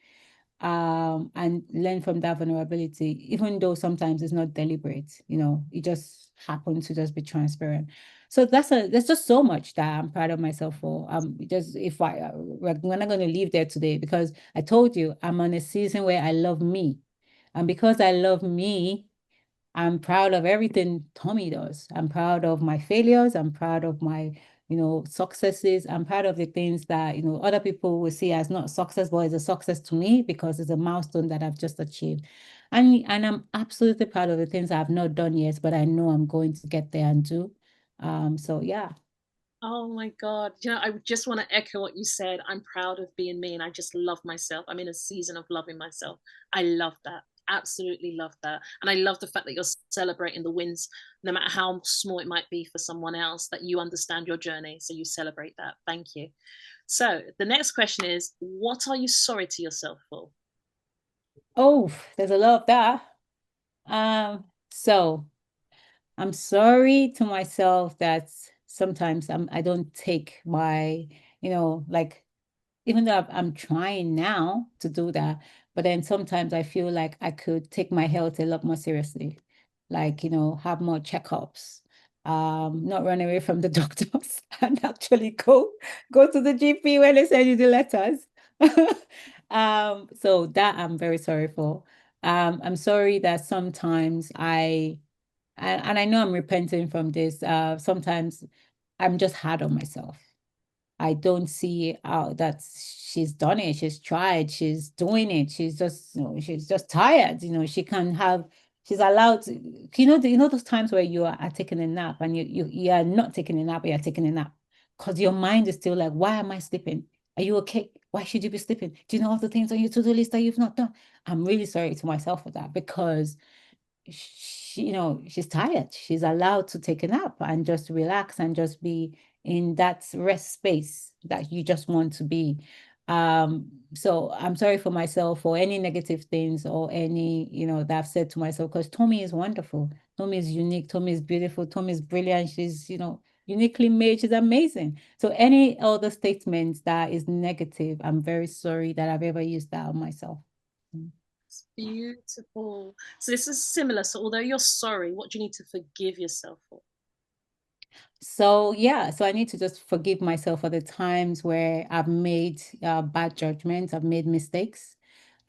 and learn from that vulnerability, even though sometimes it's not deliberate, it just happens to just be transparent. So there's just so much that I'm proud of myself for. Just if we're not going to leave there today, because I told you I'm on a season where I love me. And because I love me, I'm proud of everything Tommie does. I'm proud of my failures. I'm proud of my, successes. I'm proud of the things that, other people will see as not success, but it's a success to me because it's a milestone that I've just achieved. And I'm absolutely proud of the things I've not done yet, but I know I'm going to get there and do. So yeah. Oh my God. I just want to echo what you said. I'm proud of being me and I just love myself. I'm in a season of loving myself. I love that. Absolutely love that. And I love the fact that you're celebrating the wins, no matter how small it might be for someone else, that you understand your journey. So you celebrate that. Thank you. So the next question is, what are you sorry to yourself for? Oh, there's a lot of that. So I'm sorry to myself that sometimes I don't take my, like, even though I'm trying now to do that, but then sometimes I feel like I could take my health a lot more seriously, like, have more checkups, not run away from the doctors and actually go to the GP when they send you the letters. So that I'm very sorry for. I'm sorry that sometimes and I know I'm repenting from this. Sometimes I'm just hard on myself. I don't see how that she's done it. She's tried. She's doing it. She's just tired. She can have. She's allowed to. Those times where you are taking a nap and you are not taking a nap, but you're taking a nap because your mind is still like, why am I sleeping? Are you okay? Why should you be sleeping? Do you know all the things on your to-do list that you've not done? I'm really sorry to myself for that because she's tired. She's allowed to take a nap and just relax and just be in that rest space that you just want to be. So I'm sorry for myself for any negative things or any, that I've said to myself, because Tommie is wonderful. Tommie is unique. Tommie is beautiful. Tommie is brilliant. She's, uniquely made. She's amazing. So any other statements that is negative, I'm very sorry that I've ever used that on myself. It's beautiful. So this is similar. So although you're sorry, what do you need to forgive yourself for? So yeah, so I need to just forgive myself for the times where I've made bad judgments, I've made mistakes.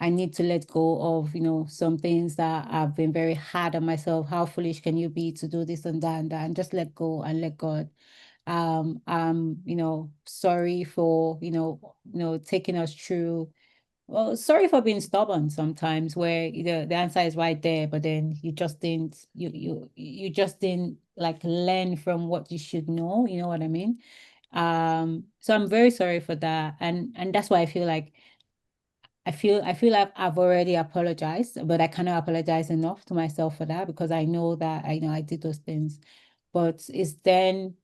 I need to let go of, some things that I've been very hard on myself. How foolish can you be to do this and that, and just let go and let God. Sorry for, taking us through. Well, sorry for being stubborn sometimes where the answer is right there, but then you just didn't like learn from what you should know, you know what I mean? So I'm very sorry for that. And that's why I feel like I've already apologized, but I cannot apologize enough to myself for that because I know that I did those things. But it's then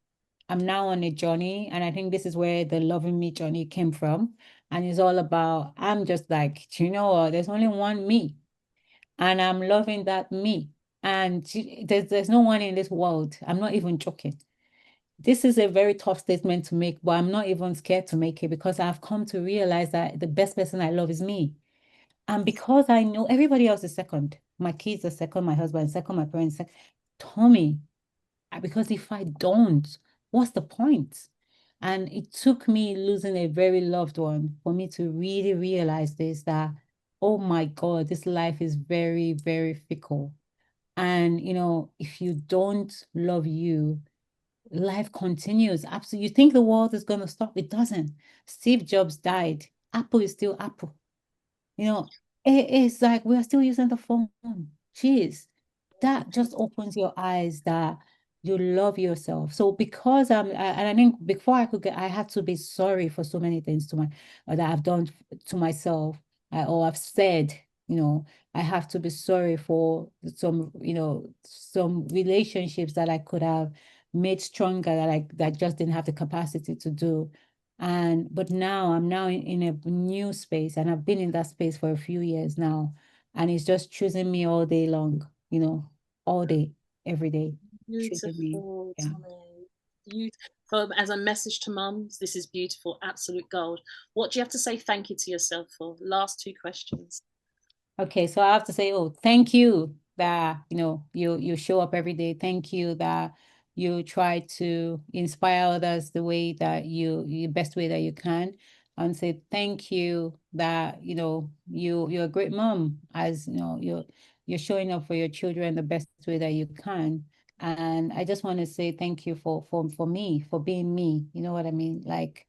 I'm now on a journey, and I think this is where the loving me journey came from. And it's all about, I'm just like, do you know what? There's only one me, and I'm loving that me. And there's no one in this world. I'm not even joking. This is a very tough statement to make, but I'm not even scared to make it because I've come to realize that the best person I love is me. And because I know everybody else is second, my kids are second, my husband is second, my parents second. Tommie, because if I don't, what's the point? And it took me losing a very loved one for me to really realize this that, oh my God, this life is very, very fickle. And, if you don't love you, life continues. Absolutely. You think the world is going to stop? It doesn't. Steve Jobs died. Apple is still Apple. You know, it's like we're still using the phone. Jeez, that just opens your eyes that you love yourself. So because and I think before I had to be sorry for so many things that I've done to myself, or I've said, you know, I have to be sorry for some relationships that I could have made stronger that just didn't have the capacity to do. But now I'm now in a new space, and I've been in that space for a few years now, and it's just choosing me all day long, all day, every day, choosing me. Beautiful, Yeah. Tommie. Beautiful. As a message to mums, this is beautiful, absolute gold. What do you have to say thank you to yourself for? Last two questions. Okay, so I have to say, oh, thank you that you show up every day. Thank you that you try to inspire others the way that the best way that you can. And say thank you that you're a great mom, as you're showing up for your children the best way that you can. And I just want to say thank you for me, for being me. You know what I mean? Like,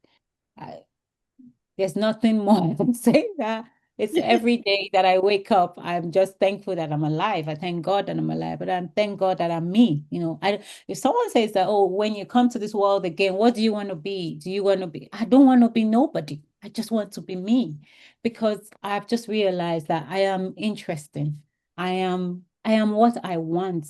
there's nothing more than saying that. It's every day that I wake up, I'm just thankful that I'm alive. I thank God that I'm alive, but I thank God that I'm me. If someone says that, oh, when you come to this world again, what do you want to be? Do you want to be? I don't want to be nobody. I just want to be me, because I've just realized that I am interesting. I am what I want.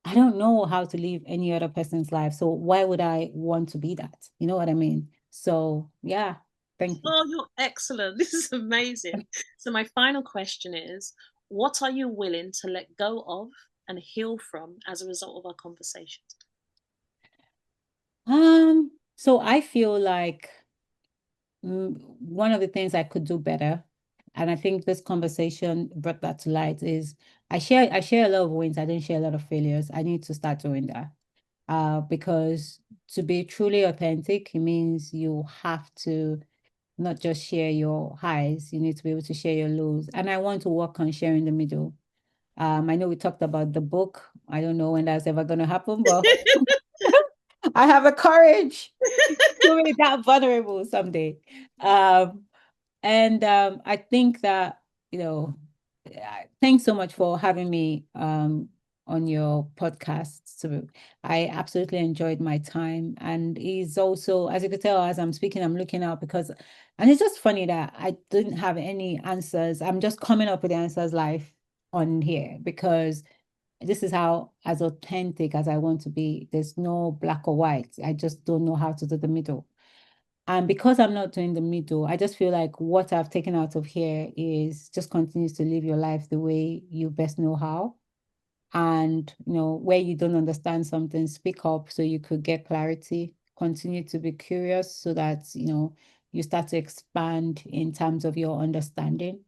I don't know how to live any other person's life. So why would I want to be that? You know what I mean? So yeah, thank you. Oh, you're excellent. This is amazing. So, my final question is, what are you willing to let go of and heal from as a result of our conversations? So I feel like one of the things I could do better, and I think this conversation brought that to light, is I share a lot of wins. I didn't share a lot of failures. I need to start doing that. Because to be truly authentic, it means you have to not just share your highs, you need to be able to share your lows. And I want to work on sharing the middle. I know we talked about the book. I don't know when that's ever going to happen, but I have a courage to be that vulnerable someday. Um, and I think that, thanks so much for having me on your podcast. So I absolutely enjoyed my time. And it's also, as you could tell, as I'm speaking, I'm looking out and it's just funny that I didn't have any answers. I'm just coming up with the answers live on here, because this is how as authentic as I want to be. There's no black or white. I just don't know how to do the middle. And because I'm not doing the middle, I just feel like what I've taken out of here is just continues to live your life the way you best know how. And, where you don't understand something, speak up so you could get clarity. Continue to be curious so that, you start to expand in terms of your understanding.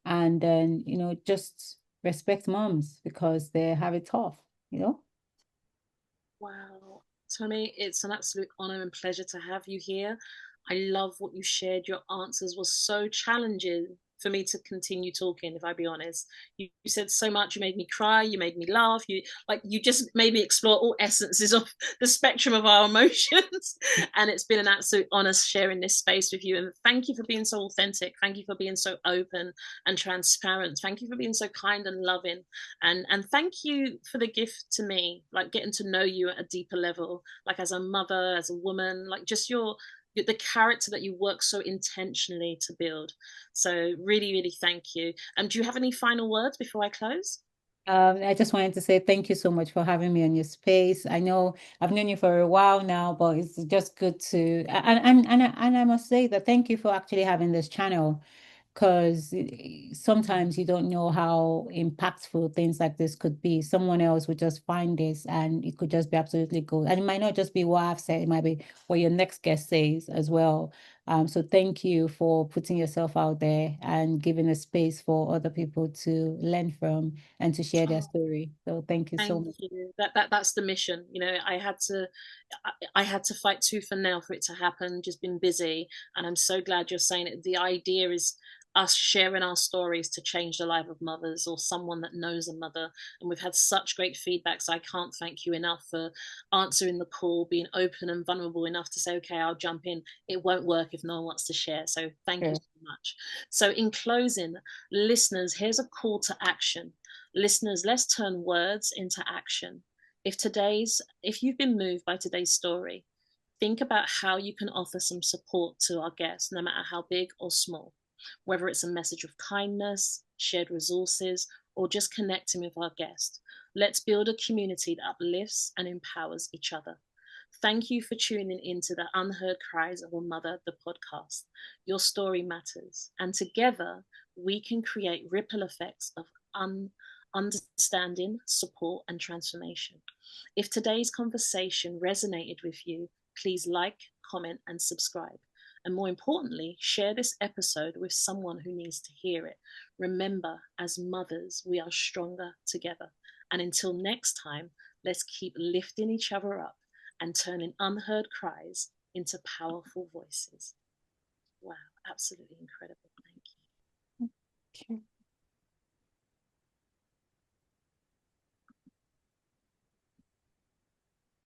And then, just respect moms because they have it tough. Wow. Tommie, it's an absolute honor and pleasure to have you here. I love what you shared. Your answers were so challenging for me to continue talking, if I be honest. You said so much, you made me cry, you made me laugh, you just made me explore all essences of the spectrum of our emotions. And it's been an absolute honor sharing this space with you. And thank you for being so authentic. Thank you for being so open and transparent. Thank you for being so kind and loving. And thank you for the gift to me, like getting to know you at a deeper level, like as a mother, as a woman, like just the character that you work so intentionally to build. So really, really thank you. Do you have any final words before I close? I just wanted to say thank you so much for having me on your space. I know I've known you for a while now, but it's just good to and I must say that thank you for actually having this channel, because sometimes you don't know how impactful things like this could be. Someone else would just find this and it could just be absolutely good. And it might not just be what I've said, it might be what your next guest says as well. So thank you for putting yourself out there and giving a space for other people to learn from and to share their Oh, story. So thank you so thank much. you. That's the mission. I had to fight tooth and nail for it to happen. Just been busy, and I'm so glad you're saying it. The idea is us sharing our stories to change the life of mothers or someone that knows a mother. And we've had such great feedback. So I can't thank you enough for answering the call, being open and vulnerable enough to say, okay, I'll jump in. It won't work if no one wants to share. So thank you Sure. so much. So in closing, listeners, here's a call to action. Listeners, let's turn words into action. If you've been moved by today's story, think about how you can offer some support to our guests, no matter how big or small, whether it's a message of kindness, shared resources, or just connecting with our guest. Let's build a community that uplifts and empowers each other. Thank you for tuning into the Unheard Cries of a Mother, the podcast. Your story matters, and together we can create ripple effects of understanding, support, and transformation. If today's conversation resonated with you, please like, comment, and subscribe. And more importantly, share this episode with someone who needs to hear it. Remember, as mothers, we are stronger together. And until next time, let's keep lifting each other up and turning unheard cries into powerful voices. Wow, absolutely incredible. Thank you. Okay.